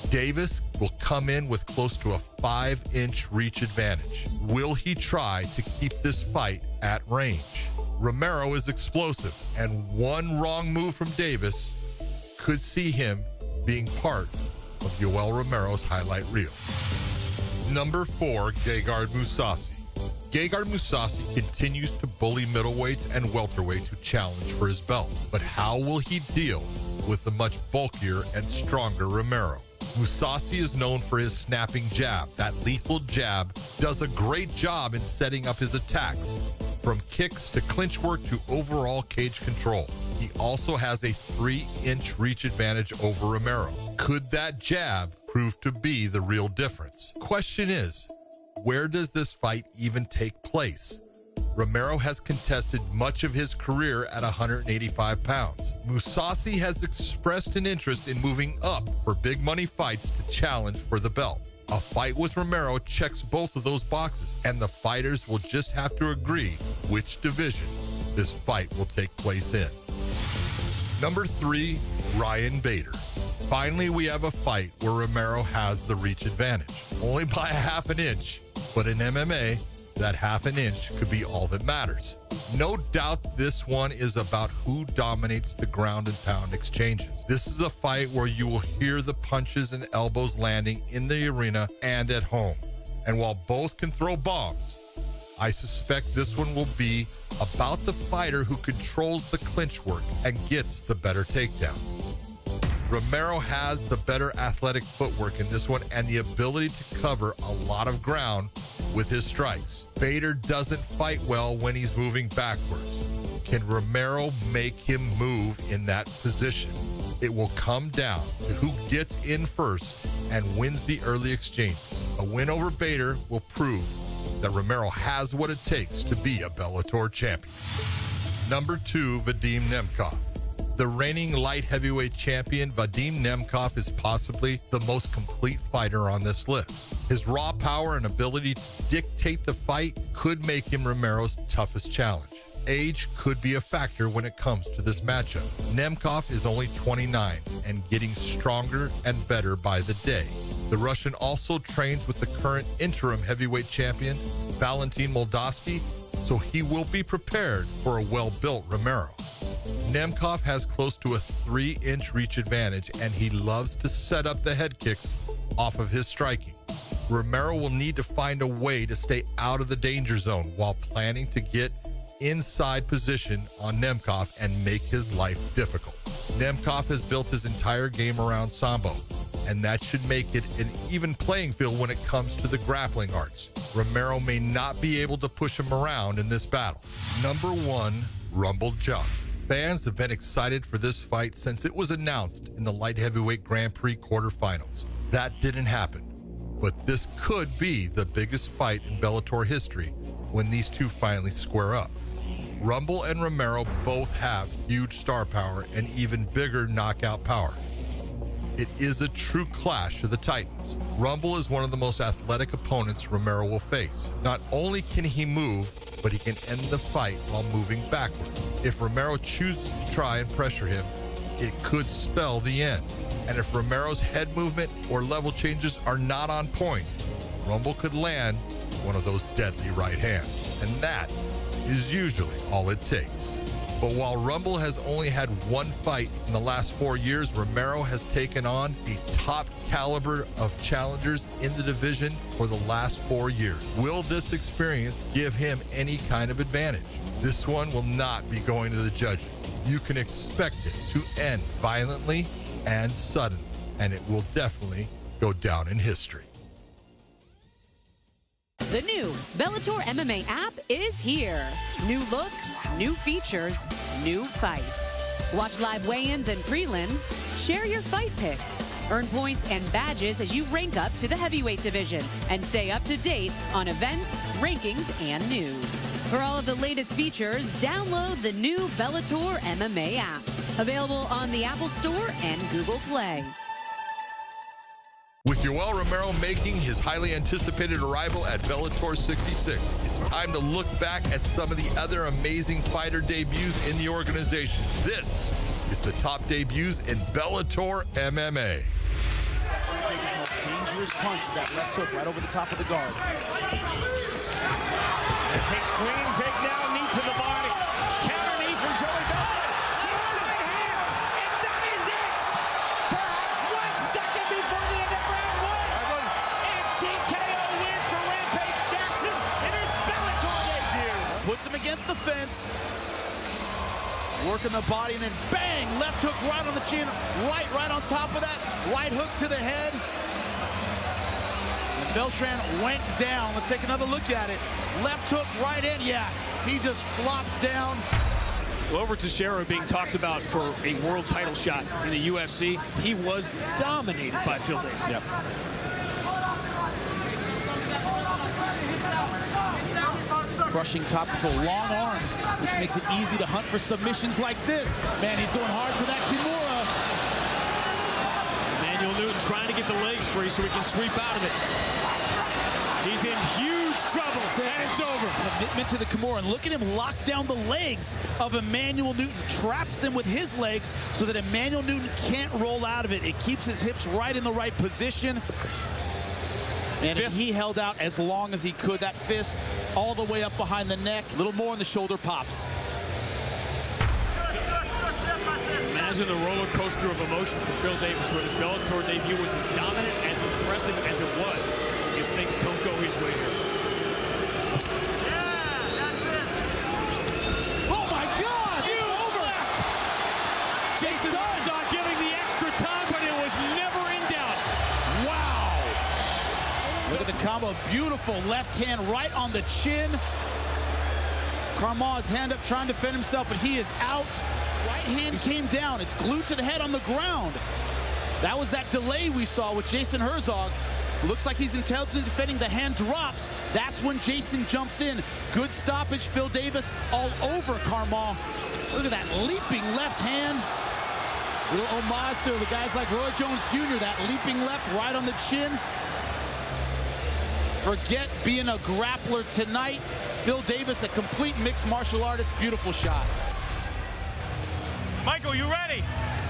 Davis will come in with close to a 5-inch reach advantage. Will he try to keep this fight at range? Romero is explosive, and one wrong move from Davis could see him being part of Yoel Romero's highlight reel. Number 4, Gegard Mousasi. Gegard Mousasi continues to bully middleweights and welterweights who challenge for his belt. But how will he deal with the much bulkier and stronger Romero? Mousasi is known for his snapping jab. That lethal jab does a great job in setting up his attacks, from kicks to clinch work to overall cage control. He also has a 3-inch reach advantage over Romero. Could that jab prove to be the real difference? Question is, where does this fight even take place? Romero has contested much of his career at 185 pounds. Mousasi has expressed an interest in moving up for big money fights to challenge for the belt. A fight with Romero checks both of those boxes, and the fighters will just have to agree which division this fight will take place in. Number 3, Ryan Bader. Finally, we have a fight where Romero has the reach advantage, only by a half an inch, but in MMA, that half an inch could be all that matters. No doubt this one is about who dominates the ground and pound exchanges. This is a fight where you will hear the punches and elbows landing in the arena and at home. And while both can throw bombs, I suspect this one will be about the fighter who controls the clinch work and gets the better takedown. Romero has the better athletic footwork in this one and the ability to cover a lot of ground with his strikes. Bader doesn't fight well when he's moving backwards. Can Romero make him move in that position? It will come down to who gets in first and wins the early exchanges. A win over Bader will prove that Romero has what it takes to be a Bellator champion. Number 2, Vadim Nemkov. The reigning light heavyweight champion, Vadim Nemkov, is possibly the most complete fighter on this list. His raw power and ability to dictate the fight could make him Romero's toughest challenge. Age could be a factor when it comes to this matchup. Nemkov is only 29 and getting stronger and better by the day. The Russian also trains with the current interim heavyweight champion, Valentin Moldavsky, so he will be prepared for a well-built Romero. Nemkov has close to a 3-inch reach advantage, and he loves to set up the head kicks off of his striking. Romero will need to find a way to stay out of the danger zone while planning to get inside position on Nemkov and make his life difficult. Nemkov has built his entire game around Sambo, and that should make it an even playing field when it comes to the grappling arts. Romero may not be able to push him around in this battle. Number 1, Rumble Johnson. Fans have been excited for this fight since it was announced in the light heavyweight Grand Prix quarterfinals. That didn't happen, but this could be the biggest fight in Bellator history when these two finally square up. Rumble and Romero both have huge star power and even bigger knockout power. It is a true clash of the Titans. Rumble is one of the most athletic opponents Romero will face. Not only can he move, but he can end the fight while moving backward. If Romero chooses to try and pressure him, it could spell the end. And if Romero's head movement or level changes are not on point, Rumble could land one of those deadly right hands. And that is usually all it takes. But while Rumble has only had one fight in the last 4 years, Romero has taken on a top caliber of challengers in the division for the last 4 years. Will this experience give him any kind of advantage? This one will not be going to the judges. You can expect it to end violently and suddenly, and it will definitely go down in history. The new Bellator MMA app is here. New look, new features, new fights. Watch live weigh-ins and prelims. Share your fight picks. Earn points and badges as you rank up to the heavyweight division. And stay up to date on events, rankings, and news. For all of the latest features, download the new Bellator MMA app. Available on the Apple Store and Google Play. With Yoel Romero making his highly anticipated arrival at Bellator 66, it's time to look back at some of the other amazing fighter debuts in the organization. This is the top debuts in Bellator MMA. That's where you think his most dangerous punch is that left hook right over the top of the guard. Big swinging kick now, knee to the body. Counter knee from Joey Bello. Puts him against the fence, working the body, and then bang, left hook right on the chin, right on top of that, right hook to the head. And Beltran went down. Let's take another look at it. Left hook right in, yeah, he just flops down. Over Teixeira being talked about for a world title shot in the UFC. He was dominated by Phil Davis. Yep. Crushing top control, long arms, which makes it easy to hunt for submissions like this. Man, he's going hard for that Kimura. Emmanuel Emmanuel Newton trying to get the legs free so he can sweep out of it. He's in huge trouble, and it's over. Commitment to the Kimura, and look at him lock down the legs of Emmanuel Newton. Traps them with his legs so that Emmanuel Newton can't roll out of it. It keeps his hips right in the right position. And he held out as long as he could. That fist all the way up behind the neck. A little more in the shoulder pops. Imagine the roller coaster of emotion for Phil Davis, where his Bellator debut was as dominant, as impressive as it was, if things don't go his way here. Oh my God! It's over! Left. Jason Herzog giving the extra time, but it was never in doubt. Wow! Look at the combo. Beautiful left hand right on the chin. Carma's hand up trying to defend himself, but he is out. Right hand came down. It's glued to the head on the ground. That was that delay we saw with Jason Herzog. Looks like he's intelligent defending. The hand drops. That's when Jason jumps in. Good stoppage. Phil Davis all over Carma. Look at that leaping left hand. Little homage to the guys like Roy Jones Jr. That leaping left right on the chin. Forget being a grappler tonight. Phil Davis, a complete mixed martial artist. Beautiful shot. Michael, you ready?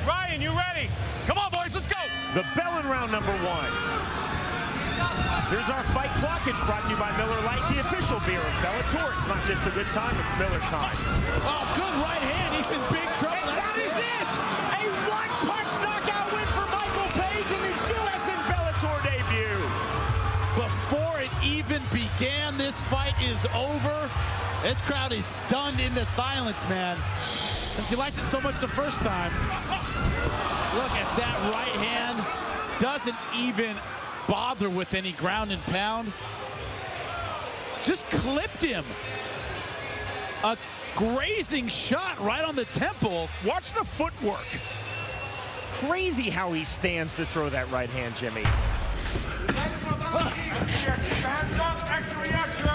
Ryan, you ready? Come on, boys, let's go. The bell in round number 1. Here's our fight clock. It's brought to you by Miller Lite, the official beer of Bellator. It's not just a good time, it's Miller time. Oh, good right hand. He's in big trouble. And that is it. A one-punch knockout win for Michael Page in his US and Bellator debut. Before it even began, this fight is over. This crowd is stunned into silence, man. Since you liked it so much the first time. Look at that right hand. Doesn't even bother with any ground and pound. Just clipped him. A grazing shot right on the temple. Watch the footwork. Crazy how he stands to throw that right hand, Jimmy. Hands up, extra reaction.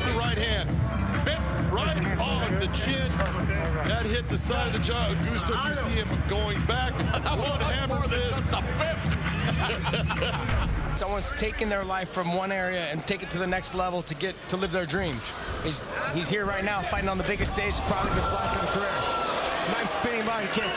The right hand bent right on the chin. That hit the side of the jaw. Augusto, you see him going back. One hammer fist. Someone's taking their life from one area and take it to the next level to live their dreams. He's here right now fighting on the biggest stage probably of his life and career. Nice spinning body kick.